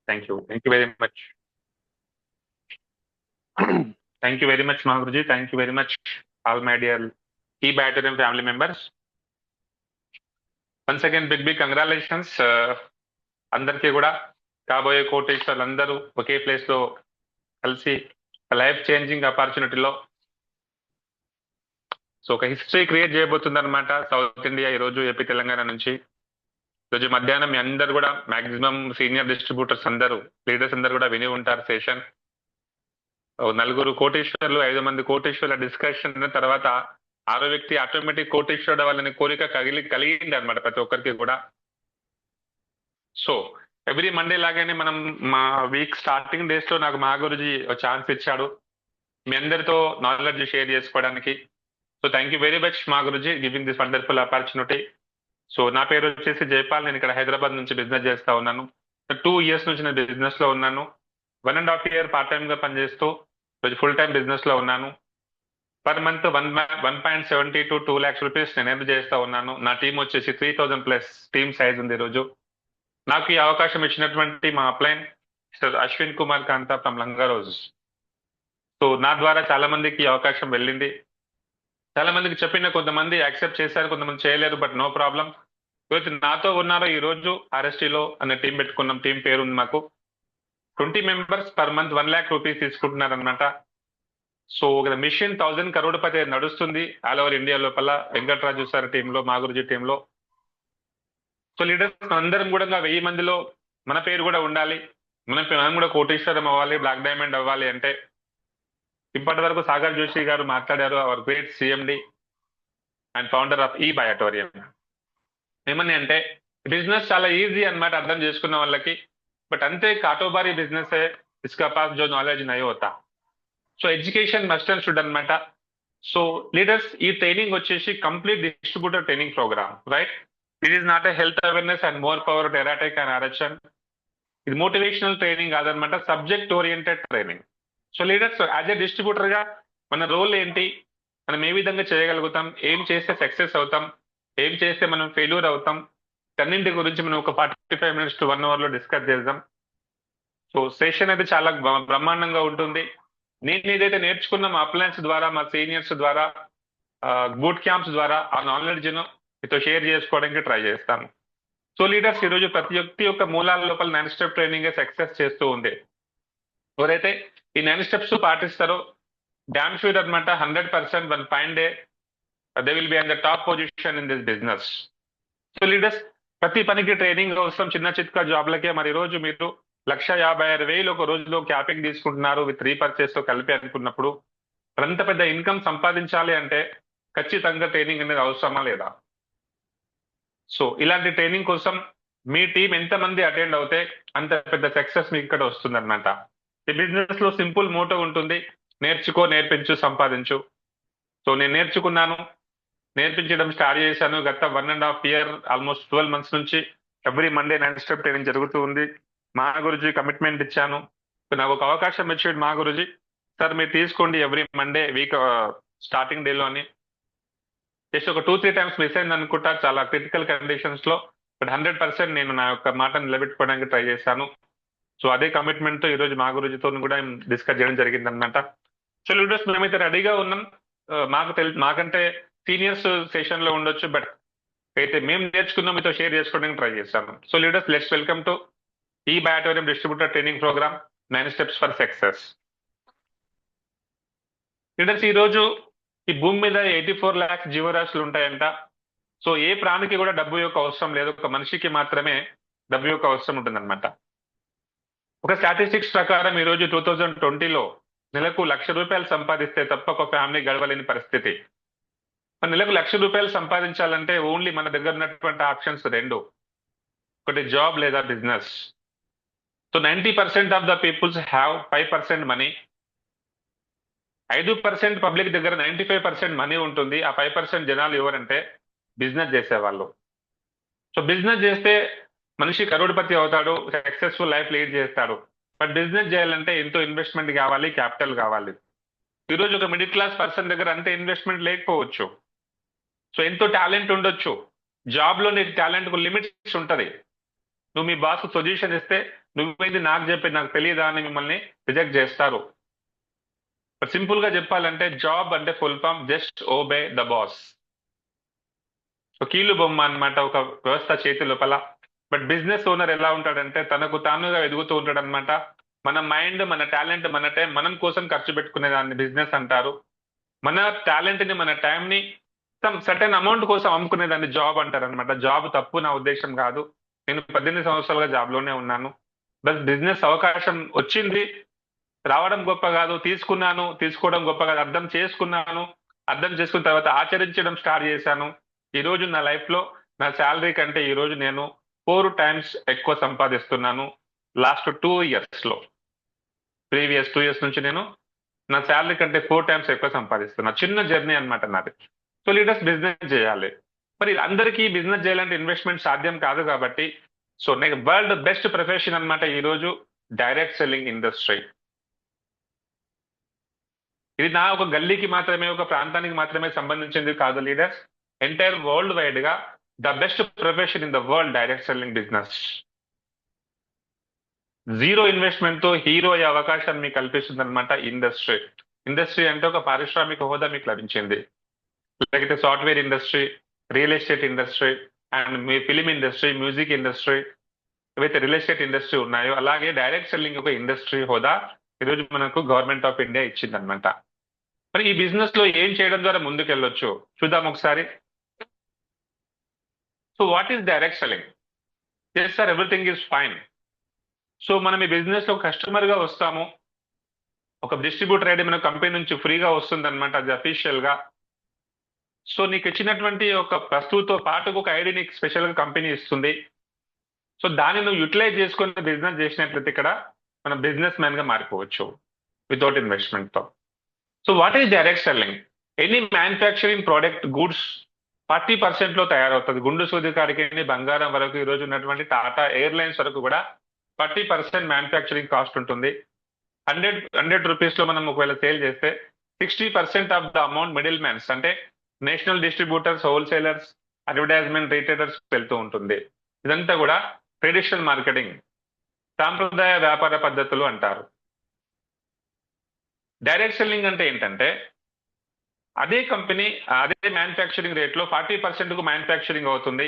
Thank you. Thank you very much. Thank you very much, Mahaguruji. Thank you very much, all my dear key battalion family members. Once again, big congratulations. అందరికీ కూడా కాబోయే కోటేశ్వర్లు అందరూ ఒకే place లో కలిసి life changing ఆపర్చునిటీలో so ఒక history create చేయబోతుంది అనమాట south India ఈ రోజు ఏపీ తెలంగాణ నుంచి. ఈరోజు మధ్యాహ్నం మీ అందరు కూడా మాక్సిమం సీనియర్ డిస్ట్రిబ్యూటర్స్ అందరూ లీడర్స్ అందరు కూడా విని ఉంటారు సెషన్. నలుగురు కోటేశ్వర్లు 5 మంది కోటేశ్వర్ల డిస్కషన్ తర్వాత 6వ వ్యక్తి ఆటోమేటిక్ కోటేశ్వరుడు వాళ్ళని కోరిక కలిగింది అనమాట ప్రతి ఒక్కరికి కూడా. సో ఎవ్రీ మండే లాగానే మనం మా వీక్ స్టార్టింగ్ డేస్ లో నాకు మహాగురుజీ ఛాన్స్ ఇచ్చాడు మీ అందరితో నాలెడ్జ్ షేర్ చేసుకోవడానికి. So thank you very much Mahaguruji giving this wonderful opportunity. So నా పేరు వచ్చేసి జైపాల్. నేను ఇక్కడ హైదరాబాద్ నుంచి బిజినెస్ చేస్తా ఉన్నాను. 2 years నుంచి నేను బిజినెస్ లో ఉన్నాను. 1.5 year పార్ట్ టైమ్ గా పనిచేస్తూ రోజు ఫుల్ టైం బిజినెస్ లో ఉన్నాను. Per month 1.70 to 2 lakhs rupees నేను ఎర్న్ చేస్తా ఉన్నాను. నా టీం వచ్చేసి 3000+ టీమ్ సైజ్ ఉంది ఈరోజు. నాకు ఈ అవకాశం ఇచ్చినటువంటి మా upline mister Ashwin Kumar Kanta from Langaroj. So నా ద్వారా చాలా మందికి ఈ అవకాశం వెళ్ళింది. చాలా మందికి చెప్పిన కొంతమంది యాక్సెప్ట్ చేశారు, కొంతమంది చేయలేరు. But no problem. నాతో ఉన్నారో ఈ రోజు ఆర్ఎస్టీలో అనే టీం పెట్టుకున్నాం. టీం పేరు ఉంది మాకు. 20 members per month 1 lakh rupees తీసుకుంటున్నారు అనమాట. సో ఒక మిషన్ 1000 crore నడుస్తుంది ఆల్ ఓవర్ ఇండియా లోపల వెంకటరాజు సార్ టీంలో, మాగురుజీ టీంలో. సో లీడర్స్ అందరం కూడా 1000 మందిలో మన పేరు కూడా ఉండాలి. మనం కూడా కోటేశ్వరం అవ్వాలి, బ్లాక్ డైమండ్ అవ్వాలి అంటే ఇప్పటి వరకు సాగర్ జోషి గారు మాట్లాడారు, hour great CMD and founder of ఈ బయాటోరియం. ఏమని అంటే బిజినెస్ చాలా ఈజీ అన్నమాట అర్థం చేసుకున్న వాళ్ళకి. బట్ అంతే కాటోబారీ బిజినెస్ ఇస్కా పాస్ జో నాలెడ్జ్ నహీ హోతా. So education must and should అనమాట. సో లీడర్స్ ఈ ట్రైనింగ్ వచ్చేసి complete distributor training program, right? It is not a health awareness and more power టెరాటెక్ అండ్ ఆర్ఎచ్ఎన్. ఇది మోటివేషనల్ ట్రైనింగ్ కాదనమాట, subject oriented training. So leaders as a distributor గా మన role ఏంటి, మనం ఏ విధంగా చేయగలుగుతాం, ఏం చేస్తే సక్సెస్ అవుతాం, ఏం చేస్తే మనం ఫెయిల్యూర్ అవుతాం, అన్నింటి గురించి మనం ఒక 45 minutes to 1 hour లో డిస్కస్ చేద్దాం. సో సెషన్ అయితే చాలా బ్రహ్మాండంగా ఉంటుంది. నేను ఏదైతే నేర్చుకున్న మా అప్లయన్స్ ద్వారా, మా సీనియర్స్ ద్వారా, బూట్ క్యాంప్స్ ద్వారా ఆ నాలెడ్జ్ ను మీతో షేర్ చేసుకోవడానికి ట్రై చేస్తాను. సో లీడర్స్ ఈరోజు ప్రతి వ్యక్తి యొక్క మూలాల లోపల 9 step ట్రైనింగ్ సక్సెస్ చేస్తూ ఉంది. ఎవరైతే ఈ 9 steps పాటిస్తారో డామ్ షూర్ అనమాట 100% one fine day they will be on the top position in this business. So leaders ప్రతి పనికి ట్రైనింగ్ అవసరం. చిన్న చిత్కా జాబ్లకే మరి ఈ రోజు మీరు 1,56,000 ఒక రోజులో క్యాపింగ్ తీసుకుంటున్నారు విత్ రీపర్చేస్ తో కలిపి అనుకున్నప్పుడు అంత పెద్ద ఇన్కమ్ సంపాదించాలి అంటే ఖచ్చితంగా ట్రైనింగ్ అనేది అవసరమా లేదా? సో ఇలాంటి ట్రైనింగ్ కోసం మీ టీం ఎంతమంది అటెండ్ అవుతే అంత పెద్ద సక్సెస్ మీకు ఇక్కడ వస్తుంది అనమాట. ఈ బిజినెస్ లో సింపుల్ మోటో ఉంటుంది, నేర్చుకో, నేర్పించు, సంపాదించు. సో నేను నేర్చుకున్నాను, నేర్పించడం స్టార్ట్ చేశాను. గత 1.5 year ఆల్మోస్ట్ 12 months నుంచి ఎవ్రీ మండే 9 step ట్రైనింగ్ జరుగుతూ ఉంది. మా గురుజీ కమిట్మెంట్ ఇచ్చాను. నాకు ఒక అవకాశం ఇచ్చాడు మా గురుజీ, సార్ మీరు తీసుకోండి ఎవ్రీ మండే వీక్ స్టార్టింగ్ డేలో అని. జస్ట్ ఒక 2-3 times మిస్ అయింది అనుకుంటా చాలా క్రిటికల్ కండిషన్స్ లో. బట్ 100% నేను నా యొక్క మాటను నిలబెట్టుకోవడానికి ట్రై చేశాను. సో అదే కమిట్మెంట్ తో ఈ రోజు మా గురుజీతో కూడా డిస్కస్ చేయడం జరిగింది అనమాట. సో లీడర్స్ మేమైతే రెడీగా ఉన్నాం. మాకంటే సీనియర్స్ సెషన్ లో ఉండొచ్చు, బట్ అయితే మేము నేర్చుకున్నాం మీతో షేర్ చేసుకోవడానికి ట్రై చేస్తాను. So leaders let's welcome to ఈ Biotorium distributor training program 9 steps for success. Leaders ఈ రోజు ఈ భూమి మీద 84 lakhs జీవరాశులు ఉంటాయంట. సో ఏ ప్రాణికి కూడా డబ్బు యొక్క అవసరం లేదు, ఒక మనిషికి మాత్రమే డబ్బు యొక్క అవసరం ఉంటుందన్నమాట. ఒక స్టాటిస్టిక్స్ ప్రకారం ఈ రోజు 2020లో నెలకు ₹1,00,000 సంపాదిస్తే తప్ప ఒక ఫ్యామిలీ గడవలేని పరిస్థితి. నెలకు ₹1,00,000 సంపాదించాలంటే ఓన్లీ మన దగ్గర ఉన్నటువంటి ఆప్షన్స్ 2, ఒకటి జాబ్ లేదా business. So 90% of the peoples have 5% money. 5% public దగ్గర 95% మనీ ఉంటుంది. ఆ 5% జనాలు ఎవరంటే బిజినెస్ చేసేవాళ్ళు. సో బిజినెస్ చేస్తే మనిషి కరోడ్పతి అవుతాడు, సక్సెస్ఫుల్ లైఫ్ లీడ్ చేస్తాడు. బట్ బిజినెస్ చేయాలంటే ఎంతో ఇన్వెస్ట్మెంట్ కావాలి, క్యాపిటల్ కావాలి. ఈరోజు ఒక మిడిల్ క్లాస్ పర్సన్ దగ్గర అంతే ఇన్వెస్ట్మెంట్ లేకపోవచ్చు. సో ఎంతో టాలెంట్ ఉండొచ్చు, జాబ్ లో నీకు టాలెంట్ కు లిమిట్స్ ఉంటది. నువ్వు మీ బాస్ సొల్యూషన్ ఇస్తే నువ్వేది నాకు చెప్పి నాకు తెలియదా అని మిమ్మల్ని రిజెక్ట్ చేస్తారు. బట్ సింపుల్ గా చెప్పాలంటే జాబ్ అంటే full form just obey the boss. ఒక కీలు బొమ్మ అన్నమాట, ఒక వ్యవస్థ చేతి లోపల. బట్ బిజినెస్ ఓనర్ ఎలా ఉంటాడంటే తనకు తానుగా ఎదుగుతూ ఉంటాడు అనమాట. మన మైండ్, మన టాలెంట్, మన టైం మనం కోసం ఖర్చు పెట్టుకునే దాన్ని బిజినెస్ అంటారు. మన టాలెంట్ ని, మన టైం ని సర్టెన్ అమౌంట్ కోసం అమ్ముకునే దాన్ని జాబ్ అంటారు అనమాట. జాబ్ తప్పు నా ఉద్దేశం కాదు. నేను 18 సంవత్సరాలుగా జాబ్ లోనే ఉన్నాను. బట్ బిజినెస్ అవకాశం వచ్చింది, రావడం గొప్ప కాదు, తీసుకున్నాను, తీసుకోవడం గొప్ప కాదు, అర్థం చేసుకున్నాను, అర్థం చేసుకున్న తర్వాత ఆచరించడం స్టార్ట్ చేశాను. ఈ రోజు నా లైఫ్ లో నా శాలరీ కంటే ఈ రోజు నేను 4 టైమ్స్ ఎక్కువ సంపాదిస్తున్నాను లాస్ట్ 2 ఇయర్స్ లో. ప్రీవియస్ 2 ఇయర్స్ నుంచి నేను నా శాలరీ కంటే 4 టైమ్స్ ఎక్కువ సంపాదిస్తున్నా. చిన్న జర్నీ అన్నమాట నాది. సో లీడర్స్ బిజినెస్ చేయాలి. మరి అందరికీ బిజినెస్ చేయాలంటే ఇన్వెస్ట్మెంట్ సాధ్యం కాదు కాబట్టి సో వరల్డ్ బెస్ట్ ప్రొఫెషన్ అన్నమాట ఈ రోజు డైరెక్ట్ సెల్లింగ్ ఇండస్ట్రీ. ఇది నా ఒక గల్లీకి మాత్రమే, ఒక ప్రాంతానికి మాత్రమే సంబంధించింది కాదు లీడర్స్. ఎంటైర్ వరల్డ్ వైడ్ గా the best profession in the world direct selling business. Zero investment తో హీరో అయ్యే అవకాశాన్ని మీకు కల్పిస్తుంది అనమాట ఇండస్ట్రీ. ఇండస్ట్రీ అంటే ఒక పారిశ్రామిక హోదా మీకు లభించింది. లేకపోతే software industry, real estate industry and me film industry, music industry, ఏవైతే రియల్ ఎస్టేట్ ఇండస్ట్రీ ఉన్నాయో అలాగే డైరెక్ట్ సెల్లింగ్ ఒక ఇండస్ట్రీ హోదా ఈరోజు మనకు గవర్నమెంట్ ఆఫ్ ఇండియా ఇచ్చిందనమాట. మరి ఈ బిజినెస్ లో ఏం చేయడం ద్వారా ముందుకెళ్ళొచ్చు చూద్దాం ఒకసారి. So what is direct selling? Yes sir, everything is fine. So మనం ఈ బిజినెస్ లో కస్టమర్ గా వస్తాము, ఒక డిస్ట్రిబ్యూటర్ ఐడి మన కంపెనీ నుంచి ఫ్రీగా వస్తుంది అనమాట, అది అఫీషియల్ గా. సో నీకు ఇచ్చినటువంటి ఒక వస్తువుతో పాటు ఒక ఐడి నీకు స్పెషల్ గా కంపెనీ ఇస్తుంది. సో దాన్ని నువ్వు యూటిలైజ్ చేసుకుని బిజినెస్ చేసినట్లయితే ఇక్కడ మనం బిజినెస్ మ్యాన్ గా మారిపోవచ్చు వితౌట్ ఇన్వెస్ట్మెంట్ తో. So what is direct selling? Any manufacturing product goods 40% లో తయారవుతుంది. గుండు సూది కాడికి బంగారం వరకు ఈ రోజు ఉన్నటువంటి టాటా ఎయిర్లైన్స్ వరకు కూడా 40% మ్యానుఫ్యాక్చరింగ్ కాస్ట్ ఉంటుంది. 100 రూపీస్ లో మనం ఒకవేళ సేల్ చేస్తే 60% of the amount middle mans అంటే national distributors, wholesalers, advertisement retailers వెళ్తూ ఉంటుంది. ఇదంతా కూడా ట్రెడిషనల్ మార్కెటింగ్, సాంప్రదాయ వ్యాపార పద్ధతులు అంటారు. డైరెక్ట్ సెల్లింగ్ అంటే ఏంటంటే అదే కంపెనీ అదే మ్యానుఫ్యాక్చరింగ్ రేట్ లో 40% కు మ్యానుఫ్యాక్చరింగ్ అవుతుంది.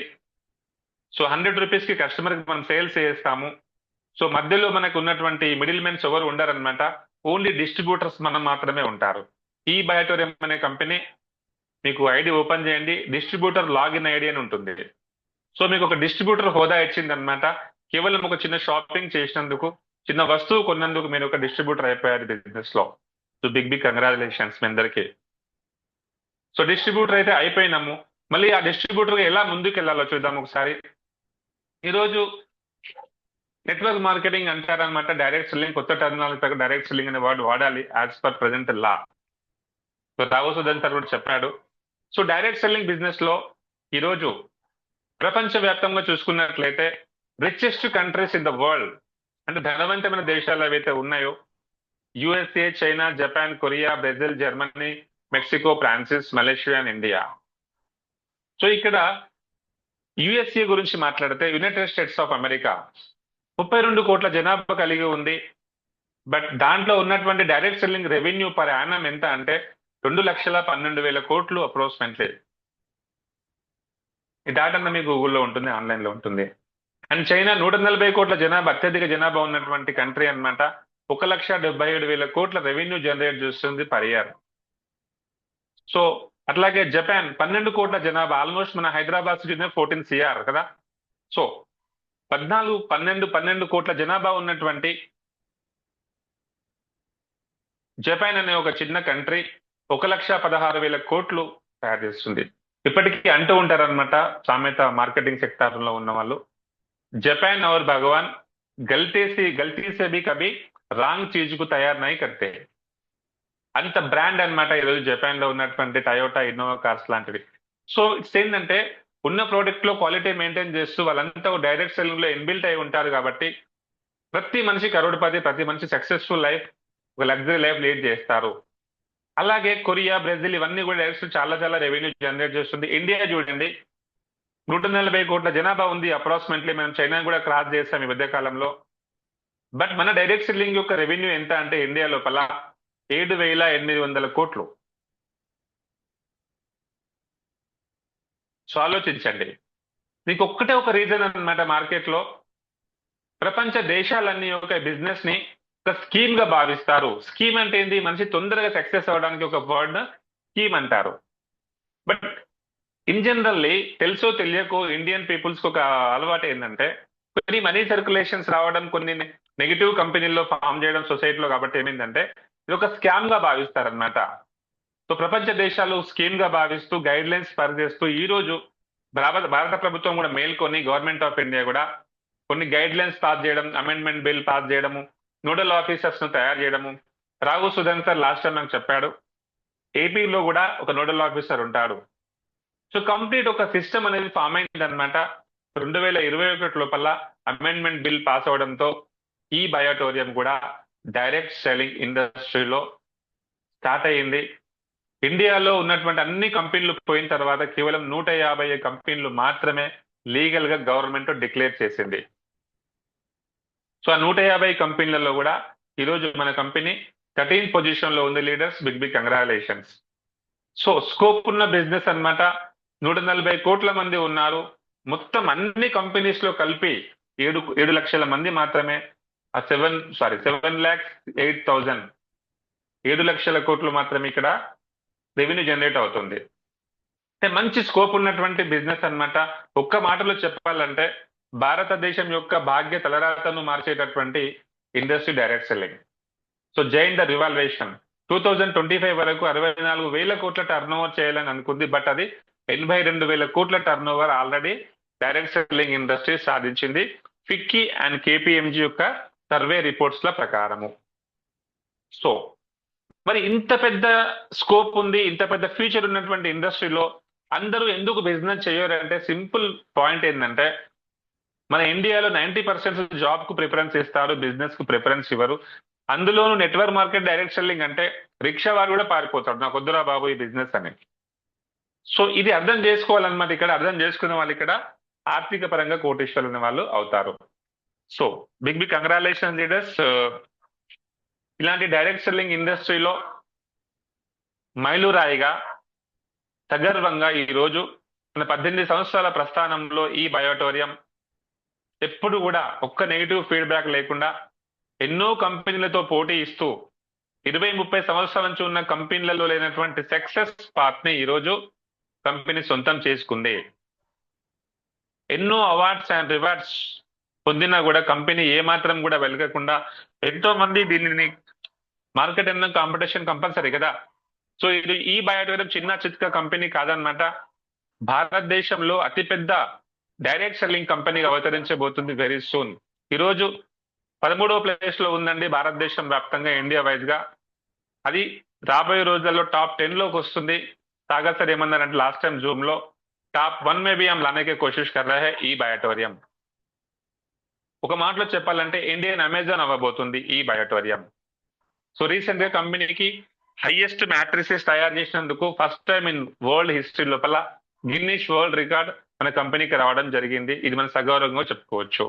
సో 100 రూపీస్ కి కస్టమర్ కి మనం సేల్స్ చేస్తాము. సో మధ్యలో మనకు ఉన్నటువంటి మిడిల్ మెన్స్ ఎవరు ఉండరనమాట, ఓన్లీ డిస్ట్రిబ్యూటర్స్ మనం మాత్రమే ఉంటారు. ఈ బయోటోరియం అనే కంపెనీ మీకు ఐడి ఓపెన్ చేయండి, డిస్ట్రిబ్యూటర్ లాగిన్ ఐడి అని ఉంటుంది. సో మీకు ఒక డిస్ట్రిబ్యూటర్ హోదా ఇచ్చింది అనమాట. కేవలం ఒక చిన్న షాపింగ్ చేసినందుకు, చిన్న వస్తువు కొన్నందుకు మీరు ఒక డిస్ట్రిబ్యూటర్ అయిపోయారు బిజినెస్ లో. సో బిగ్ కంగ్రాచులేషన్స్ మీ అందరికీ. సో డిస్ట్రిబ్యూటర్ అయితే అయిపోయినాము. మళ్ళీ ఆ డిస్ట్రిబ్యూటర్ ఎలా ముందుకు వెళ్ళాలో చూద్దాం ఒకసారి. ఈరోజు నెట్వర్క్ మార్కెటింగ్ అంటారనమాట డైరెక్ట్ సెల్లింగ్. కొత్త టర్మినాలజీ డైరెక్ట్ సెల్లింగ్ అనే వర్డ్ వాడాలి యాజ్ పర్ ప్రజెంట్ లా. సో రావు సుధన్ సార్ కూడా చెప్పాడు. సో డైరెక్ట్ సెల్లింగ్ బిజినెస్ లో ఈరోజు ప్రపంచవ్యాప్తంగా చూసుకున్నట్లయితే richest countries in the world అంటే ధనవంతమైన దేశాలు ఏవైతే ఉన్నాయో USA, China, Japan, Korea, Brazil, Germany, Mexico, Francis, Malaysia and India. So ఇక్కడ యుఎస్ఏ గురించి మాట్లాడితే యునైటెడ్ స్టేట్స్ ఆఫ్ అమెరికా 32 కోట్ల జనాభా కలిగి ఉంది. బట్ దాంట్లో ఉన్నటువంటి direct selling revenue per annum ఎంత అంటే 2,12,000 కోట్లు అప్రోక్సిమేట్లీ. ఈ డాటా మీ గూగుల్లో ఉంటుంది, ఆన్లైన్ లో ఉంటుంది. అండ్ చైనా 140 కోట్ల జనాభా, అత్యధిక జనాభా ఉన్నటువంటి కంట్రీ అనమాట. 1,77,000 కోట్ల రెవెన్యూ జనరేట్ చేస్తుంది పర్ ఇయర్. సో అట్లాగే జపాన్ 12 కోట్ల జనాభా, ఆల్మోస్ట్ మన హైదరాబాద్ సిటీ 14 CR కదా. సో 12 కోట్ల జనాభా ఉన్నటువంటి జపాన్ అనే ఒక చిన్న కంట్రీ 1,16,000 కోట్లు తయారు చేస్తుంది. ఇప్పటికీ అంటూ ఉంటారనమాట సామెత, మార్కెటింగ్ సెక్టార్ లో ఉన్న వాళ్ళు, జపాన్ और भगवान गलती से भी कभी రాంగ్ చీజ్ కు తయారు నై కర్తే. అంత బ్రాండ్ అనమాట ఈరోజు జపాన్ లో ఉన్నటువంటి టయోటా, ఇన్నోవా కార్స్ లాంటివి. సో ఇట్స్ ఏంటంటే ఉన్న ప్రోడక్ట్ లో క్వాలిటీ మెయింటైన్ చేస్తూ వాళ్ళంతా డైరెక్ట్ సెల్లింగ్ లో ఇన్బిల్ట్ అయి ఉంటారు కాబట్టి ప్రతి మనిషి కరోడ్పతి, ప్రతి మనిషి సక్సెస్ఫుల్ లైఫ్, ఒక లగ్జరీ లైఫ్ లీడ్ చేస్తారు. అలాగే కొరియా, బ్రెజిల్ ఇవన్నీ కూడా డైరెక్ట్ చాలా రెవెన్యూ జనరేట్ చేస్తుంది. ఇండియా చూడండి, 140 కోట్ల జనాభా ఉంది అప్రాక్సిమేట్లీ. మనం చైనా కూడా క్రాస్ చేస్తాం ఈ మధ్య కాలంలో. బట్ మన డైరెక్ట్ సెల్లింగ్ యొక్క రెవెన్యూ ఎంత అంటే ఇండియా లోపల 7,800 కోట్లు. సో ఆలోచించండి. మీకు ఒక్కటే ఒక రీజన్ అన్నమాట, మార్కెట్ లో ప్రపంచ దేశాలన్నీ ఒక బిజినెస్ ని ఒక స్కీమ్ గా భావిస్తారు. స్కీమ్ అంటే ఏంది? మనిషి తొందరగా సక్సెస్ అవ్వడానికి ఒక వర్డ్ స్కీమ్ అంటారు. బట్ ఇన్ జనరల్లీ తెలుసో తెలియకో ఇండియన్ పీపుల్స్ కి ఒక అలవాటు ఏంటంటే, కొన్ని మనీ సర్క్యులేషన్స్ రావడం, కొన్ని నెగిటివ్ కంపెనీల్లో ఫామ్ చేయడం సొసైటీలో, కాబట్టి ఏమైందంటే ఇది ఒక స్కామ్ గా భావిస్తారనమాట. సో ప్రపంచ దేశాలు స్కీమ్ గా భావిస్తూ గైడ్ లైన్స్ పరిచేస్తూ ఈ రోజు భారత ప్రభుత్వం కూడా మేల్కొని గవర్నమెంట్ ఆఫ్ ఇండియా కూడా కొన్ని గైడ్ లైన్స్ పాస్ చేయడం, అమెండ్మెంట్ బిల్ పాస్ చేయడము, నోడల్ ఆఫీసర్స్ ను తయారు చేయడము. Raghu Sudhan sir last time నాకు చెప్పాడు, ఏపీలో కూడా ఒక నోడల్ ఆఫీసర్ ఉంటాడు. సో కంప్లీట్ ఒక సిస్టమ్ అనేది ఫామ్ అయింది అనమాట. 2021 లోపల అమెండ్మెంట్ బిల్ పాస్ అవడంతో ఈ బయోటోరియం కూడా డైరెక్ట్ సెల్లింగ్ ఇండస్ట్రీలో స్టార్ట్ అయ్యింది. ఇండియాలో ఉన్నటువంటి అన్ని కంపెనీలు పోయిన తర్వాత కేవలం 150 కంపెనీలు మాత్రమే లీగల్ గా గవర్నమెంట్ డిక్లేర్ చేసింది. సో ఆ 150 కంపెనీలలో కూడా ఈరోజు మన కంపెనీ 13th పొజిషన్ లో ఉంది. Leaders, big big congratulations. So scope ఉన్న బిజినెస్ అన్నమాట. 140 కోట్ల మంది ఉన్నారు. మొత్తం అన్ని కంపెనీస్ లో కలిపి 7 లక్షల మంది మాత్రమే 7,08,000 7 లక్షల కోట్లు మాత్రమే ఇక్కడ రెవెన్యూ జనరేట్ అవుతుంది. అంటే మంచి స్కోప్ ఉన్నటువంటి బిజినెస్ అన్నమాట. ఒక్క మాటలో చెప్పాలంటే భారతదేశం యొక్క భాగ్య తలరాతను మార్చేటటువంటి ఇండస్ట్రీ డైరెక్ట్ సెల్లింగ్. సో జైన్ ద రివాల్యుయేషన్ 2025 వరకు 64,000 కోట్ల టర్న్ ఓవర్ చేయాలని అనుకుంది. బట్ అది 82,000 కోట్ల turn over already direct selling industry సాధించింది, ఫిక్కీ అండ్ కేపీఎంజీ యొక్క సర్వే రిపోర్ట్స్ ల ప్రకారము. సో మరి ఇంత పెద్ద స్కోప్ ఉంది, ఇంత పెద్ద ఫ్యూచర్ ఉన్నటువంటి ఇండస్ట్రీలో అందరూ ఎందుకు బిజినెస్ చేయరంటే సింపుల్ పాయింట్ ఏంటంటే, మన ఇండియాలో 90% జాబ్ కు ప్రిఫరెన్స్ ఇస్తారు, బిజినెస్ కు ప్రిఫరెన్స్ ఇవ్వరు. అందులోనూ నెట్వర్క్ మార్కెట్ డైరెక్ట్ సెల్లింగ్ అంటే రిక్షా వారు కూడా పారిపోతాడు, నాకు వద్దురా బాబు ఈ బిజినెస్ అని. సో ఇది అర్థం చేసుకోవాలన్నమాట. ఇక్కడ అర్థం చేసుకునే వాళ్ళు ఇక్కడ ఆర్థిక పరంగా కోటీశ్వరులు వాళ్ళు అవుతారు. So big big congratulation leaders. ఇలాంటి డైరెక్ట్ సెల్లింగ్ ఇండస్ట్రీలో మైలురాయిగా సగర్వంగా ఈ రోజు మన 18 సంవత్సరాల ప్రస్థానంలో ఈ బయోటోరియం ఎప్పుడు కూడా ఒక్క నెగిటివ్ ఫీడ్బ్యాక్ లేకుండా ఎన్నో కంపెనీలతో పోటీ ఇస్తూ 20-30 సంవత్సరాల నుంచి ఉన్న కంపెనీలలో లేనటువంటి సక్సెస్ పార్ట్ ని ఈరోజు కంపెనీ సొంతం చేసుకుంది. ఎన్నో అవార్డ్స్ అండ్ రివార్డ్స్ పొందినా కూడా కంపెనీ ఏమాత్రం కూడా వెలగకుండా ఎంతో మంది దీనిని మార్కెట్ అన్న కాంపిటీషన్ కంపల్సరీ కదా. సో ఇది ఈ బయోటోరియం చిన్న చిత్క కంపెనీ కాదనమాట. భారతదేశంలో అతిపెద్ద డైరెక్ట్ సెల్లింగ్ కంపెనీగా అవతరించబోతుంది వెరీ సూన్. ఈరోజు 13వ ప్లేస్ లో ఉందండి భారతదేశం వ్యాప్తంగా, ఇండియా వైజ్ గా. అది రాబోయే రోజుల్లో టాప్ 10 లోకి వస్తుంది. సాగర్ సార్ ఏమన్నారంటే లాస్ట్ టైం జూమ్ లో, టాప్ 1 में भी हम लाने की कोशिश कर रहे हैं ఈ బయోటోరియం. ఒక మాటలో చెప్పాలంటే ఇండియన్ అమెజాన్ అవ్వబోతుంది ఈ బయోటోరియం. సో రీసెంట్ గా కంపెనీకి హైయెస్ట్ మ్యాట్రిసెస్ తయారు చేసినందుకు first time in world history లోపల గిన్నిస్ వరల్డ్ రికార్డ్ మన కంపెనీకి రావడం జరిగింది. ఇది మన సగౌరవంగా చెప్పుకోవచ్చు.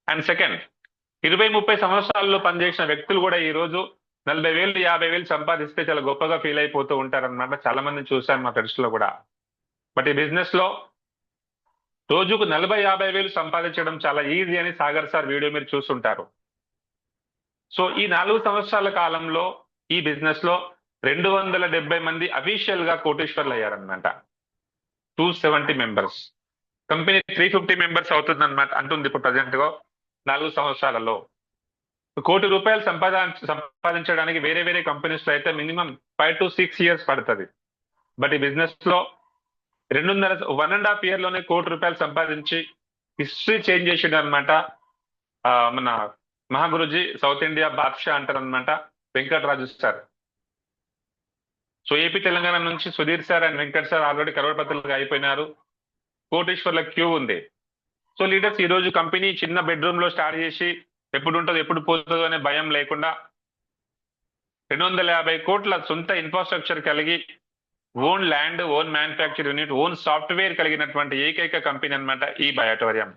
అండ్ సెకండ్, 20-30 సంవత్సరాల్లో పనిచేసిన వ్యక్తులు కూడా ఈ రోజు 40,000 50,000 సంపాదిస్తే చాలా గొప్పగా ఫీల్ అయిపోతూ ఉంటారన్నమాట. చాలా మంది చూశాను మా ఫ్రెండ్స్ లో కూడా. బట్ ఈ బిజినెస్ లో రోజుకు 40,000-50,000 సంపాదించడం చాలా ఈజీ అని సాగర్ సార్ వీడియో మీరు చూస్తుంటారు. సో ఈ 4 సంవత్సరాల కాలంలో ఈ బిజినెస్ లో 270 మంది అఫీషియల్ గా కోటీశ్వర్లు అయ్యారనమాట. 270 మెంబర్స్. కంపెనీ 350 మెంబర్స్ అవుతుంది అనమాట అంటుంది ఇప్పుడు ప్రజెంట్ గా. 4 సంవత్సరాలలో ₹1 కోటి సంపాదించడానికి వేరే వేరే కంపెనీస్ లో అయితే మినిమం 5 to 6 years పడుతుంది. బట్ ఈ బిజినెస్ లో 1.5 year లోనే ₹1 కోటి సంపాదించి హిస్టరీ చేంజ్ చేసాడు అనమాట. మన మహాగురుజీ, సౌత్ ఇండియా బాద్షా అంటారనమాట, Venkataraju sir. So AP Telangana నుంచి Sudhir sir and Venkat sir already కరోడ్పతులుగా అయిపోయినారు. కోటీశ్వర్ల క్యూ ఉంది. సో లీడర్స్ ఈ రోజు కంపెనీ చిన్న బెడ్రూమ్ లో స్టార్ట్ చేసి ఎప్పుడు ఉంటుందో ఎప్పుడు పోతుందో అనే భయం లేకుండా 250 కోట్ల సొంత ఇన్ఫ్రాస్ట్రక్చర్ కలిగి own land, own manufacture unit, own software కలిగినటువంటి ఏకైక కంపెనీ అన్నమాట ఈ Biotorium.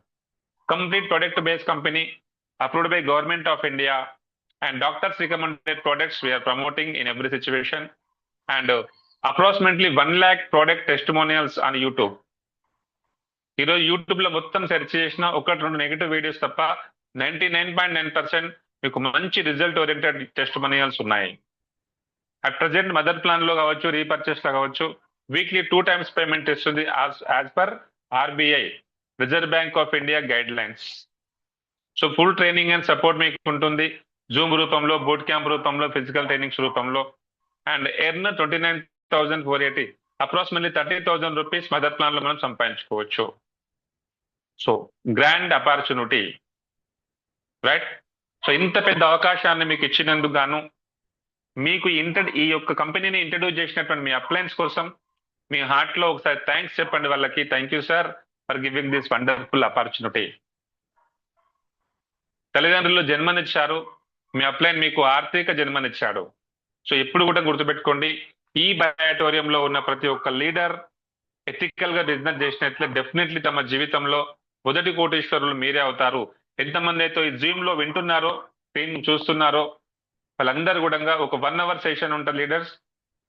Complete product based company, approved by government of India, and doctors recommended products we are promoting in every situation, and approximately 1 lakh product testimonials on YouTube. ఈరోజు YouTube లో మొత్తం search చేసిన 1-2 negative videos తప్ప 99.9% మీకు మంచి result oriented testimonials ఉన్నాయి. At present mother plan లో కావచ్చు, రీపర్చేస్ లో కావచ్చు, వీక్లీ 2 times పేమెంట్ ఇస్తుంది as per RBI, reserve bank of India guide lines. So full training and support మీకు ఉంటుంది, జూమ్ రూపంలో, బూట్ క్యాంప్ రూపంలో, ఫిజికల్ ట్రైనింగ్స్ రూపంలో. And earn 29,480, approximately 30,000 rupees mother plan లో మనం సంపాదించుకోవచ్చు. So grand opportunity, right? So ఇంత పెద్ద అవకాశాన్ని మీకు ఇచ్చినందుకు గాను మీకు ఈ యొక్క కంపెనీని ఇంట్రడ్యూస్ చేసినటువంటి మీ అప్లయన్స్ కోసం మీ హార్ట్ లో ఒకసారి థ్యాంక్స్ చెప్పండి వాళ్ళకి. Thank you sir for giving this wonderful opportunity. తల్లిదండ్రులు జన్మనిచ్చారు, మీ అప్లైన్ మీకు ఆర్థిక జన్మనిచ్చాడు. సో ఎప్పుడు కూడా గుర్తుపెట్టుకోండి, ఈ బయాటోరియంలో ఉన్న ప్రతి ఒక్క లీడర్ ఎథికల్ గా బిజినెస్ చేసినట్లే డెఫినెట్లీ తమ జీవితంలో మొదటి కోటీశ్వరులు మీరే అవుతారు. ఎంతమంది అయితే ఈ జూమ్ లో వింటున్నారో, స్క్రీన్ చూస్తున్నారో, వాళ్ళందరూ కూడా ఒక 1 hour సెషన్ ఉంటుంది లీడర్స్.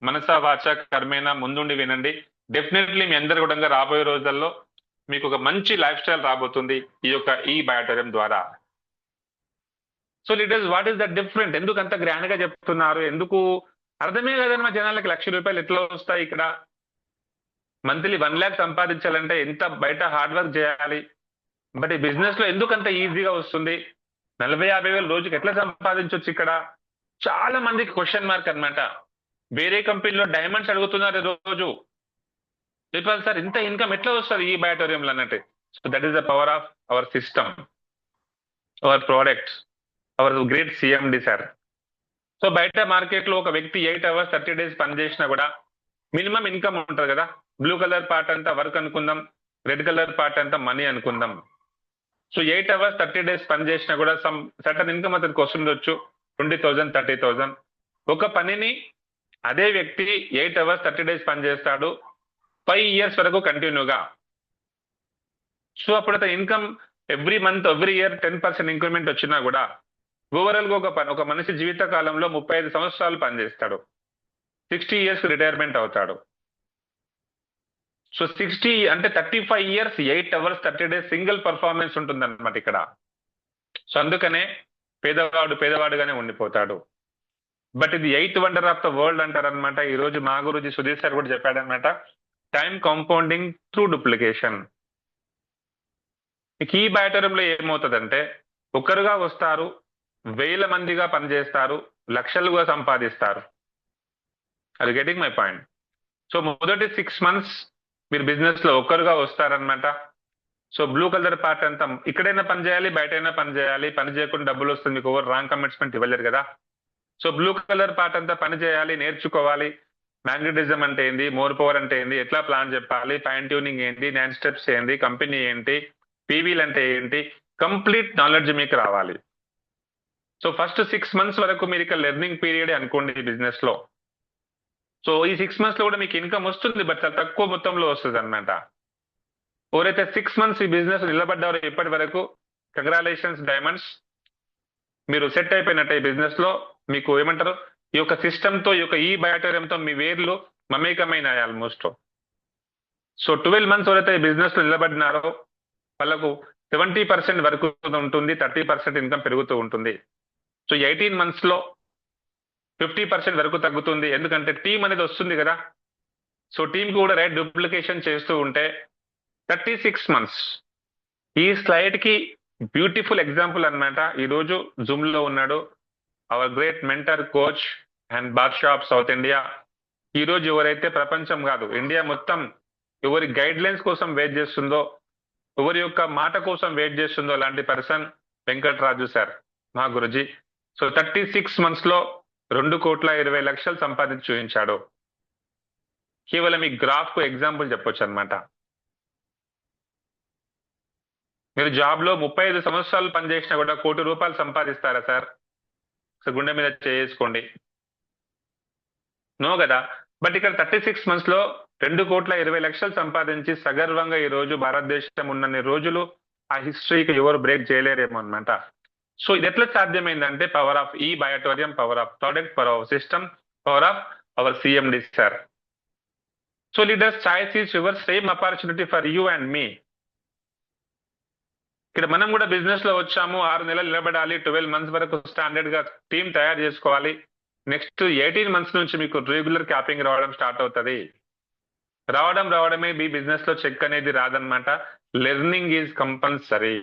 మనసా వాచ కర్మేనా ముందుండి వినండి. డెఫినెట్లీ మీ అందరు కూడా రాబోయే రోజుల్లో మీకు ఒక మంచి లైఫ్ స్టైల్ రాబోతుంది ఈ బయాటోరియం ద్వారా. So leaders, what is the different? ఎందుకు అంత గ్రాండ్ గా చెప్తున్నారు? ఎందుకు అర్థమే కదండి మా జనాలకి. ₹1,00,000 ఎట్లా వస్తాయి ఇక్కడ? మంత్లీ 1 lakh సంపాదించాలంటే ఎంత బయట హార్డ్ వర్క్ చేయాలి? బట్ ఈ బిజినెస్ లో ఎందుకు అంత ఈజీగా వస్తుంది? 40-50 వేలు రోజుకి ఎట్లా సంపాదించవచ్చు ఇక్కడ? చాలా మందికి క్వశ్చన్ మార్క్ అన్నమాట. వేరే కంపెనీలో డైమండ్స్ అడుగుతున్నారు రోజు. చెప్పాలి సార్, ఇంత ఇన్కమ్ ఎట్లా వస్తుంది ఈ బయాటోరియంలో అన్నట్టు. So that is the power of hour system, our product, hour great CMD sir. So బయట మార్కెట్ లో ఒక వ్యక్తి 8 hours 30 days పనిచేసినా కూడా మినిమం ఇన్కమ్ ఉంటుంది కదా. బ్లూ కలర్ పార్ట్ అంతా వర్క్ అనుకుందాం, రెడ్ కలర్ పార్ట్ అంతా మనీ అనుకుందాం. సో 8 hours 30 days పనిచేసినా కూడా సమ్ సర్టన్ ఇన్కమ్ అతనికి వస్తుండొచ్చు, 20,000 30,000. ఒక పనిని అదే వ్యక్తి 8 hours 30 days పనిచేస్తాడు 5 years వరకు కంటిన్యూగా. సో అప్పుడు అతని income every month, every year 10% increment వచ్చినా కూడా ఓవరాల్ గా ఒక మనిషి జీవిత కాలంలో 35 సంవత్సరాలు పనిచేస్తాడు, 60 years రిటైర్మెంట్ అవుతాడు. సో 60 అంటే 35 years 8 hours 30 days single performance ఉంటుంది అనమాట ఇక్కడ. సో అందుకనే పేదవాడుగానే ఉండిపోతాడు. బట్ ఇది 8th wonder of the world అంటారు అనమాట. ఈ రోజు మా గురుజీ సుధీర్ సార్ కూడా చెప్పాడనమాట, టైం కాంపౌండింగ్ త్రూ డూప్లికేషన్. ఈ బయాటోరియంలో ఏమవుతుందంటే ఒకరుగా వస్తారు, 1000 మందిగా పనిచేస్తారు, లక్షలుగా సంపాదిస్తారు. అది గెటింగ్ మై పాయింట్. సో మొదటి 6 months మీరు బిజినెస్ లో ఒక్కరుగా వస్తారనమాట. సో బ్లూ కలర్ పార్ట్ అంతా ఇక్కడైనా పని చేయాలి, బయటైనా పని చేయాలి. పని చేయకుండా డబ్బులు వస్తుంది, మీకు ఓవర్ రాంగ్ కమిట్మెంట్ ఇవ్వలేరు కదా. సో బ్లూ కలర్ పార్ట్ అంతా పని చేయాలి, నేర్చుకోవాలి. మ్యాగ్నెటిజం అంటే ఏంది, మోర్ పవర్ అంటే ఏంది, ఎట్లా ప్లాన్ చెప్పాలి, ఫైన్ ట్యూనింగ్ ఏంటి, 9 steps ఏంటి, కంపెనీ ఏంటి, పీవీలు అంటే ఏంటి, కంప్లీట్ నాలెడ్జ్ మీకు రావాలి. సో ఫస్ట్ 6 months వరకు మీరు ఇక్కడ లెర్నింగ్ పీరియడ్ అనుకోండి ఈ బిజినెస్ లో. సో ఈ 6 months లో కూడా మీకు ఇన్కమ్ వస్తుంది, బట్ చాలా తక్కువ మొత్తంలో వస్తుంది అనమాట. ఎవరైతే 6 months ఈ బిజినెస్ నిలబడ్డారో ఇప్పటి వరకు, కంగ్రాచులేషన్స్ డైమండ్స్, మీరు సెట్ అయిపోయినట్టు ఈ బిజినెస్ లో. మీకు ఏమంటారు, ఈ యొక్క సిస్టమ్ తో, ఈ బయాటోరియంతో మీ వేర్లు మమేకమైన ఆల్మోస్ట్. సో 12 months ఎవరైతే ఈ బిజినెస్ లో నిలబడినారో వాళ్ళకు 70% వరకు ఉంటుంది, 30% ఇన్కమ్ పెరుగుతూ ఉంటుంది. సో 18 months లో 50% వరకు తగ్గుతుంది, ఎందుకంటే టీం అనేది వస్తుంది కదా. సో టీం కూడా రైట్ డూప్లికేషన్ చేస్తూ ఉంటే 36 months. ఈ స్లైడ్ కి బ్యూటిఫుల్ ఎగ్జాంపుల్ అనమాట. ఈ రోజు జూమ్ లో ఉన్నాడు our great mentor, coach and బాద్షా ఆఫ్ సౌత్ ఇండియా. ఈ రోజు ఎవరైతే ప్రపంచం కాదు ఇండియా మొత్తం ఎవరి గైడ్ లైన్స్ కోసం వెయిట్ చేస్తుందో, ఎవరి యొక్క మాట కోసం వెయిట్ చేస్తుందో అలాంటి పర్సన్ వెంకటరాజు సార్, మా గురుజీ. సో 36 months లో 2,20,00,000 సంపాదించి చూపించాడు. కేవలం ఈ గ్రాఫ్ కు ఎగ్జాంపుల్ చెప్పొచ్చు అనమాట. మీరు జాబ్ లో 35 సంవత్సరాలు పనిచేసినా కూడా ₹1,00,00,000 సంపాదిస్తారా సార్? సో గుండె మీద చేసుకోండి, నో కదా. బట్ ఇక్కడ 36 months లో 2,20,00,000 సంపాదించి సగర్వంగా ఈ రోజు భారతదేశం ఉన్నన్ని రోజులు ఆ హిస్టరీకి ఎవరు బ్రేక్ చేయలేరేమో అనమాట. సో ఇది ఎట్లా సాధ్యమైందంటే పవర్ ఆఫ్ ఈ Biotorium, power of product, power of system, power of our CMD sir. So leaders, choice is your, same opportunity for you and me. ఇక్కడ మనం కూడా బిజినెస్ లో వచ్చాము, 6 నెలలు నిలబడాలి, 12 months వరకు స్టాండర్డ్ గా టీం తయారు చేసుకోవాలి. నెక్స్ట్ 18 months నుంచి మీకు రెగ్యులర్ క్యాపింగ్ రావడం స్టార్ట్ అవుతుంది. రావడమే మీ బిజినెస్ లో చెక్ అనేది రాదనమాట. Learning is compulsory.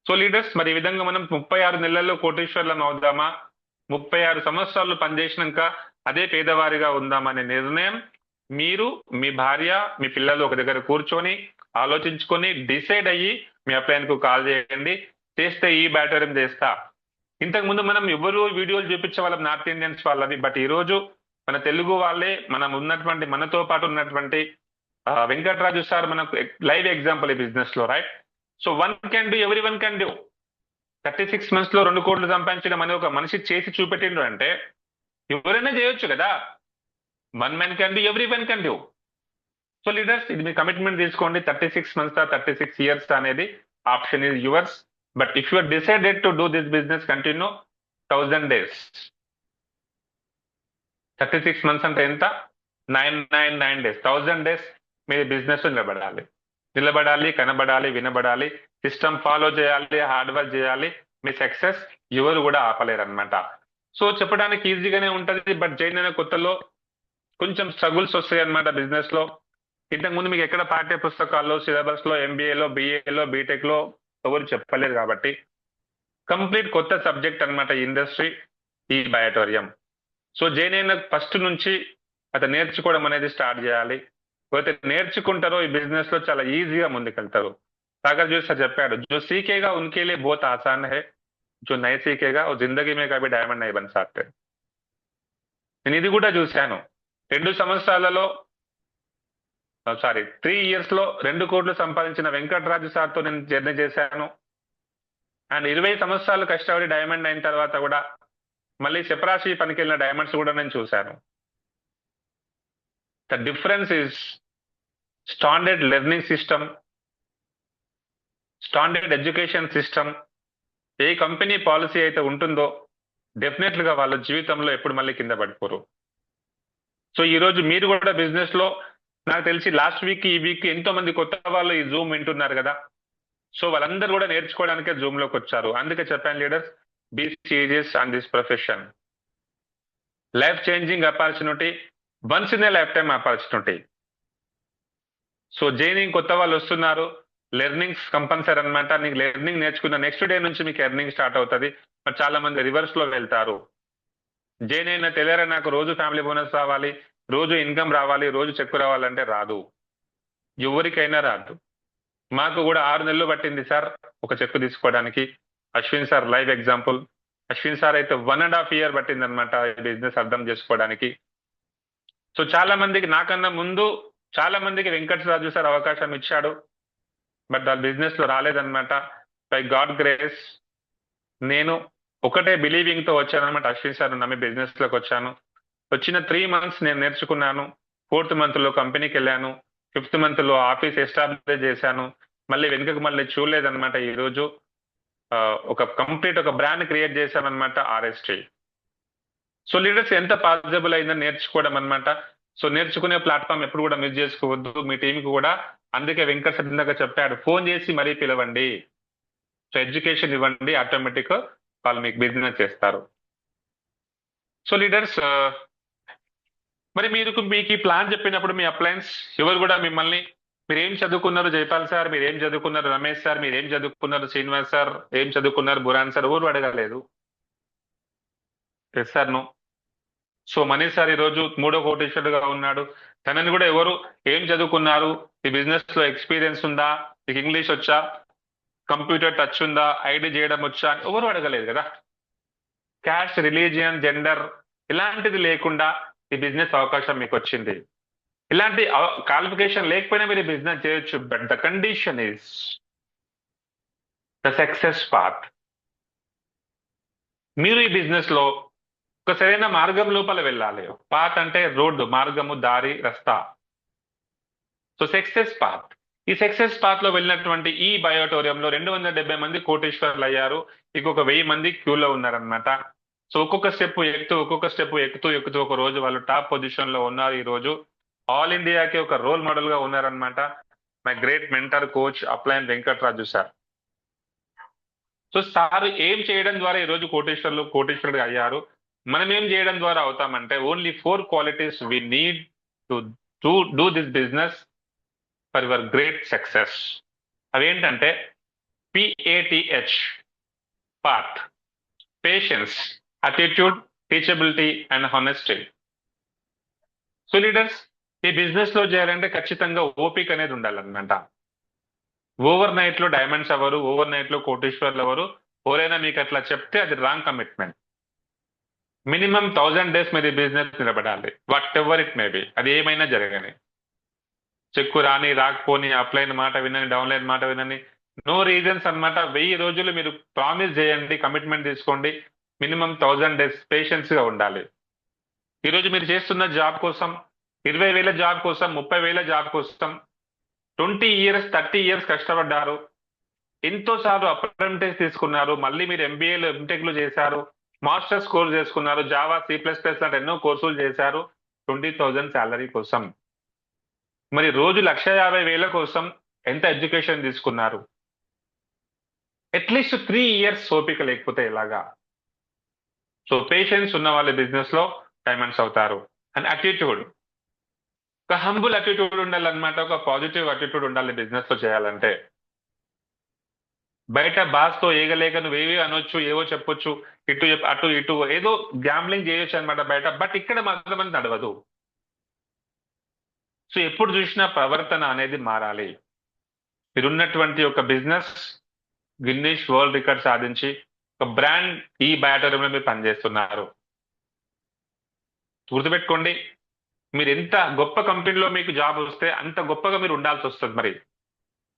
So leaders, మరి ఈ విధంగా మనం 36 నెలల్లో కోటీశ్వర్లం అవుదామా, 36 సంవత్సరాలు పనిచేసినాక అదే పేదవారిగా ఉందామనే నిర్ణయం మీరు, మీ భార్య, మీ పిల్లలు ఒక దగ్గర కూర్చొని ఆలోచించుకొని డిసైడ్ అయ్యి మీ అప్లైన్ కు కాల్ చేయండి. చేస్తే ఈ బ్యాటరీం చేస్తా. ఇంతకు ముందు మనం ఎవరు వీడియోలు చూపించే వాళ్ళం నార్త్ ఇండియన్స్ వాళ్ళని, బట్ ఈ రోజు మన తెలుగు వాళ్ళే, మనం ఉన్నటువంటి మనతో పాటు ఉన్నటువంటి వెంకటరాజు సార్ మనకు లైవ్ ఎగ్జాంపుల్ ఈ బిజినెస్ లో, right? So one can do, every one can do. 36 months లో 2 కోట్లు సంపాదించడం అని ఒక మనిషి చేసి చూపెట్టిండు అంటే ఎవరైనా చేయొచ్చు కదా. One man can do, every one can do. So leaders, ఇది మీ కమిట్మెంట్ తీసుకోండి. 36 months 36 years అనేది option is yours. But if you are decided to do this business continue 1000 days. 36 months అంటే ఎంత? 999 days. 1000 days మీ బిజినెస్ నిలబడాలి, కనబడాలి, వినబడాలి, system follow చేయాలి, hard work చేయాలి. మీ సక్సెస్ ఎవరు కూడా ఆపలేరు అనమాట. సో చెప్పడానికి ఈజీగానే ఉంటది, బట్ జైన్ అనే కొత్తలో కొంచెం స్ట్రగుల్స్ వస్తాయి అనమాట బిజినెస్ లో. ఇంతకుముందు మీకు ఎక్కడ పాఠ్య పుస్తకాల్లో, సిలబస్ లో, ఎంబీఏలో, బిఏలో, బీటెక్ లో ఎవరు చెప్పలేదు కాబట్టి కంప్లీట్ కొత్త సబ్జెక్ట్ అనమాట ఈ ఇండస్ట్రీ, ఈ బయోటోరియం. సో జైన్ అయిన ఫస్ట్ నుంచి అతను నేర్చుకోవడం అనేది స్టార్ట్ చేయాలి. పోతే నేర్చుకుంటారో ఈ బిజినెస్ లో చాలా ఈజీగా ముందుకెళ్తారు. సాగర్ జోషి సార్ చెప్పాడు, జో సీకేగా ఉన్కే లియే బహుత్ ఆసాన్ హై, జో నై సీకేగా ఓ జిందగీ మే కభీ డైమండ్ నై బన్ సక్తే. నేను ఇది కూడా చూశాను. 2 సంవత్సరాలలో 3 years లో 2 కోట్లు సంపాదించిన వెంకటరాజు సార్తో నేను జర్నీ చేశాను. అండ్ 20 సంవత్సరాలు కష్టపడి డైమండ్ అయిన తర్వాత కూడా మళ్ళీ చెపరాశి పనికెళ్ళిన డైమండ్స్ కూడా నేను చూశాను. The difference is standard learning system, standard education system. A company policy అయితే ఉంటుందో డెఫినెట్లుగా వాళ్ళ జీవితంలో ఎప్పుడు మళ్ళీ కింద పడిపోరు. సో ఈ రోజు మీరు కూడా బిజినెస్ లో, నాకు తెలిసి లాస్ట్ వీక్, ఈ వీక్ ఎంతో మంది కొత్త వాళ్ళు ఈ జూమ్ వింటున్నారు కదా. సో వాళ్ళందరూ కూడా నేర్చుకోవడానికే జూమ్ లోకి వచ్చారు. అందుకే చెప్పాను leaders, be serious on this profession. Life changing opportunity, once in a life time opportunity. So joining కొత్త వాళ్ళు వస్తున్నారు, లెర్నింగ్స్ కంపల్సరీ అనమాట. నీకు లెర్నింగ్ నేర్చుకున్న నెక్స్ట్ డే నుంచి మీకు ఎర్నింగ్ స్టార్ట్ అవుతుంది. మరి చాలా మంది రివర్స్ లో వెళ్తారు. జైన్ అయిన తెలియరా నాకు రోజు ఫ్యామిలీ బోనస్ రావాలి, రోజు ఇన్కమ్ రావాలి, రోజు చెక్కు రావాలంటే రాదు, ఎవరికైనా రాదు. మాకు కూడా 6 నెలలు పట్టింది సార్ ఒక చెక్కు తీసుకోవడానికి. Ashwin sir live example. Ashwin sir అయితే 1.5 year పట్టింది అనమాట బిజినెస్ అర్థం చేసుకోవడానికి. సో చాలా మందికి, నాకన్నా ముందు చాలా మందికి వెంకటరాజు సార్ అవకాశం ఇచ్చాడు, బట్ వాళ్ళ బిజినెస్ లో రాలేదన్నమాట. బై గాడ్ గ్రేస్ నేను ఒకటే బిలీవింగ్ తో వచ్చాను అనమాట. అశ్విన్ సార్ నమ్మి బిజినెస్ లోకి వచ్చాను. వచ్చిన 3 months నేను నేర్చుకున్నాను. 4th month లో కంపెనీకి వెళ్ళాను. 5th month లో ఆఫీస్ ఎస్టాబ్లిష్ చేశాను. మళ్ళీ వెనుకకు మళ్ళీ చూడలేదన్నమాట. ఈ రోజు ఒక కంప్లీట్ ఒక బ్రాండ్ క్రియేట్ చేశామన్నమాట, ఆర్ఎస్టీ. సో లీడర్స్, ఎంత పాసిబుల్ అయిందని నేర్చుకోవడం అనమాట. సో నేర్చుకునే ప్లాట్ఫామ్ ఎప్పుడు కూడా మిస్ చేసుకోవద్దు, మీ టీంకి కూడా. అందుకే వెంకట సార్ ఇందాక చెప్పాడు, ఫోన్ చేసి మరీ పిలవండి. సో ఎడ్యుకేషన్ ఇవ్వండి, ఆటోమేటిక్ వాళ్ళు మీకు బిజినెస్ చేస్తారు. సో లీడర్స్, మరి మీకు ఈ ప్లాన్ చెప్పినప్పుడు మీ అప్లయన్స్ ఎవరు కూడా మిమ్మల్ని, మీరు ఏం చదువుకున్నారు జైపాల్ సార్, మీరు ఏం చదువుకున్నారు రమేష్ సార్, మీరు ఏం చదువుకున్నారు శ్రీనివాస్ సార్, ఏం చదువుకున్నారు బురాన్ సార్, ఎవరు అడగలేదు. Yes sir no. So Manish sir ఈ రోజు 3వ కోటీశ్వరుడుగా ఉన్నాడు. తనని కూడా ఎవరు ఏం చదువుకున్నారు, ఈ బిజినెస్ లో ఎక్స్పీరియన్స్ ఉందా, మీకు ఇంగ్లీష్ వచ్చా, కంప్యూటర్ టచ్ ఉందా, ఐడి చేయడం వచ్చా అని ఎవరు అడగలేదు కదా. క్యాస్ట్, రిలీజియన్, జెండర్ ఇలాంటిది లేకుండా ఈ బిజినెస్ అవకాశం మీకు వచ్చింది. ఇలాంటి క్వాలిఫికేషన్ లేకపోయినా మీరు బిజినెస్ చేయొచ్చు, but the condition is the success path. మీరు ఈ బిజినెస్ లో ఒక సరైన మార్గం లోపల వెళ్ళాలి. పాత్ అంటే రోడ్డు, మార్గము, దారి, రస్తా. So success path. ఈ సక్సెస్ పాత్ లో వెళ్ళినటువంటి ఈ బయోటోరియంలో 270 మంది కోటీశ్వర్లు అయ్యారు. ఇంకొక 1000 మంది క్యూలో ఉన్నారనమాట. సో ఒక్కొక్క స్టెప్ ఎక్కుతూ ఒక రోజు వాళ్ళు టాప్ పొజిషన్ లో ఉన్నారు. ఈ రోజు ఆల్ ఇండియాకి ఒక రోల్ మోడల్ గా ఉన్నారనమాట. My great mentor coach upline Venkataraju sir. So sir ఏం చేయడం ద్వారా ఈ రోజు కోటీశ్వరుడు అయ్యారు. మనం ఏం చేయడం ద్వారా అవుతామంటే only 4 qualities we need to do this business for your great success. అవేంటంటే PATH, path, patience, attitude, teachability and honesty. So leaders, ఈ బిజినెస్ లో చేయాలంటే ఖచ్చితంగా ఓపిక అనేది ఉండాలన్నమాట. ఓవర్ నైట్ లో డైమండ్స్ ఎవరు, ఓవర్ నైట్ లో కోటీశ్వర్లు ఎవరు, ఎవరైనా మీకు అట్లా చెప్తే అది రాంగ్ కమిట్మెంట్. మినిమం 1000 డేస్ మీద బిజినెస్ నిలబడాలి. Whatever it may be, అది ఏమైనా జరగని. చెక్కు రాని రాకపోని, అప్లైన్ మాట వినని, డౌన్లైన్ మాట వినని, నో రీజన్స్ అన్నమాట. 1000 రోజులు మీరు ప్రామిస్ చేయండి, కమిట్మెంట్ తీసుకోండి. మినిమం 1000 డేస్ పేషెన్స్ గా ఉండాలి. ఈరోజు మీరు చేస్తున్న జాబ్ కోసం, 20,000 జాబ్ కోసం, 30,000 జాబ్ కోసం 20 ఇయర్స్ 30 ఇయర్స్ కష్టపడ్డారు. ఎంతో సార్లు అప్రెంటిస్ తీసుకున్నారు. మళ్ళీ మీరు MBAలు ఎంటెక్లు చేశారు, మాస్టర్స్ కోర్స్ చేసుకున్నారు, జావా, C++ లాంటి ఎన్నో కోర్సులు చేశారు 20,000 శాలరీ కోసం. మరి రోజు 1,50,000 కోసం ఎంత ఎడ్యుకేషన్ తీసుకున్నారు? అట్లీస్ట్ 3 ఇయర్స్ ఓపిక లేకపోతే ఎలాగా? సో పేషెన్స్ ఉన్న వాళ్ళ బిజినెస్ లో డైమండ్స్ అవుతారు. అండ్ అటిట్యూడ్, ఒక హంబుల్ అటిట్యూడ్ ఉండాలన్నమాట. ఒక పాజిటివ్ అటిట్యూడ్ ఉండాలి బిజినెస్ లో చేయాలంటే. బయట బాస్ తో ఏగలేక నువ్వేవి అనొచ్చు, ఏవో చెప్పొచ్చు, అటు ఇటు ఏదో గ్యాంబ్లింగ్ చేయొచ్చు అనమాట బయట. బట్ ఇక్కడ మాత్రం అది నడవదు. సో ఎప్పుడు చూసినా ప్రవర్తన అనేది మారాలి. మీరున్నటువంటి ఒక బిజినెస్ గిన్నీస్ వరల్డ్ రికార్డ్ సాధించి ఒక బ్రాండ్ ఈ బయోటోరియంలో మీరు పనిచేస్తున్నారు. గుర్తుపెట్టుకోండి, మీరు ఎంత గొప్ప కంపెనీలో మీకు జాబ్ వస్తే అంత గొప్పగా మీరు ఉండాల్సి వస్తుంది. మరి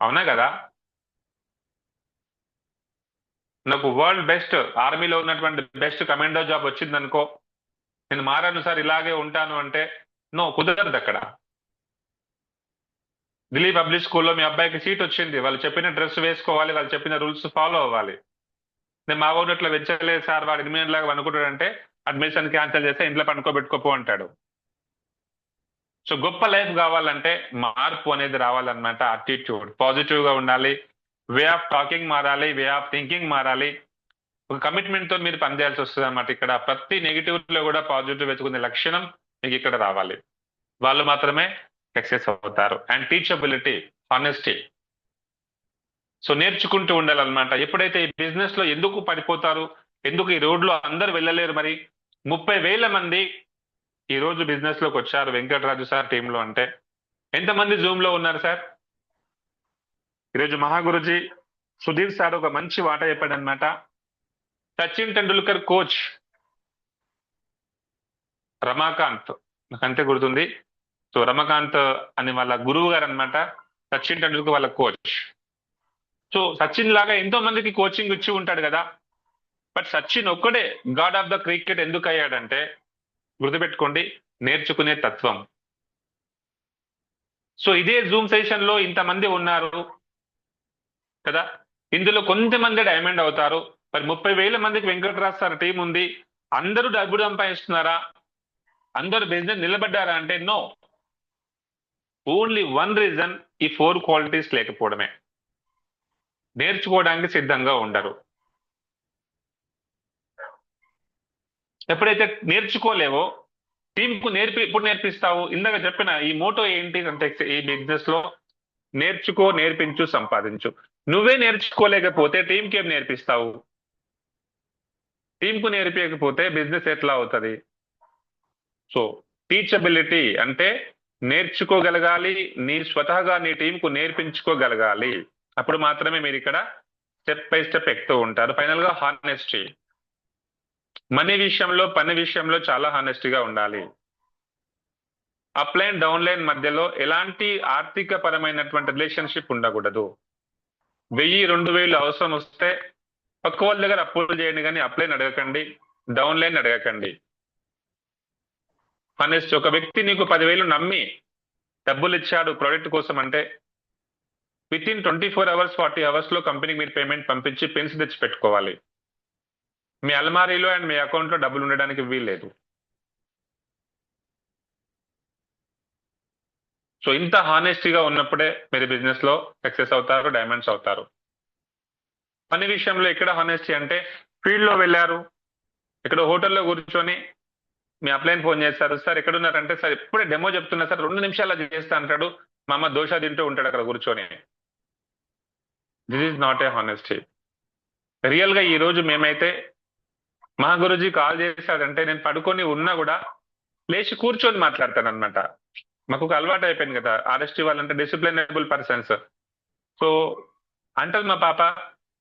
అవునా కదా? నాకు వరల్డ్ బెస్ట్ ఆర్మీలో ఉన్నటువంటి బెస్ట్ కమాండో జాబ్ వచ్చిందనుకో, నేను మారాను సార్, ఇలాగే ఉంటాను అంటే నో, కుదరదు అక్కడ. ఢిల్లీ పబ్లిక్ స్కూల్లో మీ అబ్బాయికి సీట్ వచ్చింది, వాళ్ళు చెప్పిన డ్రెస్ వేసుకోవాలి, వాళ్ళు చెప్పిన రూల్స్ ఫాలో అవ్వాలి. నేను మా ఊరిట్లో వెచ్చలేదు సార్, వాడు 8 గంటలాగా అనుకుంటాడంటే అడ్మిషన్ క్యాన్సిల్ చేస్తే ఇంట్లో పనుకోబెట్టుకోపో అంటాడు. సో గొప్ప లైఫ్ కావాలంటే మార్పు అనేది రావాలన్నమాట. అటిట్యూడ్ పాజిటివ్ గా ఉండాలి, వే ఆఫ్ టాకింగ్ మారాలి, వే ఆఫ్ థింకింగ్ మారాలి. ఒక కమిట్మెంట్ తో మీరు పనిచేయాల్సి వస్తుంది అన్నమాట. ఇక్కడ ప్రతి నెగిటివ్ లో కూడా పాజిటివ్ వెతుకునే లక్షణం మీకు ఇక్కడ రావాలి. వాళ్ళు మాత్రమే సక్సెస్ అవుతారు. And teachability, honesty. సో నేర్చుకుంటూ ఉండాలన్నమాట. ఎప్పుడైతే ఈ బిజినెస్ లో ఎందుకు పడిపోతారు, ఎందుకు ఈ రోడ్లో అందరు వెళ్ళలేరు? మరి 30,000 మంది ఈ రోజు బిజినెస్ లోకి వచ్చారు వెంకటరాజు సార్ టీంలో అంటే ఎంతమంది జూమ్ లో ఉన్నారు సార్? ఈరోజు మహాగురుజీ సుధీర్ సార్ ఒక మంచి మాట చెప్పాడు అనమాట. సచిన్ టెండూల్కర్ కోచ్ రమాకాంత్, నాకు అంతే గుర్తుంది. సో రమాకాంత్ అని వాళ్ళ గురువు గారు అనమాట, సచిన్ టెండూల్కర్ వాళ్ళ కోచ్. సో సచిన్ లాగా ఎంతో మందికి కోచింగ్ ఇచ్చి ఉంటాడు కదా. బట్ సచిన్ ఒక్కడే గాడ్ ఆఫ్ ద క్రికెట్ ఎందుకు అయ్యాడంటే, గుర్తుపెట్టుకోండి, నేర్చుకునే తత్వం. సో ఇదే జూమ్ సెషన్ లో ఇంతమంది ఉన్నారు కదా, ఇందులో కొంతమంది డైమండ్ అవుతారు. మరి 30,000 మందికి వెంకటరాజ్ సార్ టీం ఉంది, అందరూ డబ్బులు సంపాదిస్తున్నారా, అందరూ బిజినెస్ నిలబడ్డారా అంటే నో. ఓన్లీ వన్ రీజన్, ఈ 4 క్వాలిటీస్ లేకపోవడమే. నేర్చుకోవడానికి సిద్ధంగా ఉండరు. ఎప్పుడైతే నేర్చుకోలేవో టీంకు ఎప్పుడు నేర్పిస్తావు? ఇందాక చెప్పిన ఈ మోటో ఏంటి అంటే ఈ బిజినెస్ లో నేర్చుకో, నేర్పించు, సంపాదించు. నువ్వే నేర్చుకోలేకపోతే టీంకి ఏం నేర్పిస్తావు? టీంకు నేర్పించకపోతే బిజినెస్ ఎట్లా అవుతుంది? సో టీచబిలిటీ అంటే నేర్చుకోగలగాలి, నీ స్వతహాగా నీ టీంకు నేర్పించుకోగలగాలి. అప్పుడు మాత్రమే మీరు ఇక్కడ స్టెప్ బై స్టెప్ ఎక్కుతూ ఉంటారు. ఫైనల్ గా హానెస్టీ. మనీ విషయంలో, పని విషయంలో చాలా హానెస్టీగా ఉండాలి. అప్లైన్ డౌన్లైన్ మధ్యలో ఎలాంటి ఆర్థిక పరమైనటువంటి రిలేషన్షిప్ ఉండకూడదు. 1,000-2,000 అవసరం వస్తే పక్క వాళ్ళ దగ్గర అప్పులు చేయండి, కానీ అప్లైన్ అడగకండి, డౌన్లైన్ అడగకండి. హానెస్ట్. ఒక వ్యక్తి నీకు 10,000 నమ్మి డబ్బులు ఇచ్చాడు ప్రోడక్ట్ కోసం అంటే విత్ ఇన్ 24 hours 40 hours లో కంపెనీకి మీరు పేమెంట్ పంపించి పిన్స్ తెచ్చి పెట్టుకోవాలి. మీ అల్మారీలో అండ్ మీ అకౌంట్ లో డబ్బులు ఉండడానికి వీల్లేదు. సో ఇంత హానెస్టీగా ఉన్నప్పుడే మీరు బిజినెస్ లో సక్సెస్ అవుతారు, డైమండ్స్ అవుతారు. పని విషయంలో ఎక్కడ హానెస్టీ అంటే ఫీల్డ్ లో వెళ్ళారు, ఇక్కడ హోటల్లో కూర్చొని మీ అప్లైన్ ఫోన్ చేస్తారు, సార్ ఎక్కడున్నారంటే సార్ ఇప్పుడే డెమో చెప్తున్నా సార్ 2 నిమిషాల్లో చేస్తా అంటాడు. మా అమ్మ దోశ తింటూ ఉంటాడు అక్కడ కూర్చొని. This is not a honesty. Real గా ఈ రోజు మేమైతే మా గురుజీ కాల్ చేశాడంటే నేను పడుకొని ఉన్నా కూడా లేచి కూర్చొని మాట్లాడతాను అనమాట. మాకు ఒక అలవాటు అయిపోయింది కదా, ఆర్ఎస్టీ వాళ్ళంటే డిసిప్లినబుల్ పర్సన్స్. సో అంటది మా పాప,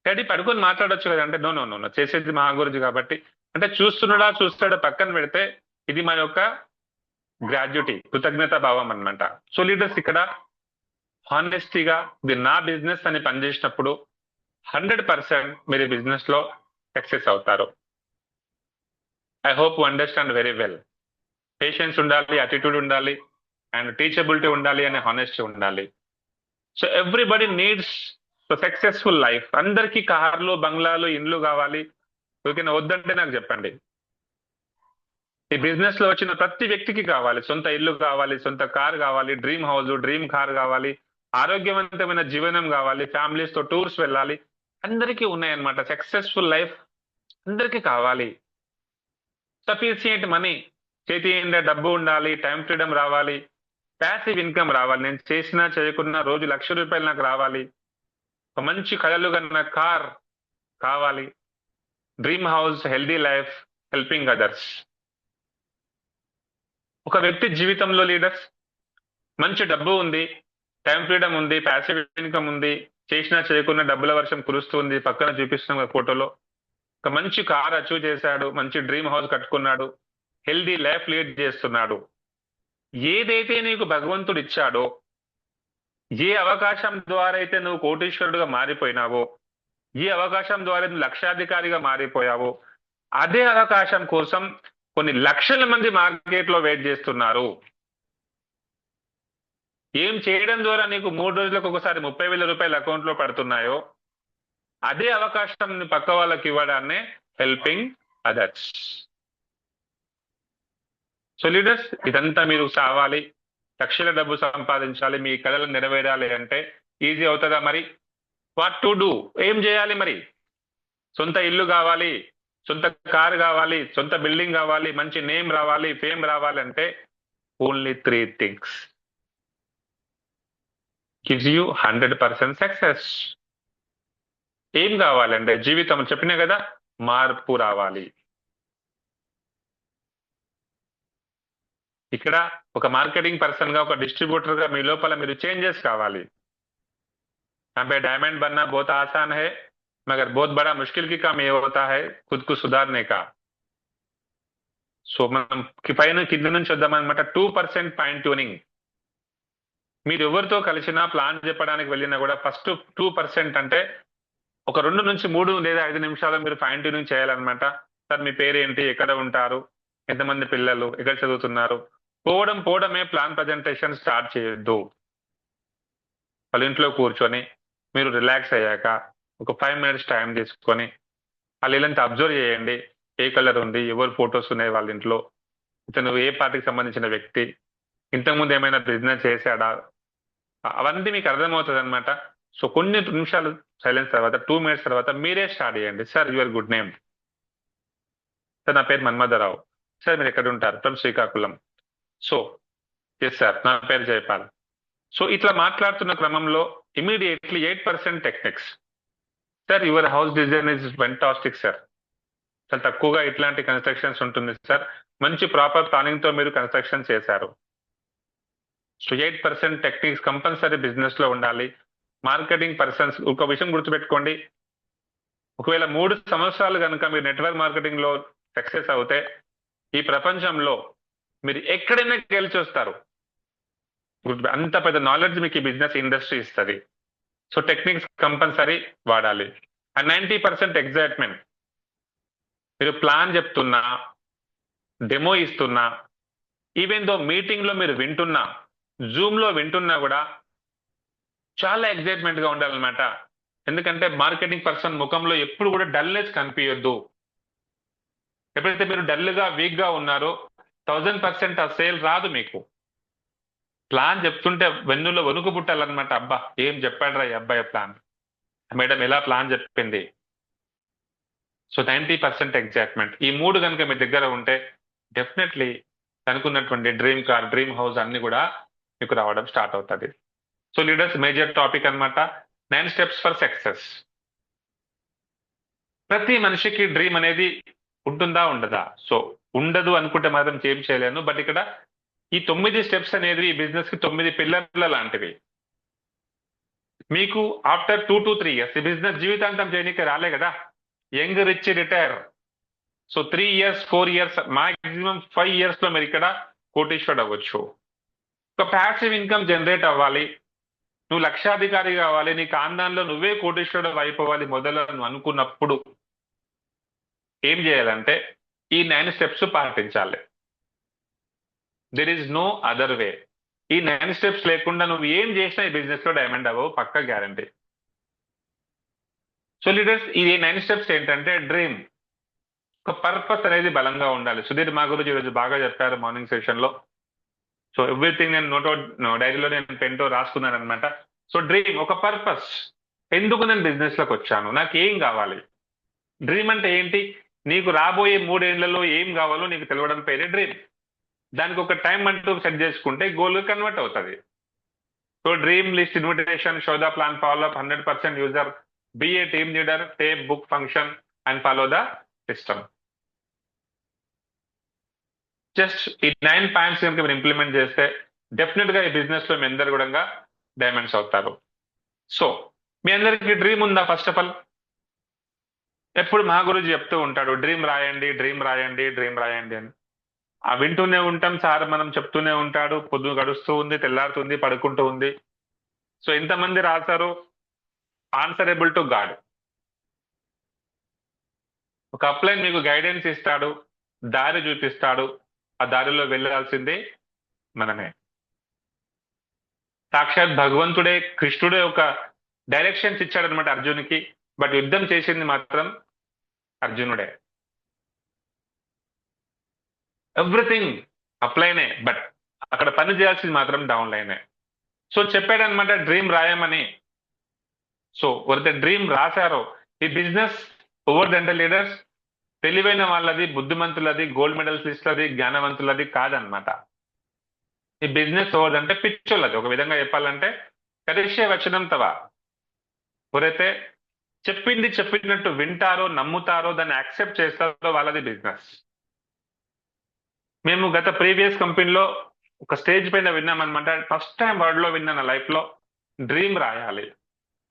డాడీ పడుకొని మాట్లాడొచ్చు కదా అంటే నో నో నో చేసేది మా గురుజీ కాబట్టి. అంటే చూస్తాడా పక్కన పెడితే ఇది మా యొక్క గ్రాడ్యుటీ, కృతజ్ఞత భావం అనమాట. సో లీడర్స్ ఇక్కడ హానెస్టీగా ఇది నా బిజినెస్ అని పనిచేసినప్పుడు 100% మీరు బిజినెస్ లో సక్సెస్ అవుతారు. I hope you understand very well. Patience ఉండాలి, అటిట్యూడ్ ఉండాలి, అండ్ టీచబిలిటీ ఉండాలి, అనే హానెస్టీ ఉండాలి. So everybody needs successful life. అందరికీ కార్లు, బంగ్లాలు, ఇండ్లు కావాలి. ఓకేనా? వద్దంటే నాకు చెప్పండి. ఈ బిజినెస్ లో వచ్చిన ప్రతి వ్యక్తికి కావాలి, సొంత ఇల్లు కావాలి, సొంత కార్ కావాలి, డ్రీమ్ హౌస్, డ్రీమ్ కార్ కావాలి, ఆరోగ్యవంతమైన జీవనం కావాలి, ఫ్యామిలీస్ తో టూర్స్ వెళ్ళాలి. అందరికీ ఉన్నాయన్నమాట. సక్సెస్ఫుల్ లైఫ్ అందరికీ కావాలి. సఫిషియంట్ మనీ, చేతి నిండా డబ్బు ఉండాలి, టైం ఫ్రీడమ్ రావాలి, ప్యాసివ్ ఇన్కమ్ రావాలి. నేను చేసినా చేయకున్నా రోజు ₹1,00,000 నాకు రావాలి. ఒక మంచి కళలు కన్నా కార్ కావాలి, dream house, healthy life, helping others. ఒక వ్యక్తి జీవితంలో లీడర్స్ మంచి డబ్బు ఉంది, టైం ఫ్రీడమ్ ఉంది, ప్యాసివ్ ఇన్కమ్ ఉంది, చేసినా చేయకున్నా డబ్బుల వర్షం కురుస్తుంది. పక్కన చూపిస్తున్న ఫోటోలో ఒక మంచి కార్ అచీవ్ చేశాడు, మంచి డ్రీమ్ హౌస్ కట్టుకున్నాడు, హెల్దీ లైఫ్ లీడ్ చేస్తున్నాడు. ఏదైతే నీకు భగవంతుడు ఇచ్చాడో, ఏ అవకాశం ద్వారా అయితే నువ్వు కోటీశ్వరుడుగా మారిపోయినావో, ఏ అవకాశం ద్వారా నువ్వు లక్షాధికారిగా మారిపోయావో, అదే అవకాశం కోసం కొన్ని లక్షల మంది మార్కెట్ లో వెయిట్ చేస్తున్నారు. ఏం చేయడం ద్వారా నీకు 3 రోజులకు ఒకసారి ₹30,000 అకౌంట్ లో పడుతున్నాయో, అదే అవకాశం పక్క వాళ్ళకి ఇవ్వడాన్నే హెల్పింగ్ అదర్స్. సో లీడర్స్, ఇదంతా మీరు కావాలి, లక్షల డబ్బు సంపాదించాలి, మీ కళలు నెరవేరాలి అంటే ఈజీ అవుతుందా? మరి వాట్ టు డూ, ఏం చేయాలి మరి? సొంత ఇల్లు కావాలి, సొంత కార్ కావాలి, సొంత బిల్డింగ్ కావాలి, మంచి నేమ్ రావాలి, ఫేమ్ రావాలి అంటే only 3 things gives you 100% success. ఏం కావాలంటే జీవితం చెప్పినా కదా, మార్పు రావాలి. ఇక్కడ ఒక మార్కెటింగ్ పర్సన్ గా, ఒక డిస్ట్రిబ్యూటర్ గా మీ లోపల మీరు చేంజెస్ కావాలి. यहाँ पे डायमंड बनना बहुत आसान है, मगर बहुत बड़ा मुश्किल की काम ये होता है खुद को सुधारने का. సో మనం పైన కింద నుంచి వద్దామన్నమాట. 2% ఫైన్ ట్యూనింగ్. మీరు ఎవరితో కలిసినా, ప్లాన్ చెప్పడానికి వెళ్ళినా కూడా ఫస్ట్ 2% అంటే ఒక 2 నుంచి 3 లేదా 5 నిమిషాలు మీరు ఫైన్ ట్యూనింగ్ చేయాలన్నమాట. సార్ మీ పేరు ఏంటి, ఎక్కడ ఉంటారు, ఎంతమంది పిల్లలు, ఎక్కడ చదువుతున్నారు, పోవడమే ప్లాన్ ప్రజెంటేషన్ స్టార్ట్ చేయొద్దు. వాళ్ళ ఇంట్లో కూర్చొని మీరు రిలాక్స్ అయ్యాక ఒక 5 minutes టైం తీసుకొని వాళ్ళ ఇల్లంతా అబ్జర్వ్ చేయండి. ఏ కలర్ ఉంది, ఎవరు ఫొటోస్ ఉన్నాయి వాళ్ళ ఇంట్లో, ఇతను ఏ పార్టీకి సంబంధించిన వ్యక్తి, ఇంతకుముందు ఏమైనా బిజినెస్ చేశాడా, అవన్నీ మీకు అర్థమవుతుంది అనమాట. సో కొన్ని నిమిషాలు సైలెన్స్ తర్వాత, 2 minutes తర్వాత మీరే స్టార్ట్ చేయండి. Sir your good name. Sir నా పేరు మన్మధరావు. సార్ మీరు ఎక్కడ ఉంటారు? From Srikakulam. So yes sir, నా పేరు జయపాల్. సో ఇట్లా మాట్లాడుతున్న క్రమంలో immediately 8% techniques. Sir your house design is fantastic sir, చాలా తక్కువగా ఇట్లాంటి కన్స్ట్రక్షన్స్ ఉంటుంది సార్, మంచి ప్రాపర్ ప్లానింగ్ తో మీరు కన్స్ట్రక్షన్ చేశారు. సో 8% టెక్నిక్స్ కంపల్సరీ బిజినెస్ లో ఉండాలి. మార్కెటింగ్ పర్సన్స్ ఒక విషయం గుర్తుపెట్టుకోండి, ఒకవేళ 3 సంవత్సరాలు కనుక మీరు నెట్వర్క్ మార్కెటింగ్ లో సక్సెస్ అవుతే ఈ ప్రపంచంలో మీరు ఎక్కడైనా గెలిచి వస్తారు. అంత పెద్ద నాలెడ్జ్ మీకు ఈ బిజినెస్ ఇండస్ట్రీ ఇస్తుంది. సో టెక్నిక్స్ కంపల్సరీ వాడాలి. And 90% excitement. మీరు ప్లాన్ చెప్తున్నా, డెమో ఇస్తున్నా, ఈవెన్ దో మీటింగ్ లో మీరు వింటున్నా, జూమ్ లో వింటున్నా కూడా చాలా ఎక్సైట్మెంట్ గా ఉండాలన్నమాట. ఎందుకంటే మార్కెటింగ్ పర్సన్ ముఖంలో ఎప్పుడు కూడా డల్నెస్ కనిపించొద్దు. ఎప్పుడైతే మీరు డల్ గా వీక్ గా ఉన్నారో 1000% ఆ సేల్ రాదు మీకు. ప్లాన్ చెప్తుంటే వెన్నులో వణుకు పుట్టాలన్నమాట. అబ్బా ఏం చెప్పాడు రా ఈ అబ్బాయి ప్లాన్, మేడం ఎలా ప్లాన్ చెప్పింది. సో 90% ఎగ్జైట్మెంట్, ఈ మూడు కనుక మీ దగ్గర ఉంటే డెఫినెట్లీ అనుకున్నటువంటి డ్రీమ్ కార్, డ్రీమ్ హౌస్ అన్ని కూడా మీకు రావడం స్టార్ట్ అవుతుంది. సో లీడర్స్, మేజర్ టాపిక్ అన్నమాట 9 స్టెప్స్ ఫర్ సక్సెస్. ప్రతి మనిషికి డ్రీమ్ అనేది ఉంటుందా ఉండదా? సో ఉండదు అనుకుంటే మాత్రం ఏం చేయలేను. బట్ ఇక్కడ ఈ 9 స్టెప్స్ అనేది ఈ బిజినెస్ కి 9 పిల్లర్ల లాంటివి. మీకు ఆఫ్టర్ 2 to 3 years, ఈ బిజినెస్ జీవితాంతం చేయడానికి రాలే కదా. Young rich retire. So 3 years 4 years maximum 5 years లో మీరు ఇక్కడ కోటీశ్వరుడు అవ్వచ్చు. ఒక ప్యాసివ్ ఇన్కమ్ జనరేట్ అవ్వాలి, నువ్వు లక్షాధికారి కావాలి, నీ ఖాందాన్లో నువ్వే కోటీశ్వరుడు అయిపోవాలి మొదలు అనుకున్నప్పుడు ఏం చేయాలంటే ఈ 9 స్టెప్స్ పాటించాలి. There is no other way. ఈ 9 స్టెప్స్ లేకుండా నువ్వు ఏం చేసినా ఈ బిజినెస్ లో డైమండ్ అవ్వవు, పక్క గ్యారంటీ. సో లీడర్స్, ఈ 9 స్టెప్స్ ఏంటంటే డ్రీమ్, ఒక పర్పస్ అనేది బలంగా ఉండాలి. సుధీర్ మా గురించి ఈరోజు బాగా చెప్పారు మార్నింగ్ సెషన్ లో. సో ఎవ్రీథింగ్ నేను డైరీలో నేను పెన్తో రాసుకున్నాను అనమాట. సో డ్రీమ్, ఒక పర్పస్. ఎందుకు నేను బిజినెస్ లోకి వచ్చాను, నాకు ఏం కావాలి? డ్రీమ్ అంటే ఏంటి? నీకు రాబోయే 3 ఏళ్లలో ఏం కావాలో నీకు తెలవడం పేరే డ్రీమ్. దానికి ఒక టైం అంటూ సెట్ చేసుకుంటే గోల్ కన్వర్ట్ అవుతుంది. So dream list, invitation, show the plan, follow up, 100% user, be a team leader, tape book function and follow the system. Just ఈ 9 పాయింట్స్ కనుక మీరు ఇంప్లిమెంట్ చేస్తే డెఫినెట్ గా ఈ బిజినెస్ లో మీ అందరు కూడా డైమండ్స్ అవుతారు. సో మీ అందరికి డ్రీమ్ ఉందా? ఫస్ట్ ఆఫ్ ఆల్, ఎప్పుడు మా గురించి చెప్తూ ఉంటాడు డ్రీమ్ రాయండి, డ్రీమ్ రాయండి, డ్రీమ్ రాయండి అని. ఆ వింటూనే ఉంటాం సార్, మనం చెప్తూనే ఉంటాడు, పొద్దు గడుస్తూ ఉంది, తెల్లారుతుంది, పడుకుంటూ ఉంది. సో ఎంతమంది రాశారు? Answerable to God. ఒక అప్లైన్ మీకు గైడెన్స్ ఇస్తాడు, దారి చూపిస్తాడు, ఆ దారిలో వెళ్ళాల్సిందే మనమే. సాక్షాత్ భగవంతుడే, కృష్ణుడే ఒక డైరెక్షన్స్ ఇచ్చాడు అనమాట అర్జునికి. బట్ యుద్ధం చేసింది మాత్రం అర్జునుడే. ఎవ్రీథింగ్ అప్లైనే, బట్ అక్కడ పని చేయాల్సింది మాత్రం డౌన్ లైనే. సో చెప్పాడనమాట డ్రీమ్ రాయమని. సో ఎవరైతే డ్రీమ్ రాశారో ఈ బిజినెస్ ఓవర్దంటే లీడర్స్ తెలివైన వాళ్ళది, బుద్ధిమంతులది, గోల్డ్ మెడల్స్ లిస్టులది, జ్ఞానవంతులది కాదనమాట. ఈ బిజినెస్ ఓవర్దంటే పిచ్చోళ్ళది. ఒక విధంగా చెప్పాలంటే కరిష్యే వచనం తవ. ఎవరైతే చెప్పింది చెప్పినట్టు వింటారో, నమ్ముతారో, దాన్ని యాక్సెప్ట్ చేస్తారో వాళ్ళది బిజినెస్. మేము గత ప్రీవియస్ కంపెనీలో ఒక స్టేజ్ పైన విన్నామన్నమాట. ఫస్ట్ టైం వర్డ్ లో విన్నా నా లైఫ్ లో, డ్రీమ్ రాయాలి.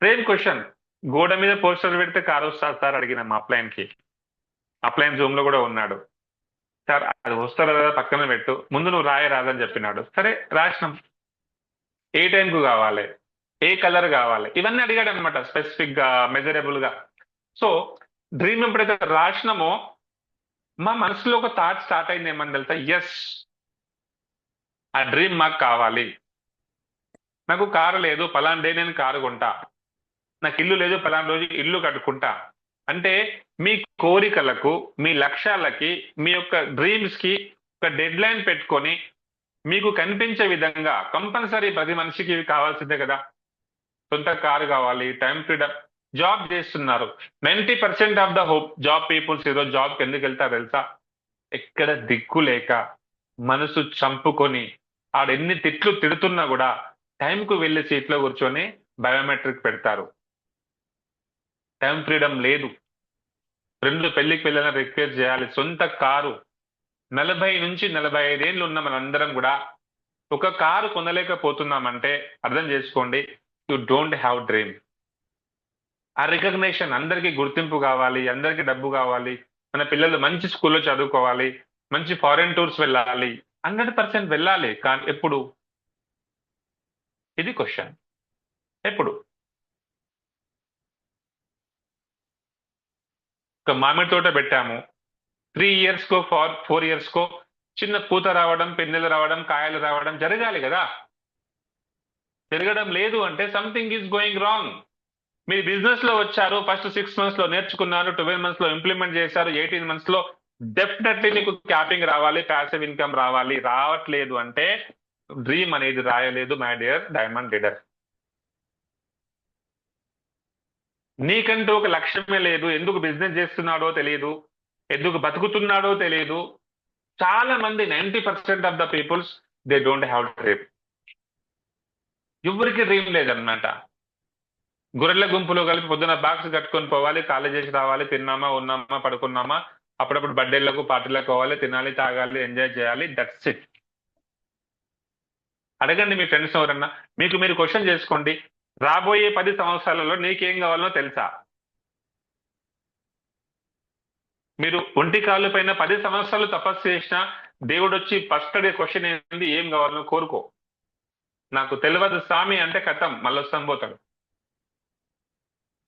సేమ్ క్వశ్చన్, గోడ మీద పోస్టర్ పెడితే కారు వస్తారు సార్ అడిగిన మా అప్లైన్ కి. అప్లైన్ జూమ్ లో కూడా ఉన్నాడు. సార్ అది వస్తారా కదా పక్కన పెట్టు, ముందు నువ్వు రాయరాదని చెప్పినాడు. సరే రాసినాం. ఏ టైంకు కావాలి, ఏ కలర్ కావాలి, ఇవన్నీ అడిగాడు అనమాట స్పెసిఫిక్ గా, మెజరబుల్ గా. సో డ్రీమ్ ఎప్పుడైతే రాసినామో మా మనసులో ఒక థాట్ స్టార్ట్ అయింది, ఏమని తెలుసా? ఎస్, ఆ డ్రీమ్ మాకు కావాలి. నాకు కారు లేదు, పలానా డే నేను కారు కొంటా. నాకు ఇల్లు లేదు, పలానా రోజు ఇల్లు కట్టుకుంటా. అంటే మీ కోరికలకు, మీ లక్ష్యాలకి, మీ యొక్క డ్రీమ్స్ కి ఒక డెడ్ లైన్ పెట్టుకొని మీకు కనిపించే విధంగా కంపల్సరీ ప్రతి మనిషికి ఇవి కావాల్సిందే కదా. సొంత కారు కావాలి, టైం ఫ్రీడమ్. జాబ్ చేస్తున్నారు 90% of the hope job peoples ఈరోజు జాబ్కి ఎందుకు వెళ్తారు తెలుసా? ఎక్కడ దిక్కు లేక మనసు చంపుకొని ఆడెన్ని తిట్లు తిడుతున్నా కూడా టైంకు వెళ్ళి సీట్లో కూర్చొని బయోమెట్రిక్ పెడతారు. టైం ఫ్రీడమ్ లేదు. ఫ్రెండ్లు పెళ్లికి వెళ్ళిన రిక్వెస్ట్ చేయాలి. సొంత కారు 40 నుంచి 45 ఏళ్ళు ఉన్న మనందరం కూడా ఒక కారు కొనలేకపోతున్నామంటే అర్థం చేసుకోండి, యు డోంట్ హ్యావ్ డ్రీమ్. ఆ రికగ్నేషన్, అందరికీ గుర్తింపు కావాలి, అందరికీ డబ్బు కావాలి, మన పిల్లలు మంచి స్కూల్లో చదువుకోవాలి, మంచి ఫారెన్ టూర్స్ వెళ్ళాలి, 100% వెళ్ళాలి. కానీ ఎప్పుడు? ఇది క్వశ్చన్. ఎప్పుడు? ఒక మామిడి తోట పెట్టాము, 3 years కో 4 years కో చిన్న పూత రావడం, పిందెలు రావడం, కాయలు రావడం జరగాలి కదా. జరగడం లేదు అంటే సంథింగ్ ఈజ్ గోయింగ్ రాంగ్. మీరు బిజినెస్ లో వచ్చారు, ఫస్ట్ 6 months లో నేర్చుకున్నారు, 12 months లో ఇంప్లిమెంట్ చేశారు, 18 months లో డెఫినెట్లీ మీకు క్యాపింగ్ రావాలి, ప్యాసివ్ ఇన్కమ్ రావాలి. రావట్లేదు అంటే డ్రీమ్ అనేది రాయలేదు మై డియర్ డైమండ్ లీడర్. నీకంటూ ఒక లక్ష్యమే లేదు, ఎందుకు బిజినెస్ చేస్తున్నాడో తెలియదు, ఎందుకు బతుకుతున్నాడో తెలియదు. చాలా మంది 90% of the peoples they don't have dream. ఎవరికి డ్రీమ్ లేదన్నమాట. గొర్రెల గుంపులో కలిపి పొద్దున బాక్స్ కట్టుకొని పోవాలి, కాలేజ్ చేసి రావాలి, తిన్నామా ఉన్నామా పడుకున్నామా, అప్పుడప్పుడు బర్త్డేలకు పార్టీలకు పోవాలి, తినాలి తాగాలి ఎంజాయ్ చేయాలి, దట్స్ ఇట్. అడగండి మీ ఫ్రెండ్స్ ఎవరన్నా, మీకు మీరు క్వశ్చన్ చేసుకోండి, రాబోయే 10 సంవత్సరాలలో నీకేం కావాలో తెలుసా? మీరు ఒంటి కాళ్ళు పైన 10 సంవత్సరాలు తపస్సు చేసినా దేవుడు వచ్చి ఫస్ట్ అడిగే క్వశ్చన్ ఏంటి, ఏం కావాలో కోరుకో. నాకు తెలియదు స్వామి అంటే కథం మళ్ళొస్తాం పోతాడు.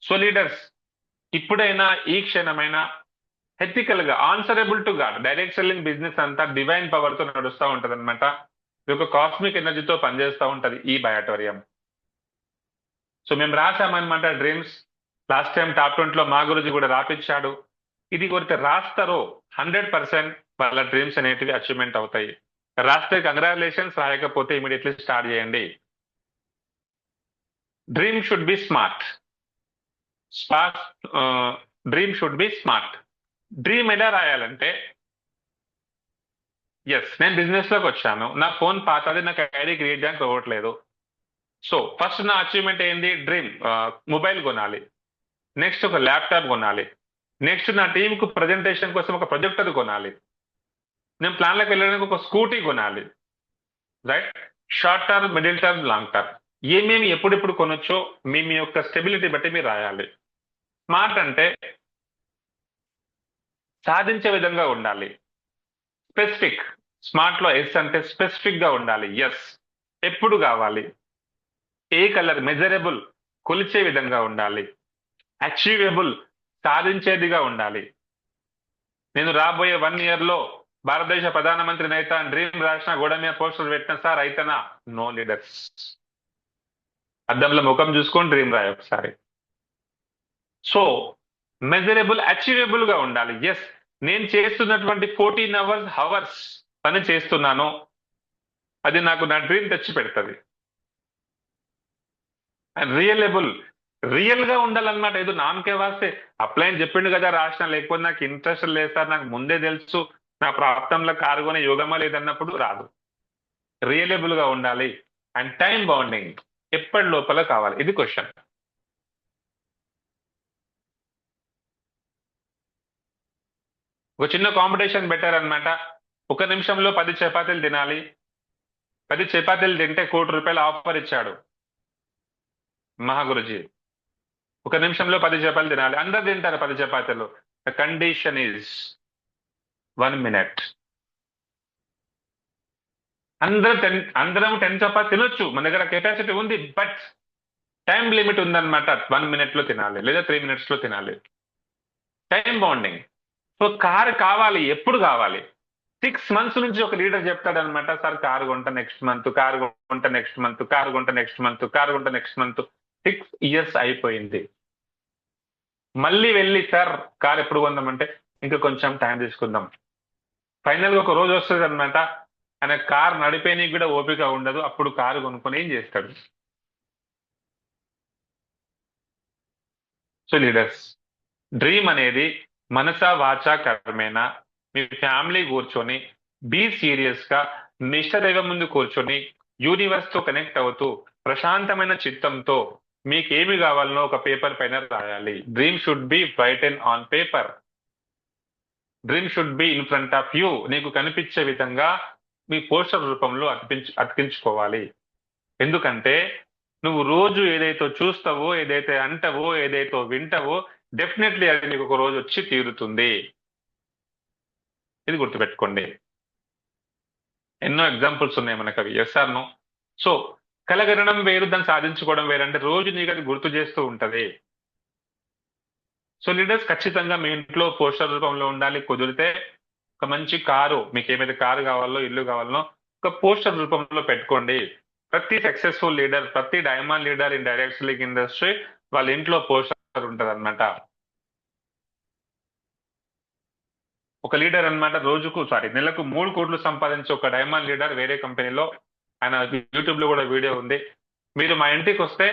సో లీడర్స్, ఇప్పుడైనా ఈ క్షణమైనా ఎథికల్ గా answerable to God, direct selling business అంతా డివైన్ పవర్ తో నడుస్తూ ఉంటది అనమాట. ఇది ఒక కాస్మిక్ ఎనర్జీతో పనిచేస్తూ ఉంటది ఈ బయాటోరియం. సో మేము రాసామన్నమాట డ్రీమ్స్. లాస్ట్ టైం టాప్ 20 లో మా గురించి కూడా రాపించాడు. ఇది కొరితే రాస్తారో 100% వాళ్ళ డ్రీమ్స్ అనేటివి అచీవ్మెంట్ అవుతాయి. రాస్తే కంగ్రాచులేషన్స్, రాయకపోతే ఇమీడియట్లీ స్టార్ట్ చేయండి. Dream should be smart. Dream should be smart. Dream ఎలా రాయాలంటే, ఎస్ నేను బిజినెస్ లోకి వచ్చాను, నా ఫోన్ పాతది, నాకు ఐడి క్రియేట్ చేయడానికి అవ్వట్లేదు. సో ఫస్ట్ నా అచీవ్మెంట్ ఏంది, డ్రీమ్ మొబైల్ కొనాలి, నెక్స్ట్ ఒక ల్యాప్టాప్ కొనాలి, నెక్స్ట్ నా టీంకు ప్రజెంటేషన్ కోసం ఒక ప్రొజెక్టర్ కొనాలి, నేను ప్లాన్లకు వెళ్ళడానికి ఒక స్కూటీ కొనాలి. Right? Short term, middle term, long term ఏమేమి ఎప్పుడెప్పుడు కొనొచ్చో మీ మీ యొక్క స్టెబిలిటీ బట్టి మీరు రాయాలి. స్మార్ట్ అంటే సాధించే విధంగా ఉండాలి. స్పెసిఫిక్, స్మార్ట్ లో ఎస్ అంటే స్పెసిఫిక్ గా ఉండాలి. ఎస్ ఎప్పుడు కావాలి, ఏ కలర్, మెజరబుల్ కొలిచే విధంగా ఉండాలి. అచీవబుల్ సాధించేదిగా ఉండాలి. నేను రాబోయే 1 year లో భారతదేశ ప్రధానమంత్రిని అయితా డ్రీమ్ రాసిన, గోడ మీద పోస్టర్ పెట్టిన, సార్ అయితేనా? No leaders. అద్దంలో ముఖం చూసుకొని డ్రీమ్ రాయి ఒకసారి. సో మెజరబుల్, అచీవబుల్ గా ఉండాలి. ఎస్ నేను చేస్తున్నటువంటి 14 hours పని చేస్తున్నాను, అది నాకు నా డ్రీమ్ తెచ్చి పెడుతుంది. అండ్ రియలబుల్, రియల్ గా ఉండాలన్నమాట. ఏదో నామకే వాస్తే అప్లై అని చెప్పిండు కదా రాసిన, లేకపోతే నాకు ఇంట్రెస్ట్ లేదు సార్, నాకు ముందే తెలుసు, నా ప్రాప్తంలో కారుగొనే యోగమా లేదన్నప్పుడు రాదు. రియలబుల్ గా ఉండాలి. అండ్ టైం బౌండింగ్, ఎప్పటి లోపల కావాలి, ఇది క్వశ్చన్. ఒక చిన్న కాంపిటీషన్ పెట్టారనమాట. 1 నిమిషంలో 10 చపాతీలు తినాలి, 10 చపాతీలు తింటే ₹1,00,00,000 ఆఫర్ ఇచ్చాడు మహాగురుజీ. 1 నిమిషంలో 10 చపాతీలు తినాలి, అందరు తింటారు 10 చపాతీలు. The condition is 1 minute. అందరం 10 చపాతీ తినొచ్చు, మన దగ్గర కెపాసిటీ ఉంది, బట్ టైం లిమిట్ ఉందన్నమాట. 1 minute లో తినాలి, లేదా 3 minutes లో తినాలి. Time bonding. సో కారు కావాలి, ఎప్పుడు కావాలి? 6 months నుంచి ఒక లీడర్ చెప్తాడనమాట, సార్ కారు కొంట నెక్స్ట్ మంత్, కారు కొంట నెక్స్ట్ మంత్, కారు కొంట నెక్స్ట్ మంత్, కారు కొంట నెక్స్ట్ మంత్. 6 years అయిపోయింది. మళ్ళీ వెళ్ళి సార్ కారు ఎప్పుడు కొందామంటే, ఇంకా కొంచెం టైం తీసుకుందాం. ఫైనల్ గా ఒక రోజు వస్తుంది అనమాట, ఆయన కారు నడిపేనికి కూడా ఓపిక ఉండదు, అప్పుడు కారు కొనుక్కొని ఏం చేస్తాడు? సో లీడర్స్, డ్రీమ్ అనేది మనసా వాచా కర్మేనా, మీ ఫ్యామిలీ కూర్చొని బీ సీరియస్ గా నిష్ఠదైవం ముందు కూర్చొని యూనివర్స్ తో కనెక్ట్ అవుతూ ప్రశాంతమైన చిత్తంతో మీకు ఏమి కావాలనో ఒక పేపర్ పైన రాయాలి. Dream should be written on paper. Dream should be in front of you. నీకు కనిపించే విధంగా మీ పోస్టర్ రూపంలో అతికించుకోవాలి. ఎందుకంటే నువ్వు రోజు ఏదైతే చూస్తావో, ఏదైతే అంటావో, ఏదైతే వింటావో, డెఫినెట్లీ అది నీకు ఒక రోజు వచ్చి తీరుతుంది. ఇది గుర్తుపెట్టుకోండి. ఎన్నో ఎగ్జాంపుల్స్ ఉన్నాయి మనకు, అవి ఎస్ ఆర్ నో. సో కలగనడం వేరు, దాన్ని సాధించుకోవడం వేరు. అంటే రోజు నీకు అది గుర్తు చేస్తూ ఉంటది. సో లీడర్స్, ఖచ్చితంగా మీ ఇంట్లో పోస్టర్ రూపంలో ఉండాలి. కుదిరితే ఒక మంచి కారు, మీకు ఏమైతే కారు కావాలో ఇల్లు కావాలో ఒక పోస్టర్ రూపంలో పెట్టుకోండి. ప్రతి సక్సెస్ఫుల్ లీడర్, ప్రతి diamond leader in direct league industry వాళ్ళ ఇంట్లో పోస్టర్ ఉంటది అనమాట. ఒక లీడర్ అన్నమాట నెలకు 3 కోట్లు సంపాదించే ఒక డైమండ్ లీడర్ వేరే కంపెనీలో, ఆయన యూట్యూబ్ లో కూడా వీడియో ఉంది. మీరు మా ఇంటికి వస్తే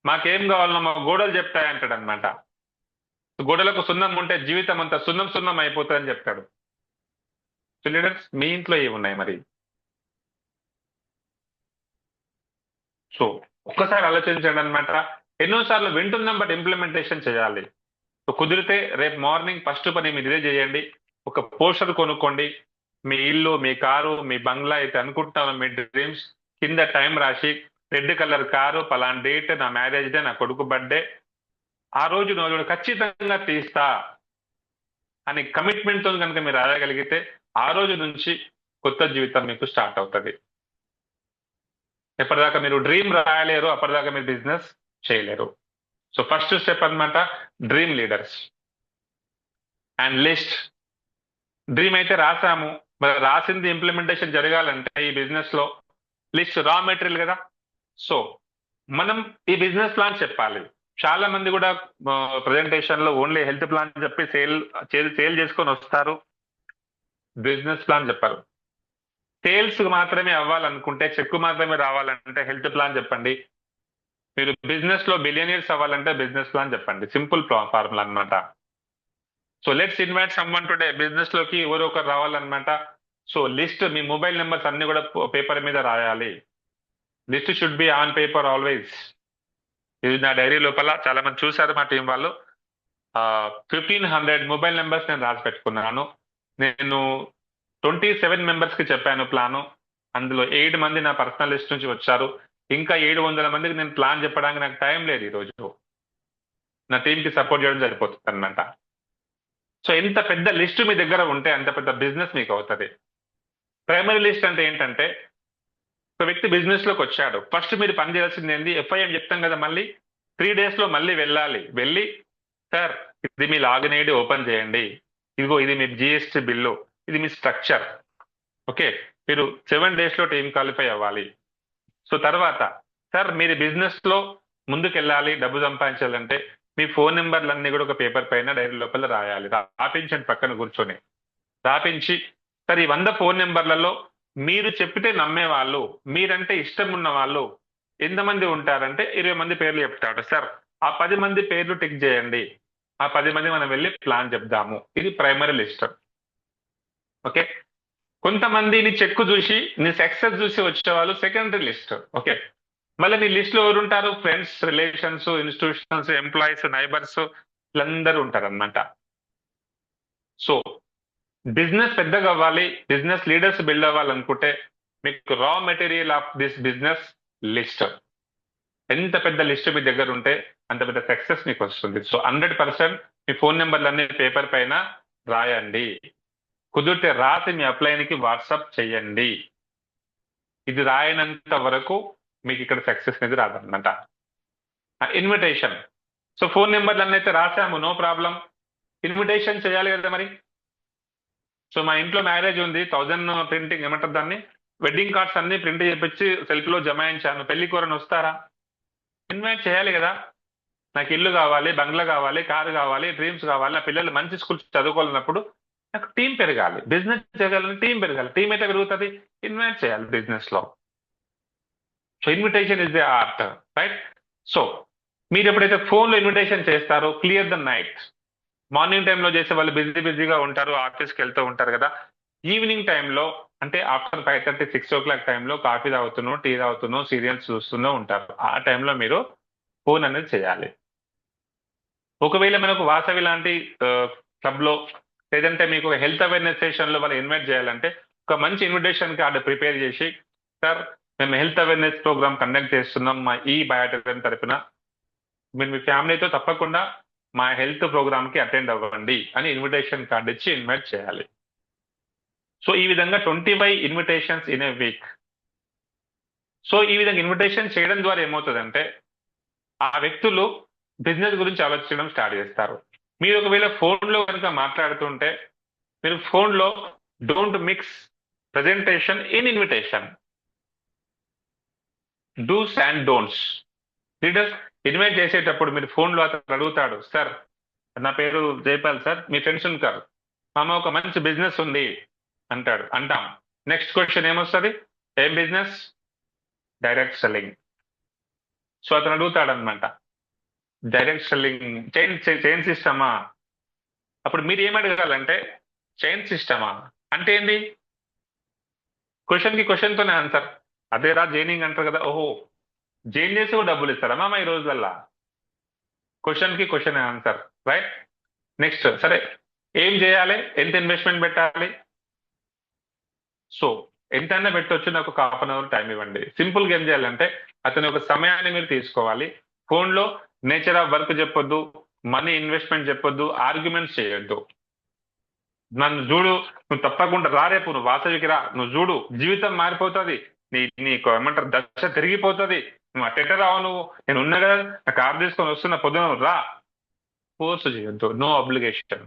మాకేం కావాలన్నా మా గోడలు చెప్తాయంటాడు అనమాట. గోడలకు సున్నం ఉంటే జీవితం అంతా సున్నం సున్నం అయిపోతుందని చెప్తాడు. సో లీడర్స్, మీ ఇంట్లో ఏమున్నాయి మరి? సో ఒక్కసారి ఆలోచించండి అనమాట. ఎన్నోసార్లు వింటున్నాం, బట్ ఇంప్లిమెంటేషన్ చేయాలి. సో కుదిరితే రేపు మార్నింగ్ ఫస్ట్ పని మీరు ఇదే చేయండి. ఒక పోస్టర్ కొనుక్కోండి. మీ ఇల్లు, మీ కారు, మీ బంగ్లా అయితే అనుకుంటున్నాను, మీ డ్రీమ్స్ కింద టైం రాసి, రెడ్ కలర్ కారు, పలానా డేట్, నా మ్యారేజ్ డే, నా కొడుకు బర్త్డే, ఆ రోజు నేను ఖచ్చితంగా తీస్తా అని కమిట్మెంట్ తో కనుక మీరు రాయగలిగితే ఆ రోజు నుంచి కొత్త జీవితం మీకు స్టార్ట్ అవుతుంది. ఎప్పటిదాకా మీరు డ్రీమ్ రాయలేరు, అప్పటిదాకా మీరు బిజినెస్ చేయలేరు. సో ఫస్ట్ స్టెప్ అన్నమాట dream leaders and list. Dream అయితే రాసాము, మరి రాసింది ఇంప్లిమెంటేషన్ జరగాలంటే ఈ బిజినెస్ లో లిస్ట్ రా మెటీరియల్ కదా. సో మనం ఈ బిజినెస్ ప్లాన్ చెప్పాలి. చాలా మంది కూడా ప్రజెంటేషన్ లో ఓన్లీ హెల్త్ ప్లాన్ చెప్పి సేల్ చేసుకొని వస్తారు, బిజినెస్ ప్లాన్ చెప్పారు. సేల్స్ మాత్రమే అవ్వాలనుకుంటే, చెక్కు మాత్రమే రావాలంటే హెల్త్ ప్లాన్ చెప్పండి. మీరు బిజినెస్ లో బిలియనీర్స్ అవ్వాలంటే బిజినెస్ ప్లాన్ చెప్పండి. సింపుల్ ఫార్ములా అన్నమాట. So let's invite someone today. Business లోకి ఎవరో ఒకరు రావాలన్నమాట. సో లిస్ట్, మీ మొబైల్ నెంబర్స్ అన్ని కూడా పేపర్ మీద రాయాలి. List should be on paper always. ఇది నా డైరీ లోపల చాలా మంది చూశారు మా టీం వాళ్ళు. 1500 మొబైల్ నెంబర్స్ నేను రాసి పెట్టుకున్నాను. నేను 27 మెంబర్స్ కి చెప్పాను ప్లాను. అందులో 8 మంది నా పర్సనల్ లిస్ట్ నుంచి వచ్చారు. ఇంకా 700 మందికి నేను ప్లాన్ చెప్పడానికి నాకు టైం లేదు. ఈ రోజు నా టీం కి సపోర్ట్ చేయడం సరిపోతుంది అనమాట. సో ఎంత పెద్ద లిస్ట్ మీ దగ్గర ఉంటే అంత పెద్ద బిజినెస్ మీకు అవుతుంది. ప్రైమరీ లిస్ట్ అంటే ఏంటంటే, ఒక వ్యక్తి బిజినెస్ లోకి వచ్చాడు, ఫస్ట్ మీరు పని చేయాల్సింది ఏంది? ఎఫ్ఐఎం చెప్తాం కదా, మళ్ళీ 3 days లో మళ్ళీ వెళ్ళి సార్ ఇది మీ లాగిన్ ఐడి ఓపెన్ చేయండి, ఇదిగో ఇది మీ జిఎస్టి బిల్లు, ఇది మీ స్ట్రక్చర్. ఓకే, మీరు 7 days లో టీం క్వాలిఫై అవ్వాలి. సో తర్వాత సార్ మీరు బిజినెస్ లో ముందుకు వెళ్ళాలి, డబ్బు సంపాదించాలంటే మీ ఫోన్ నెంబర్లన్నీ కూడా ఒక పేపర్ పైన డైరీ లోపల రాయాలి. రాపించండి, పక్కన కూర్చొని రాపించి, సార్ ఈ 100 ఫోన్ నెంబర్లలో మీరు చెప్పితే నమ్మే వాళ్ళు, మీరంటే ఇష్టం ఉన్న వాళ్ళు ఎంతమంది ఉంటారంటే 20 మంది పేర్లు చెప్తాడు. సార్ ఆ 10 మంది పేర్లు టిక్ చేయండి, ఆ 10 మంది మనం వెళ్ళి ప్లాన్ చెప్దాము. ఇది ప్రైమరీ లిస్ట్. ఓకే, కొంతమంది నీ చెక్కు చూసి, నీ సక్సెస్ చూసి వచ్చేవాళ్ళు సెకండరీ లిస్ట్. ఓకే, మళ్ళీ నీ లిస్ట్ లో ఎవరు ఉంటారు? Friends, relations, institutions, employees, neighbours, వీళ్ళందరూ ఉంటారు అనమాట. సో బిజినెస్ పెద్దగా అవ్వాలి, బిజినెస్ లీడర్స్ బిల్డ్ అవ్వాలనుకుంటే మీకు raw material of this business list. ఎంత పెద్ద లిస్ట్ మీ దగ్గర ఉంటే అంత పెద్ద సక్సెస్ మీకు వస్తుంది. సో 100% మీ ఫోన్ నెంబర్లన్నీ పేపర్ పైన రాయండి. కుదిరితే రాసి మీ అప్లైన్కి వాట్సాప్ చేయండి. ఇది రాయనంత వరకు మీకు ఇక్కడ సక్సెస్ అనేది రాదన్నమాట. ఇన్విటేషన్. సో ఫోన్ నెంబర్లన్నీ అయితే రాసాము, నో ప్రాబ్లం. ఇన్విటేషన్ చేయాలి కదా మరి. సో మా ఇంట్లో మ్యారేజ్ ఉంది, 1000 ప్రింటింగ్ ఏమంటారు దాన్ని, వెడ్డింగ్ కార్డ్స్ అన్ని ప్రింట్ చేయించి సెల్ఫ్ లో జమాయించాను. పెళ్లి కూరని వస్తారా? ఇన్వైట్ చేయాలి కదా. నాకు ఇల్లు కావాలి, బంగ్లా కావాలి, కారు కావాలి, డ్రీమ్స్ కావాలి, నా పిల్లలు మంచి స్కూల్ చదువుకోవాలన్నప్పుడు నాకు టీం పెరగాలి. బిజినెస్ చేయగలని టీం పెరగాలి. టీం అయితే పెరుగుతుంది, ఇన్వైట్ చేయాలి బిజినెస్ లో. So invitation is the art, right? So మీరు ఎప్పుడైతే ఫోన్ లో ఇన్విటేషన్ చేస్తారో, క్లియర్ ద నైట్. మార్నింగ్ టైంలో చేసే వాళ్ళు బిజీగా ఉంటారు, ఆఫీస్కి వెళ్తూ ఉంటారు కదా. ఈవినింగ్ టైంలో అంటే ఆఫ్టర్ 5:30, 6 o'clock టైంలో కాఫీ తాగుతున్నో, టీ తాగుతున్నో, సీరియల్స్ చూస్తూనో ఉంటారు. ఆ టైంలో మీరు ఫోన్ అనేది చేయాలి. ఒకవేళ మనకు వాసవి లాంటి క్లబ్ లో, లేదంటే మీకు హెల్త్ అవేర్నెస్ సెషన్ లో వాళ్ళు ఇన్వైట్ చేయాలంటే ఒక మంచి ఇన్విటేషన్ కార్డు ప్రిపేర్ చేసి, సార్ మేము హెల్త్ అవేర్నెస్ ప్రోగ్రామ్ కండక్ట్ చేస్తున్నాం మా ఈ బయోటెక్ తరపున, మీరు మీ ఫ్యామిలీతో తప్పకుండా మా హెల్త్ ప్రోగ్రామ్ కి అటెండ్ అవ్వండి అని ఇన్విటేషన్ కార్డు ఇచ్చి ఇన్వైట్ చేయాలి. సో ఈ విధంగా 25 invitations in a week. So ఈ విధంగా ఇన్విటేషన్ చేయడం ద్వారా ఏమవుతుందంటే ఆ వ్యక్తులు బిజినెస్ గురించి ఆలోచించడం స్టార్ట్ చేస్తారు. మీరు ఒకవేళ ఫోన్లో కనుక మాట్లాడుతుంటే, మీరు ఫోన్లో don't mix presentation in invitation. Dos and don'ts. Leaders, invite చేసేటప్పుడు మీరు ఫోన్లో అతను అడుగుతాడు, సార్ నా పేరు జైపాల్ సార్, మీ ఫ్రెండ్స్ ఉంటారు, మామ ఒక మంచి బిజినెస్ ఉంది అంటాడు, అంటాం. నెక్స్ట్ క్వశ్చన్ ఏమొస్తుంది? ఏం బిజినెస్? Direct selling. సో అతను అడుగుతాడు అనమాట, డైరెక్ట్ సెల్లింగ్ చైన్ సిస్టమా? అప్పుడు మీరు ఏం అడగాలంటే, చైన్ సిస్టమా అంటే ఏంటి? క్వశ్చన్ కి క్వశ్చన్ తోనే ఆన్సర్. అదేరా జైనింగ్ అంటారు కదా, ఓహో జైన్ చేసి కూడా డబ్బులు ఇస్తారా మామ ఈ రోజులల్లా? క్వశ్చన్ కి క్వశ్చన్ ఆన్సర్, రైట్? నెక్స్ట్, సరే ఏం చేయాలి, ఎంత ఇన్వెస్ట్మెంట్ పెట్టాలి? సో ఎంతైనా పెట్టొచ్చు, నాకు ఒక హాఫ్ అన్ అవర్ టైం ఇవ్వండి. సింపుల్ గా ఏం చేయాలంటే, అతని ఒక సమయాన్ని మీరు తీసుకోవాలి. ఫోన్ లో నేచర్ ఆఫ్ వర్క్ చెప్పొద్దు, మనీ ఇన్వెస్ట్మెంట్ చెప్పొద్దు, ఆర్గ్యుమెంట్స్ చేయొద్దు. నన్ను చూడు, నువ్వు తప్పకుండా రా, రేపు నువ్వు వాసవికి రా, నువ్వు చూడు జీవితం మారిపోతుంది, నీకు ఏమంటారు దశ తిరిగిపోతుంది, నువ్వు అట్టెట్ట రావు, నువ్వు నేను ఉన్నా కదా, నా కార్ తీసుకొని వస్తున్న పొద్దున రా. ఫోర్స్ చేయొద్దు, నో అబ్లిగేషన్.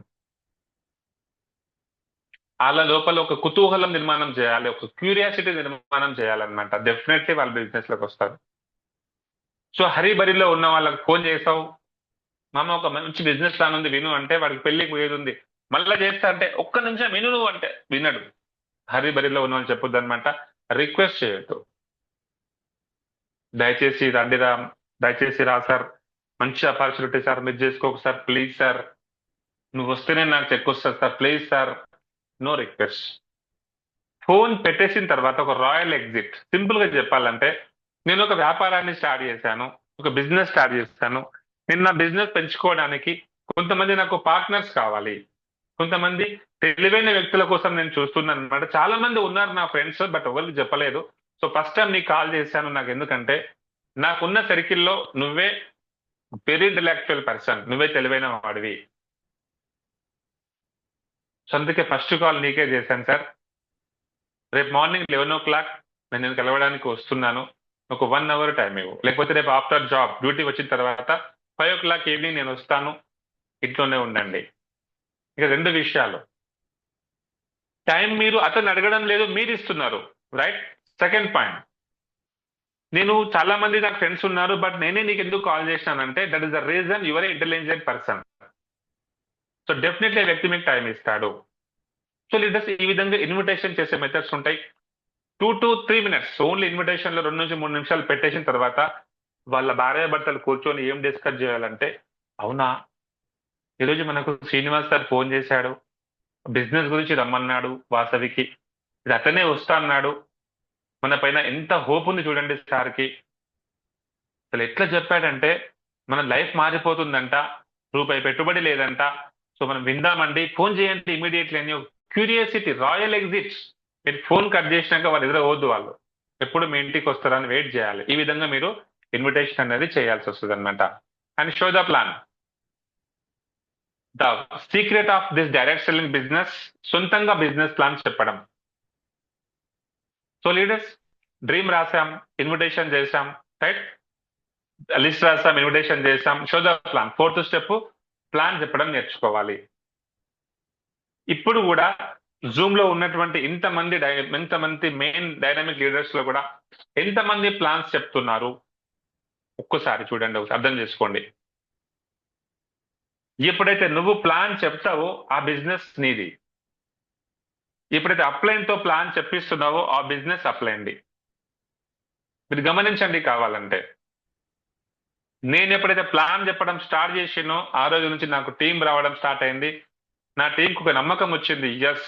వాళ్ళ లోపల ఒక కుతూహలం నిర్మాణం చేయాలి, ఒక క్యూరియాసిటీ నిర్మాణం చేయాలన్నమాట. డెఫినెట్లీ వాళ్ళ బిజినెస్ లోకి వస్తారు. సో హరిబరిలో ఉన్న వాళ్ళకి ఫోన్ చేసావు, మామ ఒక మంచి బిజినెస్ ప్లాన్ ఉంది విను అంటే, వాడికి పెళ్లికి పోయేది ఉంది, మళ్ళా చేస్తా అంటే ఒక్క నిమిషం విను నువ్వు అంటే వినడు. హరిబరిలో ఉన్న వాళ్ళు చెప్పొద్దు అనమాట, రిక్వెస్ట్ చేయొద్దు. దయచేసి రండి రా, దయచేసి రా సార్, మంచి ఆపర్చునిటీ సార్, మీరు చేసుకోకు సార్, ప్లీజ్ సార్, నువ్వు వస్తేనే నాకు చెక్ వస్తుంది sir, please sir. No request. Phone పెట్టేసిన తర్వాత ఒక రాయల్ ఎగ్జిట్. సింపుల్ గా చెప్పాలంటే, నేను ఒక వ్యాపారాన్ని స్టార్ట్ చేశాను, ఒక బిజినెస్ స్టార్ట్ చేశాను, నేను నా బిజినెస్ పెంచుకోవడానికి కొంతమంది నాకు పార్ట్నర్స్ కావాలి, కొంతమంది తెలివైన వ్యక్తుల కోసం నేను చూస్తున్నాను అనమాట. చాలా మంది ఉన్నారు నా ఫ్రెండ్స్, బట్ ఎవరికి చెప్పలేదు. సో ఫస్ట్ టైం నీకు కాల్ చేశాను. నాకు ఎందుకంటే నాకున్న సర్కిల్లో నువ్వే వెరీ ఇంటలెక్చువల్ పర్సన్, నువ్వే తెలివైన వాడివి. సో అందుకే ఫస్ట్ కాల్ నీకే చేశాను సార్. రేపు మార్నింగ్ 11 o'clock నేను కలవడానికి వస్తున్నాను, ఒక 1 hour టైం ఇవ్వు, లేకపోతే రేపు ఆఫ్టర్ జాబ్ డ్యూటీ వచ్చిన తర్వాత 5 o'clock ఈవినింగ్ నేను వస్తాను, ఇంట్లోనే ఉండండి. ఇక 2 విషయాలు, టైం మీరు అతను అడగడం లేదు, మీరు ఇస్తున్నారు, రైట్? సెకండ్ పాయింట్, నేను చాలా మంది నాకు ఫ్రెండ్స్ ఉన్నారు, బట్ నేనే నీకు ఎందుకు కాల్ చేసినానంటే, that is the reason your intelligent person. So definitely వ్యక్తి మీకు టైం ఇస్తాడు. సో లీడర్స్, ఈ విధంగా ఇన్విటేషన్ చేసే మెథడ్స్ ఉంటాయి. 2 to 3 minutes ఓన్లీ ఇన్విటేషన్ లో 2 నుంచి 3 నిమిషాలు పెట్టేసిన తర్వాత వాళ్ళ భార్యాభర్తలు కూర్చొని ఏం డిస్కస్ చేయాలంటే, అవునా ఈరోజు మనకు శ్రీనివాస్ సార్ ఫోన్ చేశాడు, బిజినెస్ గురించి రమ్మన్నాడు వాసవికి, ఇది అతనే వస్తా అన్నాడు, మన పైన ఎంత హోప్ ఉంది చూడండి సార్కి, అసలు ఎట్లా చెప్పాడంటే మన లైఫ్ మారిపోతుందంట, రూపాయి పెట్టుబడి లేదంట, సో మనం విందామండి, ఫోన్ చేయండి ఇమీడియట్లీ అని క్యూరియాసిటీ, రాయల్ ఎగ్జిట్స్. మీరు ఫోన్ కట్ చేసినాక వాళ్ళు ఎదురవద్దు, వాళ్ళు ఎప్పుడు మీ ఇంటికి వస్తారని వెయిట్ చేయాలి. ఈ విధంగా మీరు ఇన్విటేషన్ అనేది చేయాల్సి వస్తుంది అనమాట. And show the plan. The secret of this direct selling business, సొంతంగా బిజినెస్ ప్లాన్ చెప్పడం. సో లీడర్స్, డ్రీమ్ రాసాం, ఇన్విటేషన్ చేసాం, రైట్? లిస్ట్ రాసాం, ఇన్విటేషన్ చేసాం, show the plan. 4th step, plan చెప్పడం నేర్చుకోవాలి. ఇప్పుడు కూడా జూమ్ లో ఉన్నటువంటి ఇంతమంది మెయిన్ డైనమిక్ లీడర్స్ లో కూడా ఎంతమంది ప్లాన్స్ చెప్తున్నారు ఒక్కసారి చూడండి, అర్థం చేసుకోండి. ఎప్పుడైతే నువ్వు ప్లాన్ చెప్తావో ఆ బిజినెస్ నీది, ఎప్పుడైతే అప్లైన్ తో ప్లాన్ చెప్పిస్తున్నావో ఆ బిజినెస్ అప్లైన్ది. మీరు గమనించండి కావాలంటే, నేను ఎప్పుడైతే ప్లాన్ చెప్పడం స్టార్ట్ చేసినో ఆ రోజు నుంచి నాకు టీం రావడం స్టార్ట్ అయింది. నా టీంకి ఒక నమ్మకం వచ్చింది, ఎస్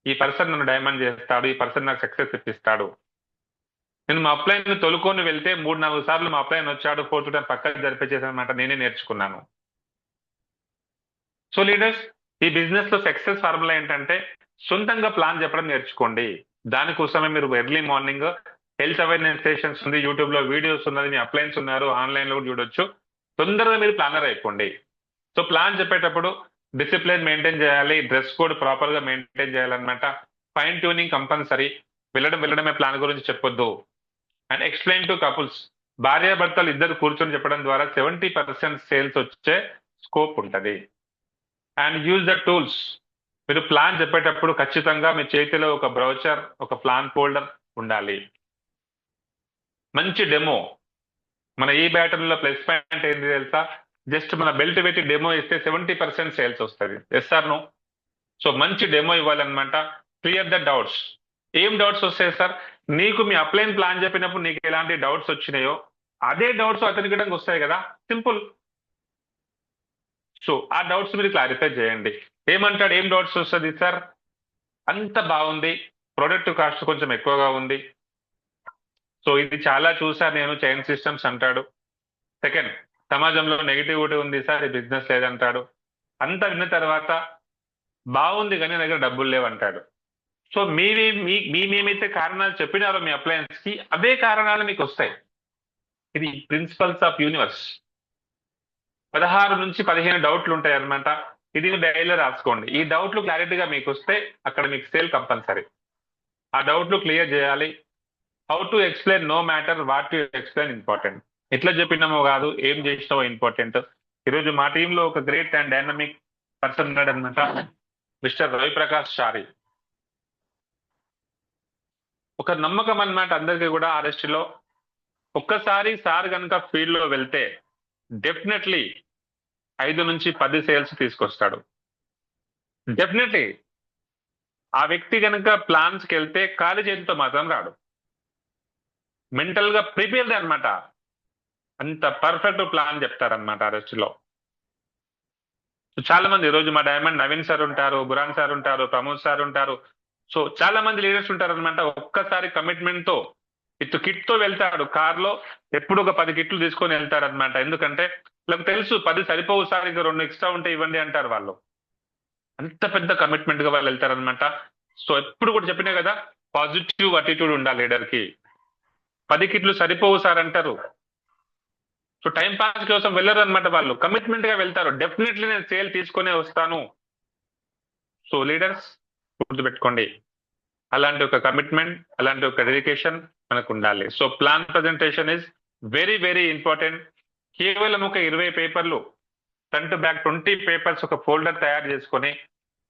ఈ పర్సన్ నన్ను డైమండ్ చేస్తాడు, ఈ పర్సన్ నాకు సక్సెస్ ఇప్పిస్తాడు. నేను మా అప్లైన్ తొలుకొని వెళ్తే 3-4 సార్లు మా అప్లైన్ వచ్చాడు, 4th టైం పక్కకు జరిపించేసానమాట, నేనే నేర్చుకున్నాను. సో లీడర్స్, ఈ బిజినెస్ లో సక్సెస్ ఫార్ములా ఏంటంటే, సొంతంగా ప్లాన్ చెప్పడం నేర్చుకోండి. దానికోసమే మీరు early morning health awareness sessions ఉంది, యూట్యూబ్ లో వీడియోస్ ఉన్నది, మీ అప్లైన్స్ ఉన్నారు, ఆన్లైన్ లో కూడా చూడొచ్చు. తొందరగా మీరు ప్లానర్ అయిపోండి. సో ప్లాన్ చెప్పేటప్పుడు డిసిప్లిన్ మెయింటైన్ చేయాలి, డ్రెస్ కోడ్ ప్రాపర్ గా మెయింటైన్ చేయాలన్నమాట. ఫైన్ ట్యూనింగ్ కంపల్సరీ, వెళ్ళడమే ప్లాన్ గురించి చెప్పొద్దు. అండ్ ఎక్స్ప్లెయిన్ టు కపుల్స్, భార్యాభర్తలు ఇద్దరు కూర్చొని చెప్పడం ద్వారా 70% సేల్స్ వచ్చే స్కోప్ ఉంటుంది. అండ్ యూజ్ ద టూల్స్, మీరు ప్లాన్ చెప్పేటప్పుడు ఖచ్చితంగా మీ చేతిలో ఒక బ్రౌచర్, ఒక ప్లాన్ ఫోల్డర్ ఉండాలి. మంచి డెమో. మన ఈ బ్యాటరీలో ప్లస్ పాయింట్ ఏంటి తెలుసా? జస్ట్ మన బెల్ట్ పెట్టి డెమో ఇస్తే 70% సేల్స్ వస్తుంది. Yes sir no? సో మంచి డెమో ఇవ్వాలన్నమాట. Clear the doubts. ఏం డౌట్స్ వస్తాయి సార్? నీకు మీ అప్లైన్ ప్లాన్ చెప్పినప్పుడు నీకు ఎలాంటి డౌట్స్ వచ్చినాయో అదే డౌట్స్ అతనికి కూడా వస్తాయి కదా. సింపుల్. సో ఆ డౌట్స్ మీరు క్లారిఫై చేయండి. ఏమంటాడు? ఏం డౌట్స్ వస్తుంది సార్? అంత బాగుంది, ప్రొడక్ట్ కాస్ట్ కొంచెం ఎక్కువగా ఉంది, సో ఇది చాలా చూసా నేను, చైన్ సిస్టమ్స్ అంటాడు. సెకండ్, సమాజంలో నెగిటివిటీ ఉంది సార్, ఈ బిజినెస్ లేదంటాడు. అంత విన్న తర్వాత బాగుంది కానీ నా దగ్గర డబ్బులు లేవంటాడు. సో మేమైతే కారణాలు చెప్పినారో మీ అప్లయన్స్ కి, అదే కారణాలు మీకు వస్తాయి. ఇది ప్రిన్సిపల్స్ ఆఫ్ యూనివర్స్. 16 నుంచి 15 డౌట్లు ఉంటాయి అనమాట. ఇది డైలీ రాసుకోండి. ఈ డౌట్లు క్లారిటీగా మీకు వస్తే అక్కడ మీకు సేల్ కంపల్సరీ. ఆ డౌట్లు క్లియర్ చేయాలి. How to explain no matter, what to explain important. ఎట్లా చెప్పినామో కాదు, ఏం చేసినామో ఇంపార్టెంట్. ఈరోజు మా టీంలో ఒక గ్రేట్ అండ్ డైనమిక్ పర్సన్ ఉన్నాడు అనమాట, మిస్టర్ రవిప్రకాష్ చారి. ఒక నమ్మకం అన్నమాట అందరికీ కూడా ఆర్ఎస్టీలో. ఒక్కసారి సార్ కనుక ఫీల్డ్ లో వెళ్తే డెఫినెట్లీ 5 నుంచి 10 సేల్స్ తీసుకొస్తాడు. డెఫినెట్లీ ఆ వ్యక్తి కనుక ప్లాన్స్ కి వెళ్తే ఖాళీ చేతితో మాత్రం రాడు. మెంటల్ గా ప్రిపేర్డ్ అనమాట. అంత పర్ఫెక్ట్ ప్లాన్ చెప్తారనమాట ఆర్ఎస్టీలో. చాలా మంది ఈరోజు మా డైమండ్ నవీన్ సార్ ఉంటారు, బురాన్ సార్ ఉంటారు, ప్రమోద్ సార్ ఉంటారు. సో చాలా మంది లీడర్స్ ఉంటారు అనమాట. ఒక్కసారి కమిట్మెంట్ తో కిట్ తో వెళ్తాడు. కార్ లో ఎప్పుడు ఒక 10 కిట్లు తీసుకొని వెళ్తారు అనమాట. ఎందుకంటే వాళ్ళకి తెలుసు 10 సరిపోవు సార్, ఇంకా 2 ఎక్స్ట్రా ఉంటే ఇవ్వండి అంటారు వాళ్ళు. అంత పెద్ద కమిట్మెంట్ గా వాళ్ళు వెళ్తారనమాట. సో ఎప్పుడు కూడా చెప్పినా కదా, పాజిటివ్ అటిట్యూడ్ ఉండాలి లీడర్ కి. 10 కిట్లు సరిపోవు సార్ అంటారు. సో టైం పాస్ కోసం వెళ్ళరు అనమాట. వాళ్ళు కమిట్మెంట్ గా వెళ్తారు. డెఫినెట్లీ నేను సేల్ తీసుకునే వస్తాను. సో లీడర్స్ గుర్తుపెట్టుకోండి, అలాంటి ఒక కమిట్మెంట్, అలాంటి ఒక డెడికేషన్ మనకు ఉండాలి. So plan presentation is very very important. కేవలం ఒక 20 పేపర్లు, ఫ్రంట్ బ్యాక్ 20 పేపర్స్ ఒక ఫోల్డర్ తయారు చేసుకొని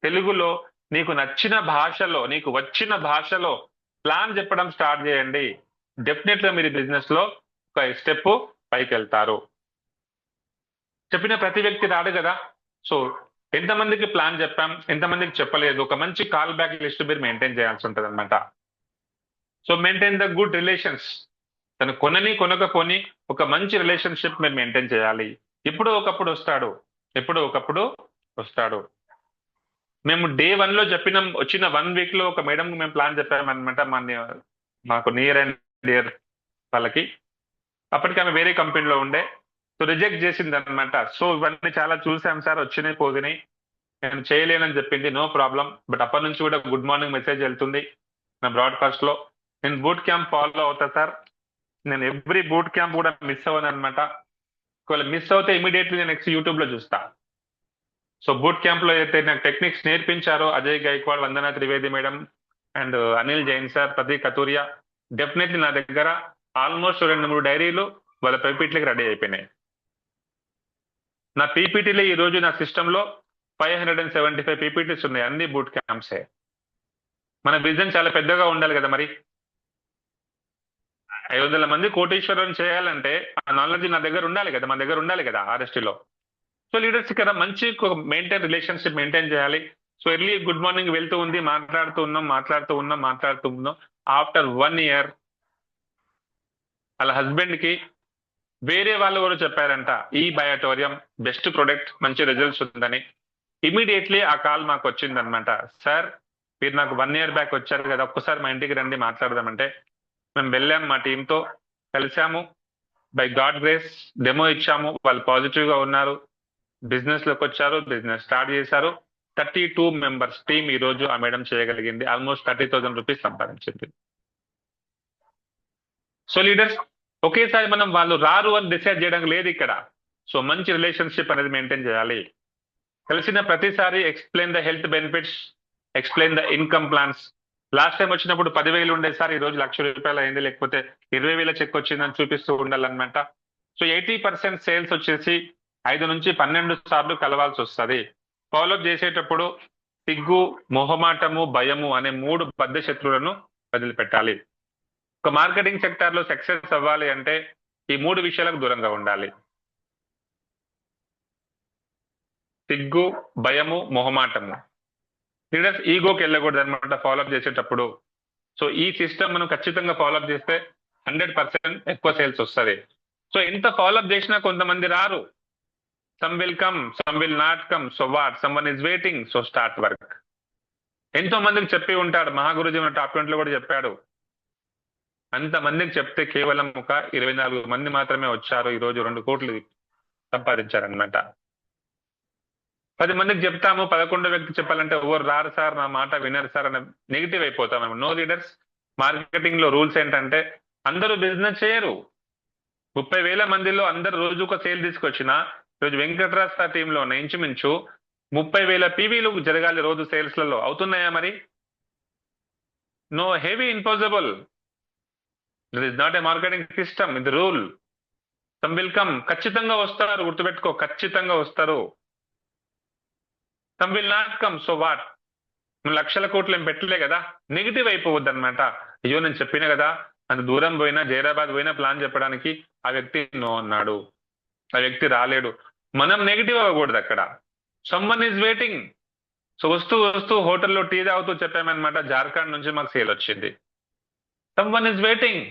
తెలుగులో నీకు నచ్చిన భాషలో, నీకు వచ్చిన భాషలో ప్లాన్ చెప్పడం స్టార్ట్ చేయండి. డెఫినెట్ గా మీరు బిజినెస్ లో ఒక స్టెప్ పైకి వెళ్తారు. చెప్పిన ప్రతి వ్యక్తి రాడు కదా. సో ఎంతమందికి ప్లాన్ చెప్పాం, ఎంతమందికి చెప్పలేదు, ఒక మంచి కాల్ బ్యాక్ లిస్ట్ మీరు మెయింటైన్ చేయాల్సి ఉంటుంది అనమాట. So maintain the good relations. తను కొనకపోని ఒక మంచి రిలేషన్షిప్ మీరు మెయింటైన్ చేయాలి. ఎప్పుడో ఒకప్పుడు వస్తాడు, ఎప్పుడో ఒకప్పుడు వస్తాడు. మేము డే 1 లో వచ్చిన 1 వీక్ లో ఒక మేడం మేము ప్లాన్ చెప్పామన్నమాట. మాకు నియర్ అండ్ డియర్ వాళ్ళకి. అప్పటికి ఆమె వేరే కంపెనీలో ఉండే. సో రిజెక్ట్ చేసింది అనమాట. సో ఇవన్నీ చాలా చూసాం సార్, వచ్చినాయి పోగినాయి, నేను చేయలేనని చెప్పింది. No problem. బట్ అప్పటి నుంచి కూడా గుడ్ మార్నింగ్ మెసేజ్ వెళ్తుంది నా బ్రాడ్కాస్ట్ లో. నేను బూట్ క్యాంప్ ఫాలో అవుతా సార్. నేను ఎవ్రీ బూట్ క్యాంప్ కూడా మిస్ అవ్వను అనమాట. ఒకవేళ మిస్ అవుతే ఇమీడియట్లీ నేను నెక్స్ట్ యూట్యూబ్ లో చూస్తా. సో బూట్ క్యాంప్ లో అయితే నాకు టెక్నిక్స్ నేర్పించారో Ajay Gaikwad, Vandana Trivedi madam and Anil Jain sir, Pradeep Katuria, definitely నా దగ్గర ఆల్మోస్ట్ 2-3 డైరీలు వాళ్ళ పీపీటీలకి రెడీ అయిపోయినాయి. నా పీపీటీలో ఈ రోజు నా సిస్టమ్ లో 575 పీపీటీస్ ఉన్నాయి. అన్ని బూట్ క్యాంప్సే. మన విజన్ చాలా పెద్దగా ఉండాలి కదా. మరి 500 మంది కోటీశ్వరం చేయాలంటే ఆ నాలెడ్జ్ నా దగ్గర ఉండాలి కదా, మన దగ్గర ఉండాలి కదా ఆర్ఎస్టీలో. సో లీడర్స్ ఇక్కడ మంచి మెయింటైన్ రిలేషన్షిప్ మెయింటైన్ చేయాలి. సో ఎర్లీ గుడ్ మార్నింగ్ వెళ్తూ ఉంది, మాట్లాడుతూ ఉన్నాం. ఆఫ్టర్ 1 ఇయర్ వాళ్ళ హస్బెండ్ కి వేరే వాళ్ళు కూడా చెప్పారంట, ఈ బయోటోరియం బెస్ట్ ప్రొడక్ట్, మంచి రిజల్ట్స్ ఉందని. ఇమీడియట్లీ ఆ కాల్ మాకు వచ్చింది అనమాట. సార్ మీరు నాకు 1 ఇయర్ బ్యాక్ వచ్చారు కదా, ఒక్కసారి మా ఇంటికి రండి మాట్లాడదామంటే మేము వెళ్ళాం, మా టీంతో కలిసాము. బై గాడ్ గ్రేస్ డెమో ఇచ్చాము. వాళ్ళు పాజిటివ్ గా ఉన్నారు, బిజినెస్ లోకి వచ్చారు, బిజినెస్ స్టార్ట్ చేశారు. 32 మెంబర్స్ టీం ఈ రోజు ఆ మేడం చేయగలిగింది. ఆల్మోస్ట్ 30,000 రూపీస్ సంపాదించింది. సో లీడర్స్ ఒకేసారి మనం వాళ్ళు రారు అని డిసైడ్ చేయడం లేదు ఇక్కడ. సో మంచి రిలేషన్షిప్ అనేది మెయింటైన్ చేయాలి. కలిసిన ప్రతిసారి explain the health benefits, explain the income plans. Last time వచ్చినప్పుడు 10,000 ఉండేది సార్, ఈ రోజు ₹1,00,000 అయింది, లేకపోతే 20,000 చెక్ వచ్చిందని చూపిస్తూ ఉండాలన్నమాట. సో 80% సేల్స్ వచ్చేసి 5 నుంచి 12 సార్లు కలవాల్సి వస్తుంది. ఫాలోఅప్ చేసేటప్పుడు సిగ్గు, మొహమాటము, భయము అనే 3 బద్ధ శత్రువులను వదిలిపెట్టాలి. ఒక మార్కెటింగ్ సెక్టార్ లో సక్సెస్ అవ్వాలి అంటే ఈ 3 విషయాలకు దూరంగా ఉండాలి. సిగ్గు, భయము, మొహమాటము. లీడర్స్ ఈగోకి వెళ్ళకూడదు అనమాట ఫాలోఅప్ చేసేటప్పుడు. సో ఈ సిస్టమ్ మనం ఖచ్చితంగా ఫాలోఅప్ చేస్తే 100% ఎక్కువ సేల్స్ వస్తుంది. సో ఎంత ఫాలోఅప్ చేసినా కొంతమంది రారు. Some will come, some will not come. So what, some one is waiting, so start work. ఎంతో మందికి చెప్పి ఉంటాడు మహాగురుజీ, మన టాప్ 20 లో కూడా చెప్పాడు. అంతమందికి చెప్తే కేవలం ఒక 24 మంది మాత్రమే వచ్చారు. ఈ రోజు 2 కోట్లు సంపాదించారనమాట. 10 మందికి చెప్తాము, 11వ వ్యక్తి చెప్పాలంటే ఎవరు రారు సార్, నా మాట వినరు సార్ అనే నెగిటివ్ అయిపోతాం. No leaders. మార్కెటింగ్ లో రూల్స్ ఏంటంటే అందరూ బిజినెస్ చేయరు. 30,000 మందిలో అందరు రోజు ఒక సేల్ తీసుకొచ్చిన రోజు వెంకటరాజ్ సార్ టీంలో ఇంచుమించు 30,000 పీవీలు జరగాలి రోజు సేల్స్ లలో. అవుతున్నాయా మరి? No, heavy impossible. This is not a marketing system, ఇది రూల్. సమ్ విల్ కమ్, ఖచ్చితంగా వస్తారు, గుర్తుపెట్టుకో, ఖచ్చితంగా వస్తారు. Some will not come, so what. నువ్వు లక్షల కోట్లు ఏం పెట్టలే కదా, నెగిటివ్ అయిపోవద్దు అనమాట. అయ్యో నేను చెప్పిన కదా, అంత దూరం పోయినా, జైరాబాద్ పోయినా ప్లాన్ చెప్పడానికి ఆ వ్యక్తి నో అన్నాడు, ఆ వ్యక్తి రాలేడు, మనం నెగిటివ్ అవ్వకూడదు అక్కడ. Someone is waiting. సో వస్తూ వస్తూ హోటల్లో టీ తాగుతూ చెప్పామన్నమాట, జార్ఖండ్ నుంచి మాకు సేల్ వచ్చింది. Someone is waiting,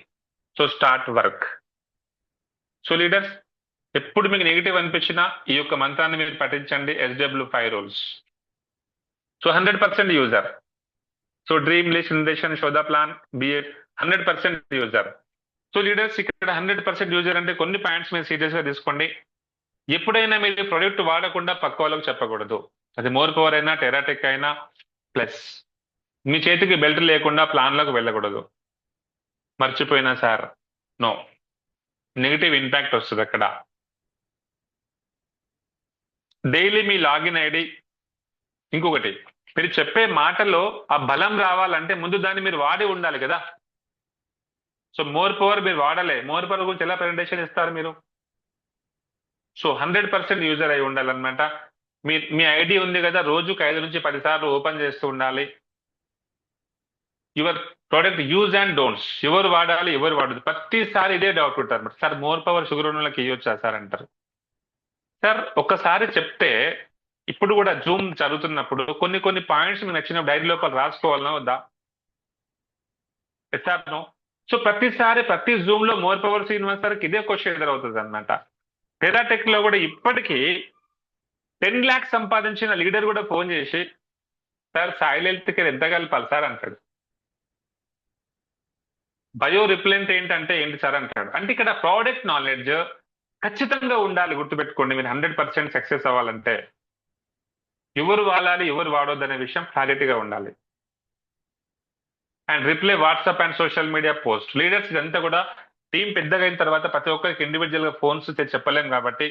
so start work. So leaders, ఎప్పుడు మీకు నెగిటివ్ అనిపించినా ఈ యొక్క మంత్రాన్ని మీరు పఠించండి, SW5 rules. So 100% user. So dream list, invitation, show the plan, బిఎడ్ 100% యూజర్. సో లీడర్స్, ఇక్కడ 100% యూజర్ అంటే కొన్ని పాయింట్స్ మీరు సీరియస్ గా తీసుకోండి. ఎప్పుడైనా మీరు ప్రొడక్ట్ వాడకుండా పక్క వాళ్ళకు చెప్పకూడదు. అది మోర్ పవర్ అయినా, టెరాటెక్ అయినా. ప్లస్ మీ చేతికి బెల్ట్ లేకుండా ప్లాన్లకు వెళ్ళకూడదు. మర్చిపోయినా సార్, నో, నెగిటివ్ ఇంపాక్ట్ వస్తుంది అక్కడ. డైలీ మీ లాగిన్ ఐడి. ఇంకొకటి, మీరు చెప్పే మాటలో ఆ బలం రావాలంటే ముందు దాన్ని మీరు వాడి ఉండాలి కదా. సో మోర్ పవర్ మీరు వాడలే, మోర్ పవర్ గురించి ఎలా ప్రెజెంటేషన్ ఇస్తారు మీరు? సో 100% యూజర్ అయి ఉండాలన్నమాట. మీ ఐడి ఉంది కదా, రోజుకు 5 నుంచి 10 సార్లు ఓపెన్ చేస్తూ ఉండాలి. Your product use and don'ts, ఎవరు వాడాలి ఎవరు వాడదు, ప్రతిసారి ఇదే డౌట్ ఉంటారు. సార్ మోర్ పవర్ షుగర్ ఉన్న వాళ్ళకి ఇవ్వచ్చా సార్ అంటారు. సార్ ఒక్కసారి చెప్తే, ఇప్పుడు కూడా జూమ్ జరుగుతున్నప్పుడు కొన్ని పాయింట్స్ మీకు నచ్చిన డైరీ లోపల రాసుకోవాలన్నా వద్దా? Sir no. సో ప్రతిసారి ప్రతి జూమ్ లో మోర్ పవర్ శ్రీనివాస్ సార్కి ఇదే క్వశ్చన్ ఎదురవుతుంది అనమాట. టెరాటెక్ లో కూడా ఇప్పటికీ 10 lakhs సంపాదించిన లీడర్ కూడా ఫోన్ చేసి, సార్ సాయిల్ హెల్త్ కేర్ ఎంత కలపాలి సార్ అంటాడు. బయో రిప్లెంట్ ఏంటంటే ఏంటి సార్ అంటాడు. అంటే ఇక్కడ ప్రోడక్ట్ నాలెడ్జ్ ఖచ్చితంగా ఉండాలి, గుర్తుపెట్టుకోండి. మీరు 100% సక్సెస్ అవ్వాలంటే ఎవరు వాడాలి ఎవరు వాడొద్దు అనే విషయం క్లారిటీగా ఉండాలి. And reply WhatsApp and social media post. Leaders ఇదంతా కూడా టీం పెద్దగా అయిన తర్వాత ప్రతి ఒక్కరికి ఇండివిజువల్ గా ఫోన్స్ చెప్పలేం కాబట్టి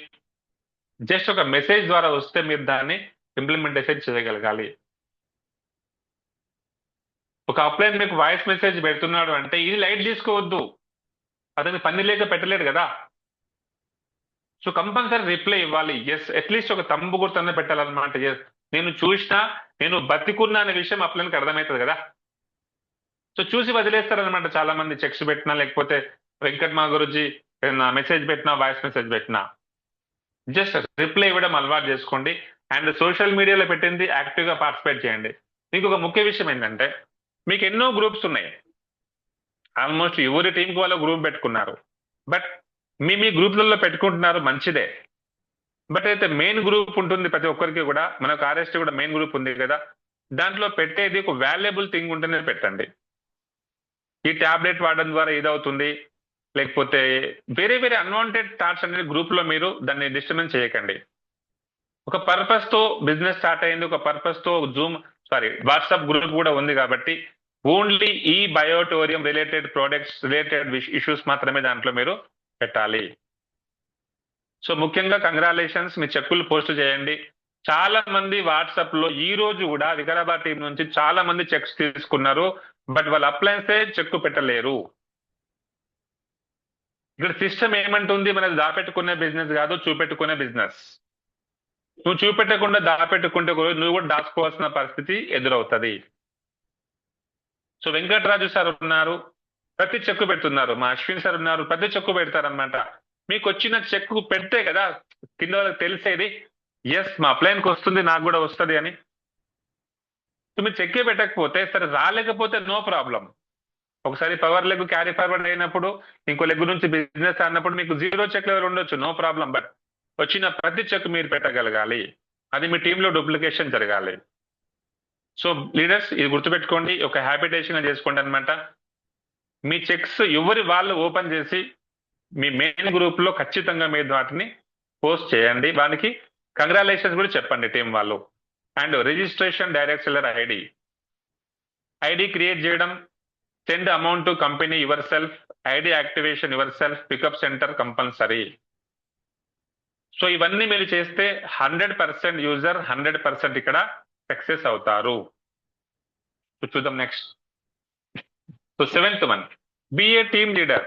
జస్ట్ ఒక మెసేజ్ ద్వారా వస్తే మీరు దాన్ని ఇంప్లిమెంటేషన్ చేయగలగాలి. ఒక అప్లైన్ మీకు వాయిస్ మెసేజ్ పెడుతున్నాడు అంటే ఇది లైట్ తీసుకోవద్దు, అతని పని లేక పెట్టలేడు కదా. సో కంపల్సరీ రిప్లై ఇవ్వాలి. ఎస్, అట్లీస్ట్ ఒక తంబు గుర్తు పెట్టాలన్నమాట. ఎస్, నేను చూసినా, నేను బతికున్నా అనే విషయం అప్లైన్కి అర్థమవుతుంది కదా. సో చూసి వదిలేస్తారనమాట చాలా మంది. చెక్స్ పెట్టినా, లేకపోతే వెంకట్ మా గురుజీ మెసేజ్ పెట్టినా, వాయిస్ మెసేజ్ పెట్టినా, జస్ట్ రిప్లై ఇవ్వడం అలవాటు చేసుకోండి. అండ్ సోషల్ మీడియాలో పెట్టింది యాక్టివ్ గా పార్టిసిపేట్ చేయండి. ఇంకొక ముఖ్య విషయం ఏంటంటే, మీకు ఎన్నో గ్రూప్స్ ఉన్నాయి, ఆల్మోస్ట్ ఎవరి టీంకి వాళ్ళు గ్రూప్ పెట్టుకున్నారు. బట్ మీ గ్రూప్లలో పెట్టుకుంటున్నారు, మంచిదే. బట్ అయితే మెయిన్ గ్రూప్ ఉంటుంది ప్రతి ఒక్కరికి కూడా. మనకు ఆర్ఎస్టీ కూడా మెయిన్ గ్రూప్ ఉంది కదా, దాంట్లో పెట్టేది ఒక వాల్యుబుల్ థింగ్ ఉంటేనే పెట్టండి. ఈ ట్యాబ్లెట్ వాడడం ద్వారా ఇదవుతుంది, లేకపోతే వేరే వేరే అన్వాంటెడ్ థాట్స్ అనేది గ్రూప్ లో మీరు దాన్ని డిస్టర్బెన్స్ చేయకండి. ఒక పర్పస్ తో బిజినెస్ స్టార్ట్ అయింది, ఒక పర్పస్ తో వాట్సాప్ గ్రూప్ కూడా ఉంది కాబట్టి ఓన్లీ ఈ బయోటోరియం రిలేటెడ్ ప్రోడక్ట్స్ రిలేటెడ్ ఇష్యూస్ మాత్రమే దాంట్లో మీరు పెట్టాలి. సో ముఖ్యంగా కంగ్రాచులేషన్స్, మీ చెక్కులు పోస్ట్ చేయండి. చాలా మంది వాట్సాప్ లో ఈ రోజు కూడా వికారాబాద్ టీం నుంచి చాలా మంది చెక్స్ తీసుకున్నారు, బట్ వాళ్ళు అప్లయన్సే చెక్కు పెట్టలేరు. ఇక్కడ సిస్టమ్ ఏమంటుంది, మనది దాపెట్టుకునే బిజినెస్ కాదు, చూపెట్టుకునే బిజినెస్. నువ్వు చూపెట్టకుండా దాపెట్టుకుంటే ఒక రోజు నువ్వు కూడా దాచుకోవాల్సిన పరిస్థితి ఎదురవుతుంది. సో వెంకటరాజు సార్ ఉన్నారు, ప్రతి చెక్కు పెడుతున్నారు. మా అశ్విన్ సార్ ఉన్నారు, ప్రతి చెక్కు పెడతారనమాట. మీకు వచ్చిన చెక్కు పెడితే కదా కింద వాళ్ళకి తెలిసేది, ఎస్ మా అప్లైన్కి వస్తుంది, నాకు కూడా వస్తుంది అని. సో మీరు చెక్కే పెట్టకపోతే సరే, రాలేకపోతే నో ప్రాబ్లం. ఒకసారి పవర్ లెగ్ క్యారీ ఫార్వర్డ్ అయినప్పుడు, ఇంకో లెగ్ నుంచి బిజినెస్ అన్నప్పుడు మీకు 0 చెక్ లెవెల్ ఉండొచ్చు, నో ప్రాబ్లం. బట్ వచ్చిన ప్రతి చెక్ మీరు పెట్టగలగాలి, అది మీ టీంలో డూప్లికేషన్ జరగాలి. సో లీడర్స్ ఇది గుర్తుపెట్టుకోండి, ఒక హ్యాబిటేషన్ గా చేసుకోండి అనమాట. మీ చెక్స్ ఎవరి వాళ్ళు ఓపెన్ చేసి మీ మెయిన్ గ్రూప్ లో ఖచ్చితంగా మీరు వాటిని పోస్ట్ చేయండి. వానికి కంగ్రాచులేషన్స్ కూడా చెప్పండి టీం వాళ్ళు. And registration direct seller ID create చేయడం, send amount to company yourself, ID activation yourself, pickup centre compulsory. So ఇవన్నీ మీరు చేస్తే 100% యూజర్ 100% ఇక్కడ సక్సెస్ అవుతారు. చూద్దాం next. So 7th one, be a team leader.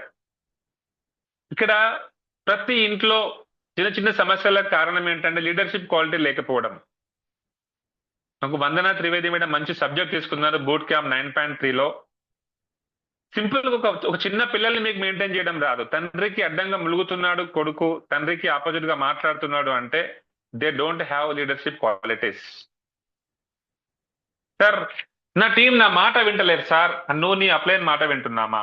ఇక్కడ ప్రతి ఇంట్లో చిన్న చిన్న సమస్యలకు కారణం ఏంటంటే లీడర్షిప్ క్వాలిటీ లేకపోవడం. నాకు వందన త్రివేది మేడం మంచి సబ్జెక్ట్ తీసుకున్నారు బూట్ క్యాంప్ 9.3లో. సింపుల్ గా ఒక చిన్న పిల్లల్ని మీకు మెయింటైన్ చేయడం రాదు. తండ్రికి అడ్డంగా ములుగుతున్నాడు కొడుకు, తండ్రికి ఆపోజిట్ గా మాట్లాడుతున్నాడు అంటే they don't have leadership qualities. Sir నా టీం నా మాట వింటలేదు సార్, నువ్వు నీ అప్లైన్ మాట వింటున్నామా?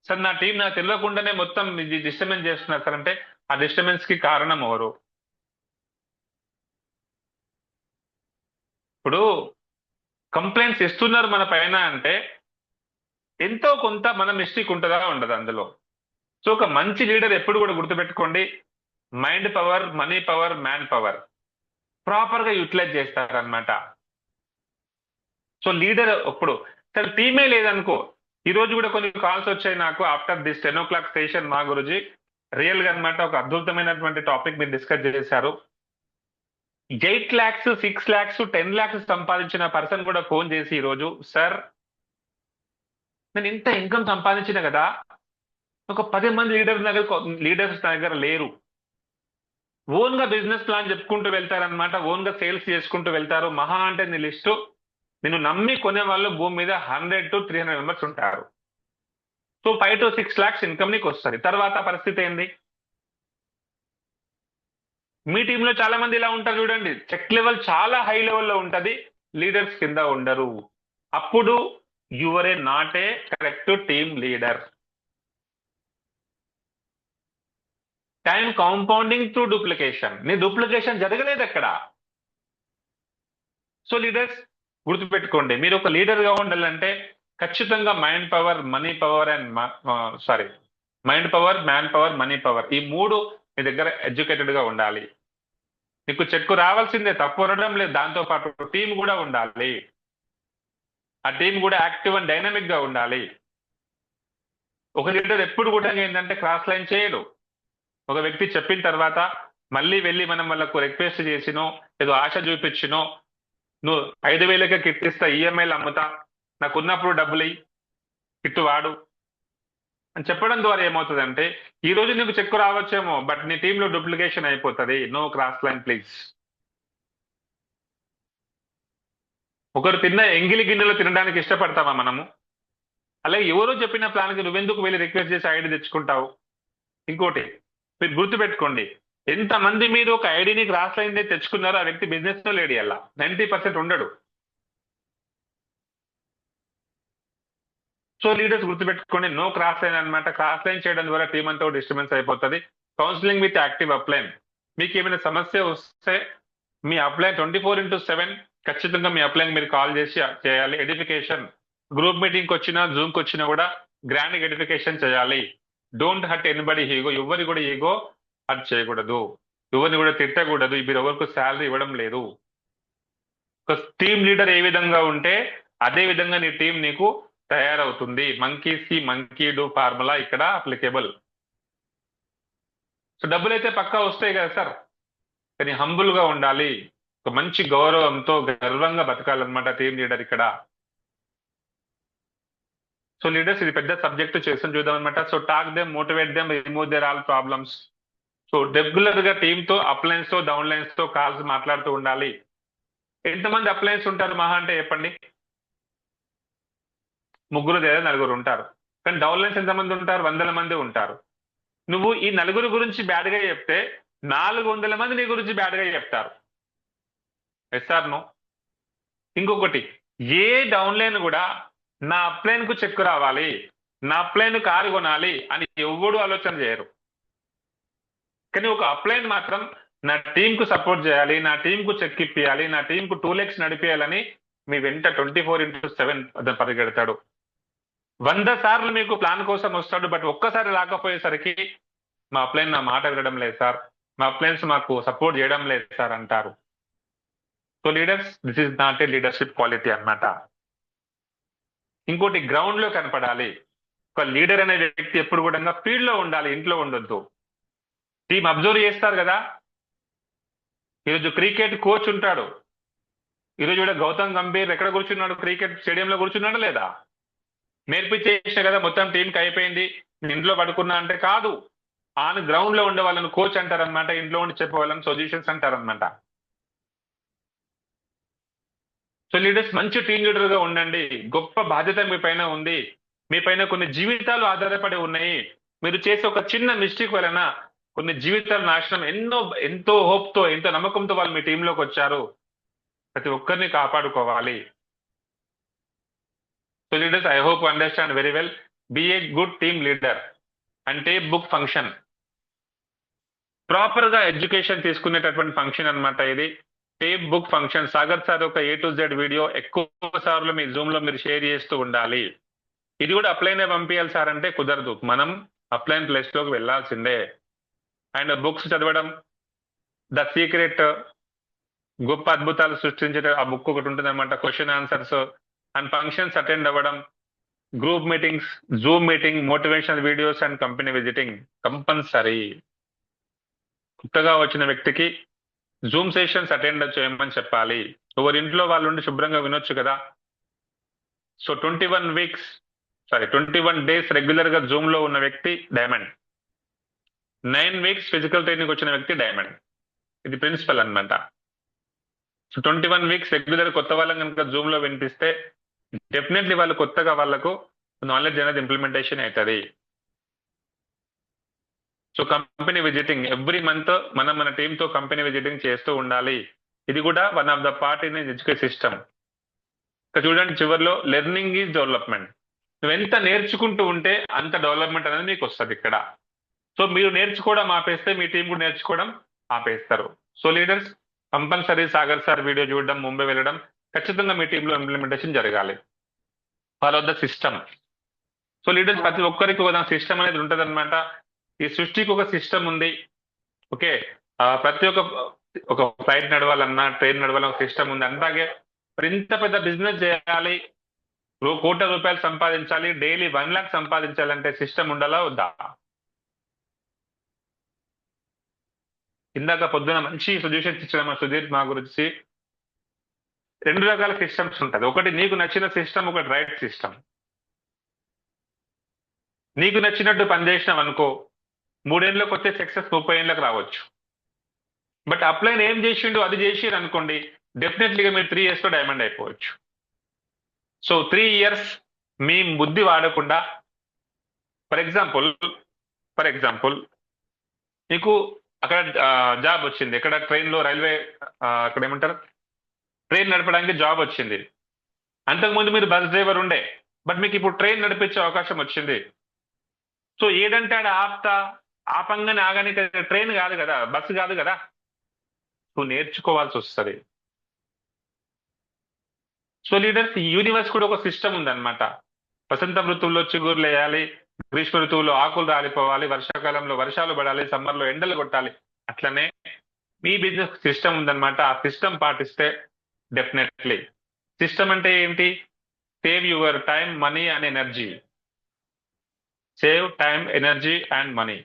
సార్ నా టీం నాకు తెలియకుండానే మొత్తం డిస్టర్బెన్స్ చేస్తున్నారు సార్ అంటే ఆ డిస్టర్బెన్స్ కి కారణం ఎవరు? ఇప్పుడు కంప్లైంట్స్ ఇస్తున్నారు మన పైన అంటే ఎంతో కొంత మన మిస్టేక్ ఉంటుందా ఉండదు అందులో. సో ఒక మంచి లీడర్ ఎప్పుడు కూడా గుర్తుపెట్టుకోండి, mind power, money power, man power proper గా యూటిలైజ్ చేస్తారనమాట. సో లీడర్ ఇప్పుడు సరే టీమే లేదనుకో, ఈ రోజు కూడా కొన్ని కాల్స్ వచ్చాయి నాకు ఆఫ్టర్ దిస్ 10 o'clock స్టేషన్. మా గురుజీ రియల్ గా అనమాట ఒక అద్భుతమైనటువంటి టాపిక్ మీరు డిస్కస్ చేశారు. 8 lakhs 6 lakhs 10 lakhs సంపాదించిన పర్సన్ కూడా ఫోన్ చేసి ఈ రోజు, సార్ నేను ఇంత ఇన్కమ్ సంపాదించిన కదా, ఒక 10 మంది లీడర్స్ దగ్గర లేరు. ఓన్ గా బిజినెస్ ప్లాన్ చెప్పుకుంటూ వెళ్తారనమాట, ఓన్ గా సేల్స్ చేసుకుంటూ వెళ్తారు. మహా అంటే నీ లిస్టు నేను నమ్మి కొనే వాళ్ళు భూమి మీద 100 to 300 మెంబర్స్ ఉంటారు. సో 5 to 6 lakhs ఇన్కమ్ నీకు వస్తుంది. తర్వాత పరిస్థితి ఏంది? మీ టీంలో చాలా మంది ఇలా ఉంటారు చూడండి, చెక్ లెవెల్ చాలా హై లెవెల్లో ఉంటది, లీడర్స్ కింద ఉండరు. అప్పుడు your A not a correct team leader. Time compounding through duplication, నీ డూప్లికేషన్ జరగలేదు అక్కడ. సో లీడర్స్ గుర్తుపెట్టుకోండి, మీరు ఒక లీడర్ గా ఉండాలంటే ఖచ్చితంగా mind power, money power and mind power, man power, money power, ఈ మూడు మీ దగ్గర ఎడ్యుకేటెడ్ గా ఉండాలి. నీకు చెక్కు రావాల్సిందే, తప్పు ఉండడం లేదు. దాంతో పాటు టీం కూడా ఉండాలి, ఆ టీం కూడా యాక్టివ్ అండ్ డైనమిక్ గా ఉండాలి. ఒక లీడర్ ఎప్పుడు కూడా ఏంటంటే క్రాస్ లైన్ చేయడు. ఒక వ్యక్తి చెప్పిన తర్వాత మళ్ళీ వెళ్ళి మనం వాళ్ళకు రిక్వెస్ట్ చేసినో ఏదో ఆశ చూపించినో, నువ్వు 5,000కే కిట్ ఇస్తా, ఈఎంఐలు అమ్ముతా, నాకు ఉన్నప్పుడు డబ్బులు కిట్టు వాడు అని చెప్పడం ద్వారా ఏమవుతుందంటే ఈ రోజు నీకు చెక్కు రావచ్చేమో, బట్ నీ టీంలో డూప్లికేషన్ అయిపోతుంది. No cross line please. ఒకరు తిన్న ఎంగిలి గిన్నెలో తినడానికి ఇష్టపడతామా మనము? అలాగే ఎవరో చెప్పిన ప్లాన్కి నువ్వెందుకు వెళ్ళి రిక్వెస్ట్ చేసి ఐడి తెచ్చుకుంటావు? ఇంకోటి మీరు గుర్తుపెట్టుకోండి, ఎంతమంది మీరు ఒక ఐడిని క్రాస్ లైన్ తెచ్చుకున్నారో ఆ వ్యక్తి బిజినెస్ లో లేడి అలా 90% ఉండడు. సో లీడర్స్ గుర్తుపెట్టుకోండి, నో క్రాస్ లైన్ అనమాట. క్రాస్ లైన్ చేయడం ద్వారా టీం అంతా డిస్టర్బెన్స్ అయిపోతుంది. కౌన్సిలింగ్ విత్ యాక్టివ్ అప్లైన్, మీకు ఏమైనా సమస్య వస్తే మీ అప్లైన్ 24/7 ఖచ్చితంగా మీ అప్లైన్ మీరు కాల్ చేసి చేయాలి. ఎడిఫికేషన్, గ్రూప్ మీటింగ్కి వచ్చినా జూమ్కి వచ్చినా కూడా గ్రాండ్ ఎడిఫికేషన్ చేయాలి. డోంట్ హర్ట్ ఎనీబడి ఈగో, ఎవరి కూడా ఈగో హర్ట్ చేయకూడదు, ఎవరిని కూడా తిట్టకూడదు. మీరు ఎవరికి శాలరీ ఇవ్వడం లేదు. ఒక టీమ్ లీడర్ ఏ విధంగా ఉంటే అదే విధంగా నీ టీం నీకు తయారవుతుంది. మంకీస్ మంకీ డూ ఫార్ములా ఇక్కడ అప్లికేబుల్. సో డబ్బులు అయితే పక్కా వస్తాయి కదా సార్, కానీ హంబుల్ గా ఉండాలి, ఒక మంచి గౌరవంతో గర్వంగా బతకాలన్నమాట టీం లీడర్ ఇక్కడ. సో లీడర్స్ ఇది పెద్ద సబ్జెక్ట్ చేసి చూద్దాం అనమాట. So talk them, motivate them, remove their all problems. So regular గా టీమ్ తో అప్లయన్స్ తో డౌన్ లైన్స్ తో కాల్స్ మాట్లాడుతూ ఉండాలి. ఎంతమంది అప్లయన్స్ ఉంటారు మహా అంటే చెప్పండి? ముగ్గురు లేదా నలుగురు ఉంటారు. కానీ డౌన్ లైన్స్ ఎంతమంది ఉంటారు? వందల మంది ఉంటారు. నువ్వు ఈ నలుగురు గురించి బ్యాడ్ గా చెప్తే 400 మంది నీ గురించి బ్యాడ్ గా చెప్తారు. Yes or no? ఇంకొకటి, ఏ డౌన్ లైన్ కూడా నా అప్లైన్ కు చెక్ రావాలి, నా అప్లైన్ కారు కొనాలి అని ఎవ్వడు ఆలోచన చేయరు. కానీ ఒక అప్లైన్ మాత్రం నా టీం కు సపోర్ట్ చేయాలి, నా టీం కు చెక్ ఇప్పియాలి, నా టీం కు 2 lakhs నడిపేయాలని మీ వెంట 24/7 అతను పరిగెడతాడు. 100 సార్లు మీకు ప్లాన్ కోసం వస్తాడు. బట్ ఒక్కసారి రాకపోయేసరికి మా అప్లైన్ నా మాట వినడం లేదు సార్, మా అప్లైన్స్ మాకు సపోర్ట్ చేయడం లేదు సార్ అంటారు. So leaders, this is not A leadership quality అన్నమాట. ఇంకోటి, గ్రౌండ్ లో కనపడాలి. ఒక లీడర్ అనే వ్యక్తి ఎప్పుడు కూడా ఫీల్డ్ లో ఉండాలి, ఇంట్లో ఉండొద్దు. టీం అబ్జర్వ్ చేస్తారు కదా. ఈరోజు క్రికెట్ కోచ్ ఉంటాడు. ఈరోజు కూడా గౌతమ్ గంభీర్ ఎక్కడ కూర్చున్నాడు? క్రికెట్ స్టేడియంలో కూర్చున్నాడా లేదా? నేర్పించేసిన కదా మొత్తం టీంకి అయిపోయింది, నేను ఇంట్లో పడుకున్నా అంటే కాదు. ఆన్ గ్రౌండ్ లో ఉండే వాళ్ళని కోచ్ అంటారనమాట, ఇంట్లో ఉండి చెప్పే వాళ్ళని సొల్యూషన్స్ అంటారనమాట. సో లీడర్స్, మంచి టీం లీడర్ గా ఉండండి. గొప్ప బాధ్యత మీ పైన ఉంది. మీ పైన కొన్ని జీవితాలు ఆధారపడి ఉన్నాయి. మీరు చేసే ఒక చిన్న మిస్టేక్ వలన కొన్ని జీవితాలు నాశనం. ఎంతో హోప్ తో, ఎంతో నమ్మకంతో వాళ్ళు మీ టీంలోకి వచ్చారు. ప్రతి ఒక్కరిని కాపాడుకోవాలి. So leaders, I hope understand very well. Be a good team leader అంటే బుక్ ఫంక్షన్, ప్రాపర్ గా ఎడ్యుకేషన్ తీసుకునేటటువంటి ఫంక్షన్ అన్నమాట ఇది. Tape book function. Sagar sir ఒక A to Z వీడియో ఎక్కువ సార్లు మీ జూమ్ లో మీరు షేర్ చేస్తూ ఉండాలి. ఇది కూడా అప్లైనే పంపించాలి సార్ అంటే కుదరదు, మనం అప్లైన్ ప్లేస్ లోకి వెళ్లాల్సిందే. అండ్ బుక్స్ చదవడం, ద సీక్రెట్, గొప్ప అద్భుతాలు సృష్టించే ఆ బుక్ ఒకటి ఉంటుంది అనమాట. Question answers and functions attend అవ్వడం, group meetings, zoom meeting, motivational videos and company visiting compulsory. కొత్తగా వచ్చిన వ్యక్తికి జూమ్ సెషన్స్ అటెండ్ చేయమని చెప్పాలి. ఎవరి ఇంట్లో వాళ్ళు ఉండి శుభ్రంగా వినొచ్చు కదా. సో 21 days రెగ్యులర్ గా జూమ్ లో ఉన్న వ్యక్తి డైమండ్. 9 weeks ఫిజికల్ ట్రైనింగ్ వచ్చిన వ్యక్తి డైమండ్. ఇది ప్రిన్సిపల్ అన్నమాట. సో 21 weeks రెగ్యులర్ కొత్త వాళ్ళని కనుక జూమ్ లో వినిపిస్తే డెఫినెట్లీ వాళ్ళు కొత్తగా వాళ్ళకు నాలెడ్జ్ అనేది ఇంప్లిమెంటేషన్ అవుతుంది. So company visiting every month మనం మన టీమ్ తో కంపెనీ విజిటింగ్ చేస్తూ ఉండాలి. ఇది కూడా one of the part in education system. ఇక్కడ చూడండి, చివరిలో లెర్నింగ్ ఈజ్ డెవలప్మెంట్. నువ్వు ఎంత నేర్చుకుంటూ ఉంటే అంత డెవలప్మెంట్ అనేది మీకు వస్తుంది ఇక్కడ. సో మీరు నేర్చుకోవడం ఆపేస్తే మీ టీం కూడా నేర్చుకోవడం ఆపేస్తారు. So leaders, compulsory Sagar sir video చూడడం, ముంబై వెళ్ళడం, ఖచ్చితంగా మీ టీంలో ఇంప్లిమెంటేషన్ జరగాలి. Follow the system. So leaders, ప్రతి ఒక్కరికి ఒక సిస్టమ్ అనేది ఉంటుంది అనమాట. ఈ సృష్టికి ఒక సిస్టమ్ ఉంది. ఓకే, ప్రతి ఒక ఫ్లైట్ నడవాలన్నా, ట్రైన్ నడవాలన్నా ఒక సిస్టమ్ ఉంది. అలాగే మరి ఇంత పెద్ద బిజినెస్ చేయాలి, కోట్ల రూపాయలు సంపాదించాలి, డైలీ 1 lakh సంపాదించాలంటే సిస్టమ్ ఉండాలా వద్దా? ఇందాక పొద్దున మంచి సజెషన్స్ ఇచ్చిన సుధీర్ మా గురించి. 2 రకాల సిస్టమ్స్ ఉంటుంది. ఒకటి నీకు నచ్చిన సిస్టమ్, ఒకటి రైట్ సిస్టమ్. నీకు నచ్చినట్టు పనిచేసినాం అనుకో, 3 ఏళ్ళకి వచ్చే సక్సెస్ 30 ఏళ్ళకి రావచ్చు. బట్ అప్లైన్ ఏం చేసిండు అది చేసిరు అనుకోండి, డెఫినెట్లీగా మీరు 3 years లో డైమండ్ అయిపోవచ్చు. సో 3 years మీ బుద్ధి వాడకుండా, ఫర్ ఎగ్జాంపుల్ నీకు అక్కడ జాబ్ వచ్చింది, ఎక్కడ ట్రైన్ లో, రైల్వే, అక్కడ ఏమంటారు, ట్రైన్ నడపడానికి జాబ్ వచ్చింది. అంతకుముందు మీరు బస్ డ్రైవర్ ఉండే, బట్ మీకు ఇప్పుడు ట్రైన్ నడిపించే అవకాశం వచ్చింది. సో ఏడంటే ఆడ ఆపంగానే ఆగానే ట్రైన్ కాదు కదా, బస్సు కాదు కదా. నువ్వు నేర్చుకోవాల్సి వస్తుంది. సో లీడర్స్, యూనివర్స్ కూడా ఒక సిస్టమ్ ఉందన్నమాట. వసంత ఋతువుల్లో చిగురులు వేయాలి, గ్రీష్మ ఋతువులో ఆకులు రాలిపోవాలి, వర్షాకాలంలో వర్షాలు పడాలి, సమ్మర్లో ఎండలు కొట్టాలి. అట్లనే మీ బిజినెస్ సిస్టమ్ ఉందన్నమాట. ఆ సిస్టమ్ పాటిస్తే డెఫినెట్లీ. సిస్టమ్ అంటే ఏంటి? Save your time, money and energy. Save time, energy and money.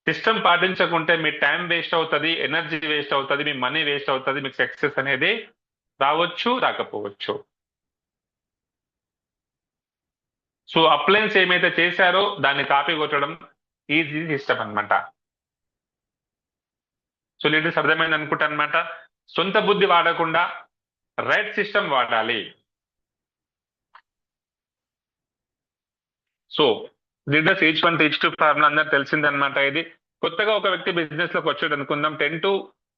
System పాటించకుంటే మీ టైం వేస్ట్ అవుతుంది, ఎనర్జీ వేస్ట్ అవుతుంది, మీ మనీ వేస్ట్ అవుతుంది, మీకు సక్సెస్ అనేది రావచ్చు, రాకపోవచ్చు. సో అప్లయన్స్ ఏమైతే చేశారో దాన్ని కాపీ కొట్టడం ఈజీ సిస్టమ్ అన్నమాట. సో లీడర్స్ అర్థమైంది అనుకుంటా అనమాట. సొంత బుద్ధి వాడకుండా రైట్ సిస్టమ్ వాడాలి. So leaders each one teach to formula అందరు తెలిసిందనమాట. ఇది కొత్తగా ఒక వ్యక్తి బిజినెస్ లోకి వచ్చాడు అనుకుందాం, 10 to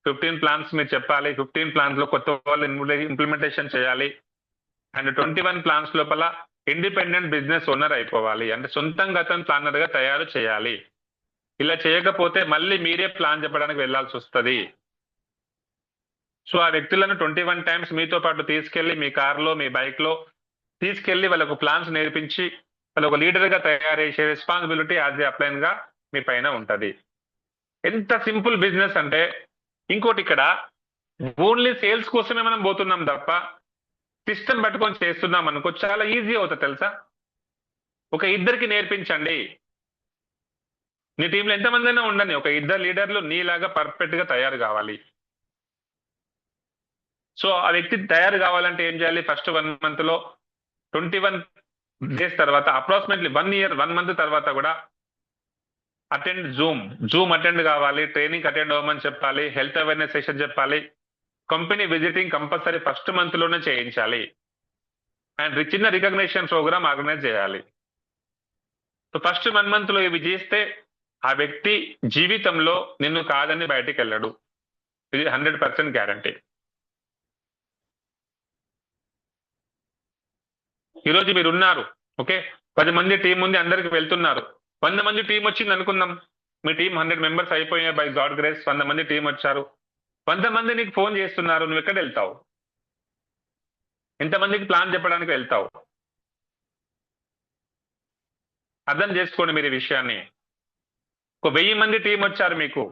15 ప్లాన్స్ మీరు చెప్పాలి. 15 ప్లాన్స్ లో కొత్త వాళ్ళు ఇంప్లిమెంటేషన్ చేయాలి. అండ్ 21 ప్లాన్స్ లోపల ఇండిపెండెంట్ బిజినెస్ ఓనర్ అయిపోవాలి, అంటే సొంతంగా అతను ప్లానర్ గా తయారు చేయాలి. ఇలా చేయకపోతే మళ్ళీ మీరే ప్లాన్ చెప్పడానికి వెళ్లాల్సి వస్తుంది. సో ఆ వ్యక్తులను 21 టైమ్స్ మీతో పాటు తీసుకెళ్లి మీ కార్లో మీ బైక్ లో తీసుకెళ్లి వాళ్ళకు ప్లాన్స్ నేర్పించి వాళ్ళు ఒక లీడర్ గా తయారు చేసే రెస్పాన్సిబిలిటీ యాజ్ ఏ అప్లైన్ గా మీ పైన ఉంటది. ఎంత సింపుల్ బిజినెస్ అంటే, ఇంకోటి ఇక్కడ ఓన్లీ సేల్స్ కోసమే మనం పోతున్నాం తప్ప సిస్టమ్ పట్టుకొని చేస్తున్నాం అనుకో చాలా ఈజీ అవుతుంది తెలుసా. ఒక ఇద్దరికి నేర్పించండి, నీ టీంలో ఎంతమంది అయినా ఉండని, ఒక ఇద్దరు లీడర్లు నీలాగా పర్ఫెక్ట్ గా తయారు కావాలి. సో ఆ వ్యక్తి తయారు కావాలంటే ఏం చేయాలి, ఫస్ట్ 1 month లో 21 days తర్వాత అప్రాక్సిమేట్లీ 1 year 1 month తర్వాత కూడా అటెండ్ జూమ్ అటెండ్ కావాలి, ట్రైనింగ్ అటెండ్ అవ్వమని చెప్పాలి, హెల్త్ అవేర్నెస్ సెషన్ చెప్పాలి, company visiting compulsory first month లోనే చేయించాలి, అండ్ చిన్న రికగ్నిషన్ ప్రోగ్రామ్ ఆర్గనైజ్ చేయాలి. సో ఫస్ట్ 1 month లో ఇవి చేస్తే ఆ వ్యక్తి జీవితంలో నిన్ను కాదని బయటికి వెళ్ళడు. ఇది 100% గ్యారంటీ. ఈరోజు మీరు ఉన్నారు, ఓకే, 10 మంది టీం ఉంది, అందరికి వెళ్తున్నారు. 100 మంది టీం వచ్చింది అనుకుందాం, మీ టీం 100 members అయిపోయాయి బై గాడ్ గ్రేస్. 100 మంది టీం వచ్చారు, 100 మంది నీకు ఫోన్ చేస్తున్నారు, నువ్వు ఎక్కడ వెళ్తావు? ఎంతమందికి ప్లాన్ చెప్పడానికి వెళ్తావు? అర్థం చేసుకోండి మీరు ఈ విషయాన్ని. ఒక 1000 మంది టీం వచ్చారు, మీకు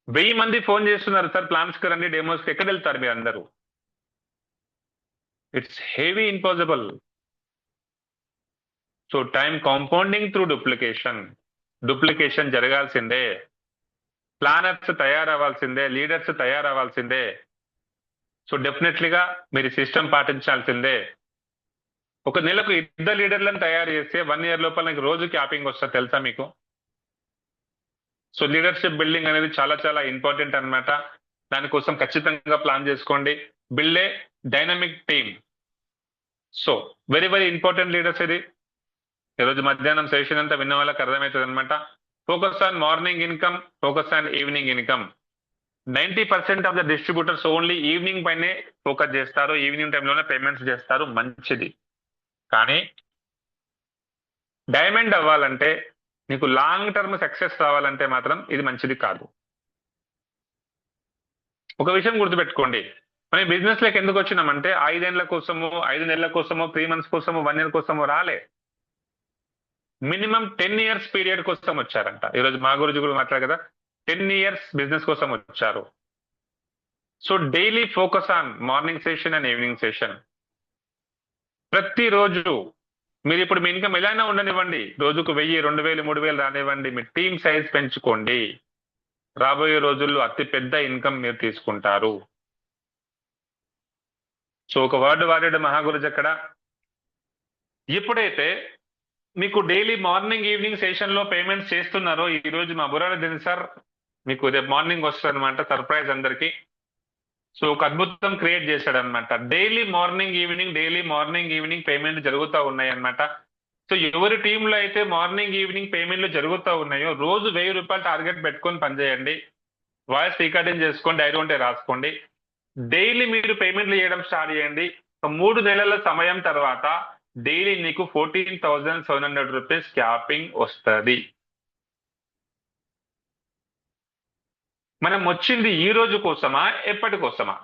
1000 మంది ఫోన్ చేస్తున్నారు, సార్ ప్లాన్స్ కి రండి, డెమోస్ కి, ఎక్కడ వెళ్తారు మీరు అందరూ? It's heavy impossible. So time compounding through duplication జరగాల్సిందే, ప్లానర్స్ తయారవ్వాల్సిందే, లీడర్స్ తయారవ్వాల్సిందే. సో డెఫినెట్లీగా మీరు సిస్టమ్ పాటించాల్సిందే. ఒక నెలకు 2 లీడర్లను తయారు చేస్తే 1 year లోపల నాకు రోజు క్యాపింగ్ వస్తుంది తెలుసా మీకు. సో లీడర్షిప్ బిల్డింగ్ అనేది చాలా చాలా ఇంపార్టెంట్ అన్నమాట. దానికోసం ఖచ్చితంగా ప్లాన్ చేసుకోండి. Build a dynamic team. So very very important leaders. ఇది ఈరోజు మధ్యాహ్నం సెషన్ అంతా విన్న వాళ్ళకి అర్థమవుతుంది అనమాట. Focus on morning income, focus on evening income. 90% of the distributors only evening పైనే ఫోకస్ చేస్తారు, ఈవినింగ్ టైంలోనే పేమెంట్స్ చేస్తారు, మంచిది. కానీ డైమండ్ అవ్వాలంటే, నీకు లాంగ్ టర్మ్ సక్సెస్ రావాలంటే మాత్రం ఇది మంచిది కాదు. ఒక విషయం గుర్తుపెట్టుకోండి, మనం బిజినెస్ లోకి ఎందుకు వచ్చినామంటే 5 ఏళ్ల కోసమో, 5 నెలల కోసమో, 3 months కోసమో, 1 year కోసమో రాలే. మినిమం 10 years పీరియడ్ కోసం వచ్చారంట. ఈరోజు మా గురించి కూడా మాట్లాడారు కదా, 10 years బిజినెస్ కోసం వచ్చారు. So daily focus on morning session and evening session. ప్రతిరోజు మీరు ఇప్పుడు మీ ఇన్కమ్ ఎలా అయినా ఉండనివ్వండి, రోజుకు 1000, 2000, 3000 రానివ్వండి, మీ టీమ్ సైజ్ పెంచుకోండి. రాబోయే రోజుల్లో అతి పెద్ద ఇన్కమ్ మీరు తీసుకుంటారు. సో ఒక వర్డ్ వాడాడు మహాగురుజీ అక్కడ, ఎప్పుడైతే మీకు డైలీ మార్నింగ్ ఈవినింగ్ సెషన్ లో పేమెంట్స్ చేస్తున్నారో, ఈ రోజు మా బుర్రారెడ్డి సార్ మీకు రేపు మార్నింగ్ వస్తుంది అనమాట, సర్ప్రైజ్ అందరికి. సో ఒక అద్భుతం క్రియేట్ చేశాడు అనమాట. డైలీ మార్నింగ్ ఈవినింగ్ పేమెంట్ జరుగుతూ ఉన్నాయి అనమాట. సో ఎవరి టీంలో అయితే మార్నింగ్ ఈవినింగ్ పేమెంట్లు జరుగుతూ ఉన్నాయో రోజు 1000 రూపాయలు టార్గెట్ పెట్టుకొని పనిచేయండి. వాయిస్ రికార్డింగ్ చేసుకోండి, డైరీ ఉంటే రాసుకోండి. డైలీ మీరు పేమెంట్లు చేయడం స్టార్ట్ చేయండి. 3 నెలల సమయం తర్వాత డైలీ నీకు 14,700 రూపీస్ క్యాపింగ్ వస్తుంది. మనం వచ్చింది ఈ రోజు కోసమా, ఎప్పటి కోసమా?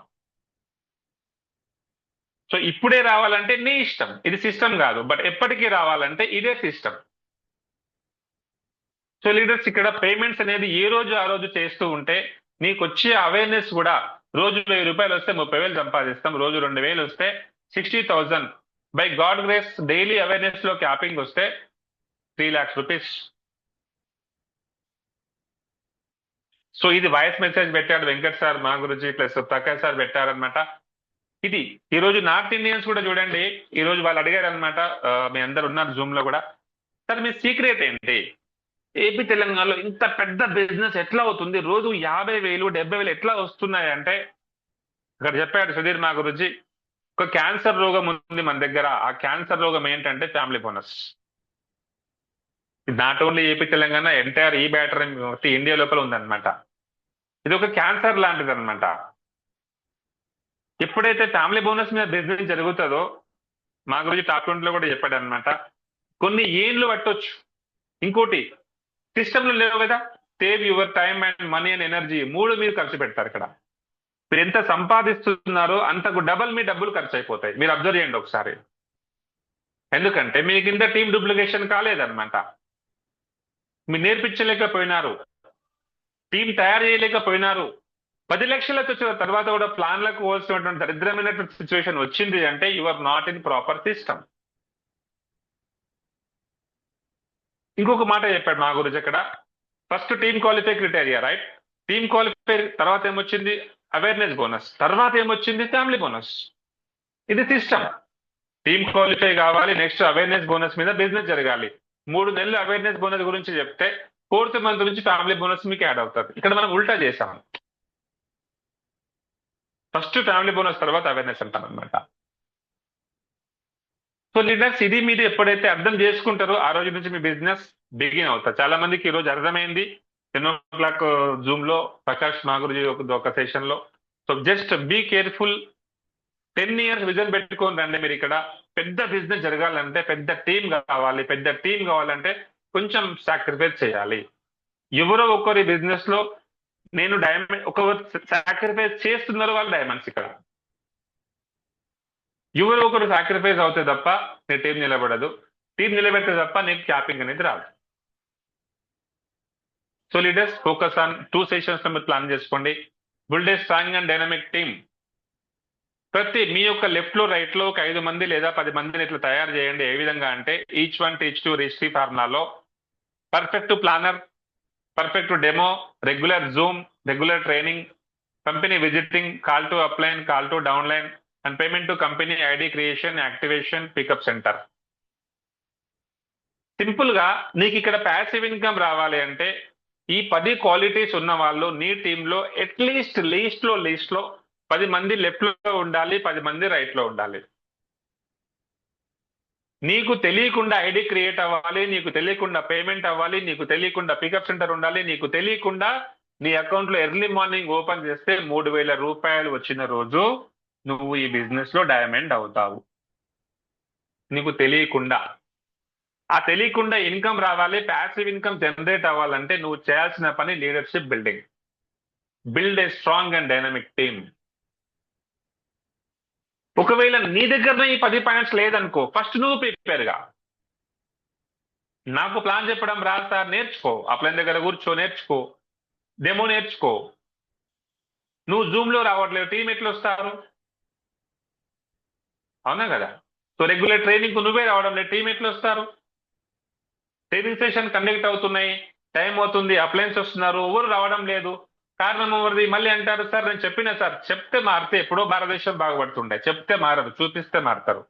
సో ఇప్పుడే రావాలంటే నీ ఇష్టం, ఇది సిస్టమ్ కాదు. బట్ ఎప్పటికీ రావాలంటే ఇదే సిస్టమ్. సో లీడర్స్ ఇక్కడ పేమెంట్స్ అనేది ఏ రోజు ఆ రోజు చేస్తూ ఉంటే నీకు వచ్చే అవేర్నెస్ కూడా, రోజు 1000 రూపాయలు వస్తే 30,000 సంపాదిస్తాం, రోజు 2000 వస్తే 60,000. By God grace daily awareness లో క్యాపింగ్ వస్తే 3 lakhs రూపీస్. సో ఇది వాయిస్ మెసేజ్ పెట్టాడు వెంకట్ సార్, మా గురించి ప్లస్ ప్రకాష్ సార్ పెట్టారనమాట. ఇది ఈ రోజు నార్త్ ఇండియన్స్ కూడా చూడండి, ఈ రోజు వాళ్ళు అడిగారు అనమాట, మీ అందరు ఉన్నారు జూమ్ లో కూడా, సార్ మీ సీక్రెట్ ఏంటి? ఏపీ తెలంగాణలో ఇంత పెద్ద బిజినెస్ ఎట్లా అవుతుంది? రోజు 50,000 70,000 ఎట్లా వస్తున్నాయి అంటే, ఇక్కడ చెప్పాడు సుధీర్ మా గురించి, ఒక క్యాన్సర్ రోగం ఉంది మన దగ్గర. ఆ క్యాన్సర్ రోగం ఏంటంటే family bonus. Not only AP Telangana, entire ఈ బ్యాటరీ ఇండియా లోపల ఉందన్నమాట. ఇది ఒక క్యాన్సర్ లాంటిది అనమాట. ఎప్పుడైతే ఫ్యామిలీ బోనస్ మీద బిజినెస్ జరుగుతుందో, మా గురించి టాప్ 20 లో కూడా చెప్పాడు అనమాట, కొన్ని ఏండ్లు పట్టొచ్చు. ఇంకోటి, సిస్టంలో లేవు కదా, save your time and money and energy, మూడు మీరు ఖర్చు పెడతారు ఇక్కడ. మీరు ఎంత సంపాదిస్తున్నారో అంతకు డబల్ మీ డబ్బులు ఖర్చు అయిపోతాయి. మీరు అబ్జర్వ్ చేయండి ఒకసారి. ఎందుకంటే మీ కింద టీం డూప్లికేషన్ కాలేదన్నమాట. మీరు నేర్పించలేకపోయినారు, టీం తయారు చేయలేకపోయినారు. 10 లక్షలకు వచ్చిన తర్వాత కూడా ప్లాన్లకు పోల్సినటువంటి దరిద్రమైనటువంటి సిచ్యువేషన్ వచ్చింది అంటే you are not in proper system. ఇంకొక మాట చెప్పాడు మా గురించి అక్కడ, first team qualify criteria, right? Team qualify తర్వాత ఏమొచ్చింది? Awareness bonus. తర్వాత ఏమొచ్చింది? Family bonus. ఇది సిస్టమ్. టీమ్ క్వాలిఫై కావాలి, నెక్స్ట్ అవేర్నెస్ బోనస్ మీద బిజినెస్ జరగాలి. 3 నెలలు అవేర్నెస్ బోనస్ గురించి చెప్తే 4th మంత్ నుంచి ఫ్యామిలీ బోనస్ మీకు యాడ్ అవుతుంది. ఇక్కడ మనం ఉల్టా చేసాం. ఫస్ట్ ఫ్యామిలీ బోనస్ తర్వాత అవేర్నెస్ అంటాం అనమాట. సో లీడర్స్, ఇది మీరు ఎప్పుడైతే అర్థం చేసుకుంటారో ఆ రోజు నుంచి మీ బిజినెస్ బిగిన్ అవుతుంది. చాలా మందికి ఈ రోజు అర్థమైంది. 10 o'clock జూమ్ లో ప్రకాష్ మాగురుజీ ఒక సెషన్ లో. So just be careful. 10 years vision పెట్టుకొని రండి. మీరు ఇక్కడ పెద్ద బిజినెస్ జరగాలంటే పెద్ద టీం కావాలి. పెద్ద టీం కావాలంటే కొంచెం సాక్రిఫైస్ చేయాలి. ఎవరో ఒకరి బిజినెస్ లో నేను డైమండ్ ఒక సాక్రిఫైస్ చేస్తున్నారు వాళ్ళు డైమండ్స్. ఇక్కడ ఎవరో ఒకరు సాక్రిఫైస్ అవుతే తప్ప నీ టీం నిలబడదు. టీం నిలబెడితే తప్ప నీకు క్యాపింగ్ అనేది రాదు. So leaders, focus on 2 sessions లో మీరు ప్లాన్ చేసుకోండి. Build a strong and dynamic team. ప్రతి మీ యొక్క లెఫ్ట్ లో రైట్ లో ఒక 5 మంది లేదా 10 మందిని ఇట్లా తయారు చేయండి. ఏ విధంగా అంటే each one teach to reach the ఫార్ములాలో perfect planner, perfect demo, regular zoom, regular training, company visiting, call to upline, call to downline and payment to company ID creation, activation, pickup centre. Simple గా నీకు ఇక్కడ passive income రావాలి అంటే ఈ 10 qualities ఉన్న వాళ్ళు నీ టీంలో అట్లీస్ట్ లీస్ట్ లో 10 మంది లెఫ్ట్ లో ఉండాలి, 10 మంది రైట్ లో ఉండాలి. నీకు తెలియకుండా ఐడి క్రియేట్ అవ్వాలి, నీకు తెలియకుండా పేమెంట్ అవ్వాలి, నీకు తెలియకుండా పికప్ సెంటర్ ఉండాలి, నీకు తెలియకుండా నీ అకౌంట్ లో ఎర్లీ మార్నింగ్ ఓపెన్ చేస్తే 3,000 రూపాయలు వచ్చిన రోజు నువ్వు ఈ బిజినెస్ లో డైమండ్ అవుతావు. నీకు తెలియకుండా. ఆ తెలియకుండా ఇన్కమ్ రావాలి, ప్యాసివ్ ఇన్కమ్ జనరేట్ అవ్వాలంటే నువ్వు చేయాల్సిన పని leadership building. Build a strong and dynamic team. ఒకవేళ నీ దగ్గర ఈ 10 పాయింట్స్ లేదనుకో, ఫస్ట్ నువ్వు ప్రిపేర్ గా. నాకు ప్లాన్ చెప్పడం రాదు సార్, నేర్చుకో. అప్లైన్ దగ్గర కూర్చో, నేర్చుకో, డెమో నేర్చుకో. నువ్వు జూమ్ లో రావట్లేదు, టీం ఎట్లా వస్తారు? అవునా కదా? సో రెగ్యులర్ ట్రైనింగ్ నువ్వే రావడం లేదు, టీం ఎట్లా వస్తారు? ట్రైనింగ్ సెషన్ కండక్ట్ అవుతున్నాయి, టైం అవుతుంది, అప్లయన్స్ వస్తున్నారు, ఎవరు రావడం లేదు. కారణం ఎవరిది? మళ్ళీ అంటారు సార్ నేను చెప్పిన సార్. చెప్తే మారితే ఎప్పుడో భారతదేశం బాగుపడుతుండే. చెప్తే మారదు, చూపిస్తే మారుతారు.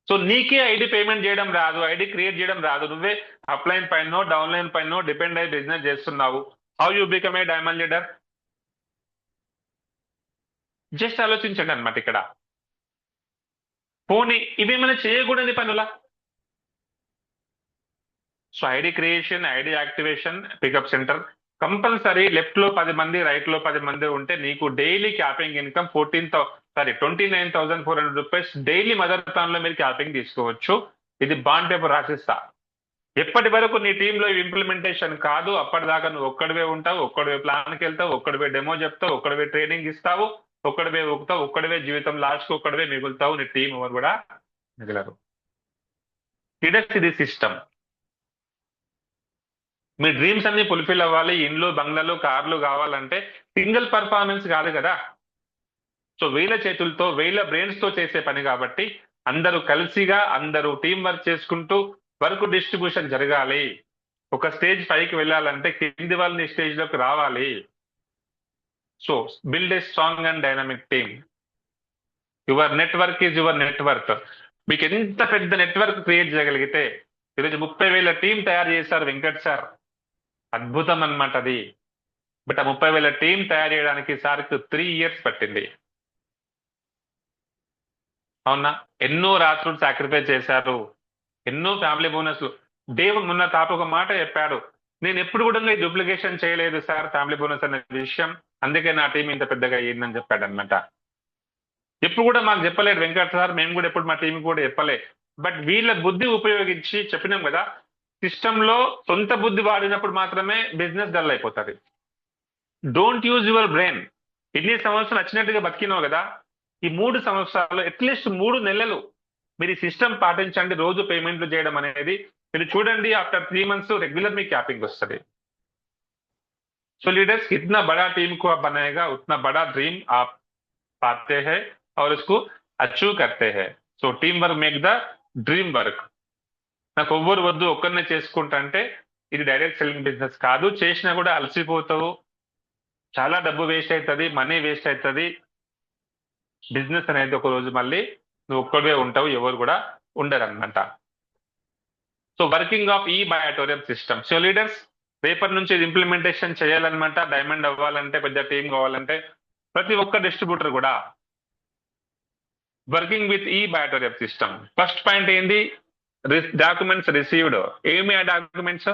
సో నీకే ఐడి పేమెంట్ చేయడం రాదు, ఐడి క్రియేట్ చేయడం రాదు, నువ్వే అప్లైన్ పైన డౌన్లైన్ పైన డిపెండ్ అయ్యి బిజినెస్ చేస్తున్నావు. How you become a diamond leader? Just ఆలోచించండి అనమాట. ఇక్కడ పోనీ ఇవేమైనా చేయకూడని పనులా? So ID creation, ID activation, pickup centre compulsory. Left లో 10 మంది, రైట్ లో 10 మంది ఉంటే నీకు daily capping income 29,400 rupees daily mother plan లో మీరు క్యాపింగ్ తీసుకోవచ్చు. ఇది బాండ్ పేపర్ రాసిస్తా. ఎప్పటి వరకు నీ టీంలో ఇంప్లిమెంటేషన్ కాదు అప్పటిదాకా నువ్వు ఒక్కడివే ఉంటావు, ఒక్కడివే ప్లాన్కి వెళ్తావు, ఒక్కడివే డెమో చెప్తావు, ఒక్కడివే ట్రైనింగ్ ఇస్తావు, ఒక్కడివే ఊగుతావు, ఒక్కడివే జీవితం లాస్ట్ ఒక్కడివే మిగులుతావు. నీ టీం ఎవరు కూడా మిగలరు. ఇది సిస్టమ్. మీ డ్రీమ్స్ అన్ని ఫుల్ఫిల్ అవ్వాలి, ఇండ్లు, బంగ్లాలు, కార్లు కావాలంటే సింగిల్ పర్ఫార్మెన్స్ కాదు కదా. సో వేల చేతులతో, వేల బ్రెయిన్స్ తో చేసే పని కాబట్టి అందరూ కలిసిగా, అందరూ టీం వర్క్ చేసుకుంటూ వర్క్ డిస్ట్రిబ్యూషన్ జరగాలి. ఒక స్టేజ్ పైకి వెళ్ళాలంటే కింది వాళ్ళని స్టేజ్ లోకి రావాలి. So build a strong and dynamic team. Your network is your network. మీకు ఎంత పెద్ద నెట్వర్క్ క్రియేట్ చేయగలిగితే ఈరోజు 30,000 టీం తయారు చేశారు వెంకట్ సార్. అద్భుతం అన్నమాట అది. బట్ ఆ 30,000 టీం తయారు చేయడానికి సార్కి 3 ఇయర్స్ పట్టింది. అవునా? ఎన్నో రాత్రులు సాక్రిఫైస్ చేశారు, ఎన్నో ఫ్యామిలీ బోనస్లు. దేవుడు మొన్న తాత ఒక మాట చెప్పాడు, నేను ఎప్పుడు కూడా ఈ డూప్లికేషన్ చేయలేదు సార్ ఫ్యామిలీ బోనస్ అనే విషయం, అందుకే నా టీం ఇంత పెద్దగా అయ్యిందని చెప్పాడు అనమాట. ఎప్పుడు కూడా మాకు చెప్పలేదు వెంకట్ సార్, మేము కూడా ఎప్పుడు మా టీం కూడా చెప్పలే. బట్ వీళ్ళ బుద్ధి ఉపయోగించి చెప్పినాం కదా, సిస్టమ్ లో సొంత బుద్ధి వాడినప్పుడు మాత్రమే బిజినెస్ డల్ అయిపోతుంది. Don't use your brain. ఇన్ని సంవత్సరాలు వచ్చినట్టుగా బతికినావు కదా, ఈ 3 సంవత్సరాలు అట్లీస్ట్ 3 నెలలు మీరు ఈ సిస్టమ్ పాటించండి. రోజు పేమెంట్లు చేయడం అనేది మీరు చూడండి, ఆఫ్టర్ 3 మంత్స్ రెగ్యులర్ మీ క్యాపింగ్ వస్తుంది. సో लीडर्स कितना बड़ा टीम को आप बनाएगा उतना बड़ा ड्रीम आप पाते हैं और उसको अचीव करते हैं. So team work make the dream work. నాకు ఎవ్వరు వద్దు ఒక్కరినే చేసుకుంటా అంటే ఇది డైరెక్ట్ సెల్లింగ్ బిజినెస్ కాదు. చేసినా కూడా అలసిపోతావు, చాలా డబ్బు వేస్ట్ అవుతుంది, మనీ వేస్ట్ అవుతుంది. బిజినెస్ అనేది ఒక రోజు మళ్ళీ నువ్వు ఒక్కడే ఉంటావు, ఎవరు కూడా ఉండరు అనమాట. సో వర్కింగ్ ఆఫ్ ఈ బయాటోరియం సిస్టమ్. సో లీడర్స్ రేపటి నుంచి ఇది ఇంప్లిమెంటేషన్ చేయాలన్నమాట. డైమండ్ అవ్వాలంటే, పెద్ద టీం కావాలంటే ప్రతి ఒక్క డిస్ట్రిబ్యూటర్ కూడా వర్కింగ్ విత్ ఈ బయాటోరియం సిస్టమ్. ఫస్ట్ పాయింట్ ఏంది? Documents received. ఏమి ఆ documents?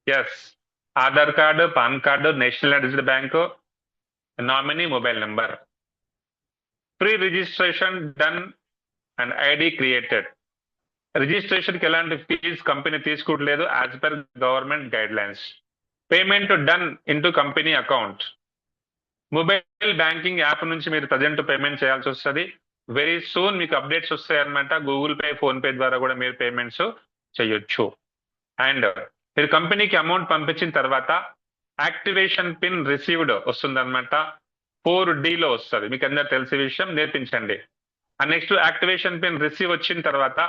Yes, Aadhaar card, PAN card, national registered bank, nominee, mobile number. Pre registration done and ID created. Registration కి ఎలాంటి ఫీజ్ కంపెనీ తీసుకోవట్లేదు as per government guidelines. Payment done into company account. Mobile banking app నుంచి మీరు present payment చేయాల్సి వస్తుంది. Very soon మీకు updates వస్తాయి అనమాట. గూగుల్ పే, ఫోన్ పే ద్వారా కూడా మీరు పేమెంట్స్ చేయొచ్చు. అండ్ మీరు కంపెనీకి అమౌంట్ పంపించిన తర్వాత యాక్టివేషన్ పిన్ రిసీవ్డ్ వస్తుంది అనమాట. 4Dలో వస్తుంది. మీకు అందరు తెలిసే విషయం, నేర్పించండి. నెక్స్ట్ యాక్టివేషన్ పిన్ రిసీవ్ వచ్చిన తర్వాత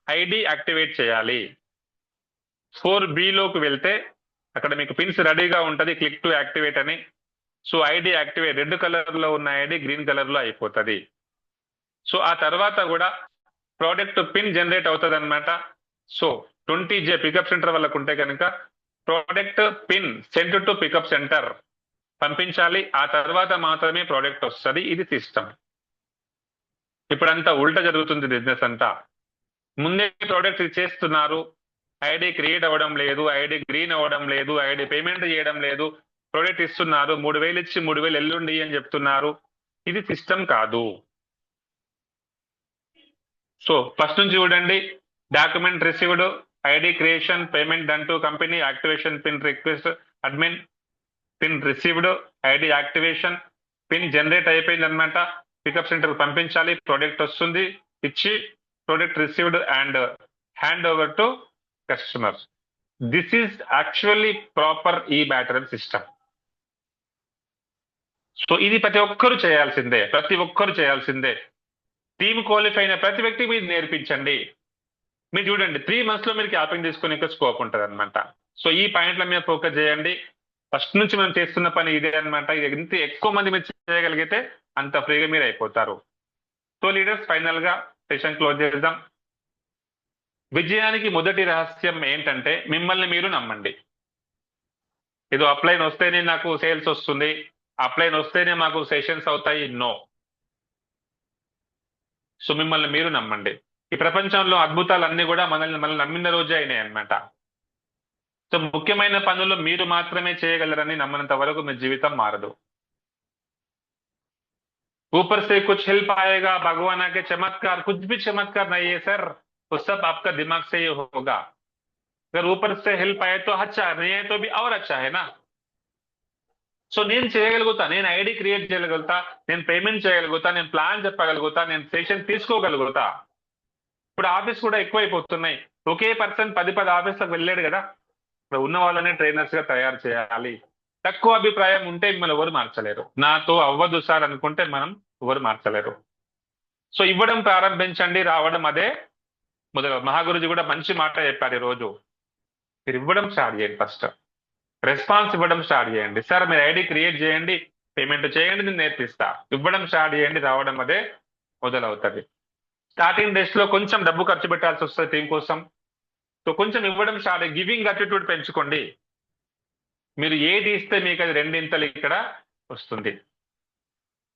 ఐడి యాక్టివేట్ చేయాలి. 4Bలోకి వెళ్తే అక్కడ మీకు పిన్స్ రెడీగా ఉంటుంది, క్లిక్ టు యాక్టివేట్ అని. So ID activate, red colour లో ఉన్న ఐడి గ్రీన్ కలర్ లో అయిపోతుంది. సో ఆ తర్వాత కూడా ప్రోడక్ట్ పిన్ జనరేట్ అవుతుంది అనమాట. సో 20J పికప్ సెంటర్ వాళ్ళకు ఉంటే కనుక product pin sent to pick up centre పంపించాలి. ఆ తర్వాత మాత్రమే ప్రోడక్ట్ వస్తుంది. ఇది సిస్టమ్. ఇప్పుడంతా ఉల్టా జరుగుతుంది బిజినెస్ అంతా. ముందే ప్రోడక్ట్ ఇచ్చేస్తున్నారు, ఐడి క్రియేట్ అవ్వడం లేదు, ఐడి గ్రీన్ అవ్వడం లేదు, ఐడి పేమెంట్ చేయడం లేదు. ప్రోడక్ట్ ఇస్తున్నారు, 3,000 ఇచ్చి 3,000 ఎల్లుండి అని చెప్తున్నారు. ఇది సిస్టమ్ కాదు. సో ఫస్ట్ నుంచి చూడండి, document received, ID creation, payment done to company, activation pin request admin, pin received, ID activation, pin generate అయిపోయింది అనమాట. పికప్ సెంటర్ పంపించాలి, ప్రోడక్ట్ వస్తుంది, ఇచ్చి product received and hand over to customer. This is actually proper ఈ battery system. So ఇది ప్రతి ఒక్కరు చేయాల్సిందే, ప్రతి ఒక్కరు చేయాల్సిందే. టీమ్ క్వాలిఫై అయిన ప్రతి వ్యక్తికి మీరు నేర్పించండి. మీరు చూడండి 3 months లో మీరు క్యాపింగ్ తీసుకునే స్కోప్ ఉంటుంది అనమాట. సో ఈ పాయింట్ల మీద ఫోకస్ చేయండి. ఫస్ట్ నుంచి మనం చేస్తున్న పని ఇదే అనమాట. ఇది ఎంత ఎక్కువ మంది మీరు చేయగలిగితే అంత ఫ్రీగా మీరు అయిపోతారు. సో లీడర్స్, ఫైనల్ గా సెషన్ క్లోజ్ చేద్దాం. విజయానికి మొదటి రహస్యం ఏంటంటే మిమ్మల్ని మీరు నమ్మండి. ఏదో అప్లైన్ వస్తేనే నాకు సేల్స్ వస్తుంది, అప్లైన్ వస్తేనే మాకు సెషన్స్ అవుతాయి, నో. సో మిమ్మల్ని మీరు నమ్మండి. ఈ ప్రపంచంలో అద్భుతాలన్నీ కూడా మనల్ని నమ్మిన రోజే అయినాయి అనమాట. సో ముఖ్యమైన పనులు మీరు మాత్రమే చేయగలరని నమ్మినంత వరకు మీ జీవితం మారదు. ऊपर से कुछ हेल्प आएगा, भगवान आके चमत्कार, कुछ भी चमत्कार नहीं है सर, वो सब आपका दिमाग से ही होगा. अगर ऊपर से हेल्प आए तो अच्छा, नहीं है तो भी और अच्छा है ना. సో నేను చేయగలుగుతా, నేను ఐడి క్రియేట్ చేయగలుగుతా, నేను పేమెంట్ చేయగలుగుతా, నేను ప్లాన్ చెప్పగలుగుతా, నేను సెషన్ తీసుకోగలుగుతా. ఇప్పుడు ఆఫీస్ కూడా ఎక్కువైపోతున్నాయి. ఒకే పర్సన్ 10 ఆఫీస్లకు వెళ్ళాడు కదా. ఇప్పుడు ఉన్న వాళ్ళనే ట్రైనర్స్ గా తయారు చేయాలి. తక్కువ అభిప్రాయం ఉంటే మిమ్మల్ని ఎవరు మార్చలేరు. నాతో అవ్వదు సార్ అనుకుంటే మనం ఎవరు మార్చలేరు. సో ఇవ్వడం ప్రారంభించండి, రావడం అదే మొదలు. మహాగురుజీ కూడా మంచి మాట చెప్పారు. ఈ రోజు మీరు ఇవ్వడం స్టార్ట్ చేయండి. ఫస్ట్ రెస్పాన్స్ ఇవ్వడం స్టార్ట్ చేయండి. సార్ మీరు ఐడి క్రియేట్ చేయండి, పేమెంట్ చేయండి, నేను నేర్పిస్తా. ఇవ్వడం స్టార్ట్ చేయండి, రావడం అదే మొదలవుతుంది. స్టార్టింగ్ డేస్ లో కొంచెం డబ్బు ఖర్చు పెట్టాల్సి వస్తుంది టీం కోసం. సో కొంచెం ఇవ్వడం స్టార్ట్, గివింగ్ అటిట్యూడ్ పెంచుకోండి. మీరు ఏది ఇస్తే మీకు అది రెండింతలు ఇక్కడ వస్తుంది.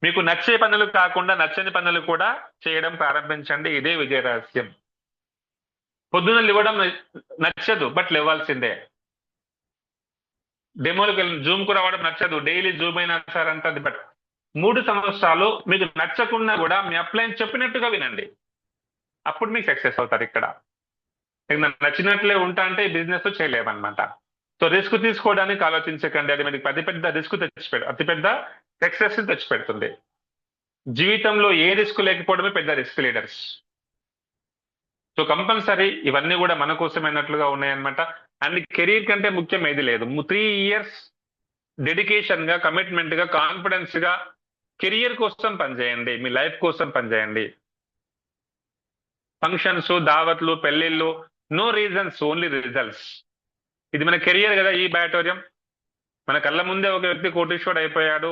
మీకు నచ్చే పనులు కాకుండా నచ్చని పనులు కూడా చేయడం ప్రారంభించండి. ఇదే విజయ రహస్యం. పొద్దున ఇవ్వడం నచ్చదు, బట్ లేవాల్సిందే. డెమోలకు వెళ్ళి జూమ్ కు రావడం నచ్చదు, డైలీ జూమ్ అయినా సార్ అంటది. బట్ 3 సంవత్సరాలు మీకు నచ్చకుండా కూడా మీ అప్లైన్ చెప్పినట్టుగా వినండి. అప్పుడు మీకు సక్సెస్ అవుతారు. ఇక్కడ నాకు నచ్చినట్లే ఉంటా అంటే ఈ బిజినెస్ చేయలేమన్నమాట. సో రిస్క్ తీసుకోవడానికి ఆలోచించకండి. అది మీకు పెద్ద రిస్క్ అతిపెద్ద సక్సెస్ తెచ్చిపెడుతుంది. జీవితంలో ఏ రిస్క్ లేకపోవడమే పెద్ద రిస్క్ లీడర్స్. సో కంపల్సరీ ఇవన్నీ కూడా మన కోసమైనట్లుగా ఉన్నాయన్నమాట. అండ్ కెరీర్ కంటే ముఖ్యం ఏది లేదు. 3 ఇయర్స్ డెడికేషన్ గా, కమిట్మెంట్ గా, కాన్ఫిడెన్స్ గా కెరియర్ కోసం పనిచేయండి, మీ లైఫ్ కోసం పనిచేయండి. ఫంక్షన్స్, దావత్లు, పెళ్లిళ్ళు, నో రీజన్స్, ఓన్లీ రిజల్ట్స్. ఇది మన కెరియర్ కదా. ఈ బయాటోరియం మన కళ్ళ ముందే ఒక వ్యక్తి కోటీశ్వరుడు అయిపోయాడు,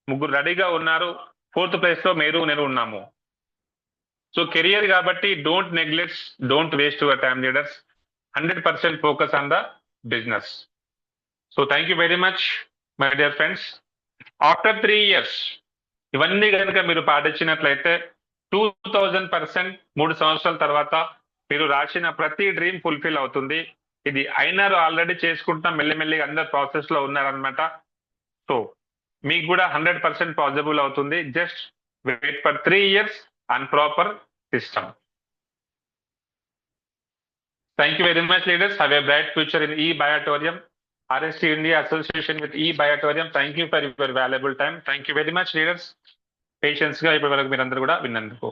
3 రెడీగా ఉన్నారు, 4th ప్లేస్ లో మీరు నేను ఉన్నాము. సో కెరియర్ కాబట్టి don't neglect, don't waste your time leaders. 100% focus on the business. So thank you very much my dear friends. After 3 years ఇవన్నీ కనుక మీరు పాటించినట్లయితే 2000% 3 సంవత్సరాల తర్వాత మీరు రాసిన ప్రతి డ్రీమ్ ఫుల్ఫిల్ అవుతుంది. ఇది అయినారు, ఆల్రెడీ చేసుకుంటాం, మెల్లిమెల్లిగా అందరు ప్రాసెస్ లో ఉన్నారనమాట. సో మీకు కూడా 100% పాసిబుల్ అవుతుంది. Just wait for 3 years and proper system. Thank you very much, leaders. Have a bright future in eBiotorium. RST India association with eBiotorium. Thank you for your valuable time. Thank you very much, leaders. Patience గా ఇప్పటి వరకు మీరందరూ కూడా విన్నందుకు.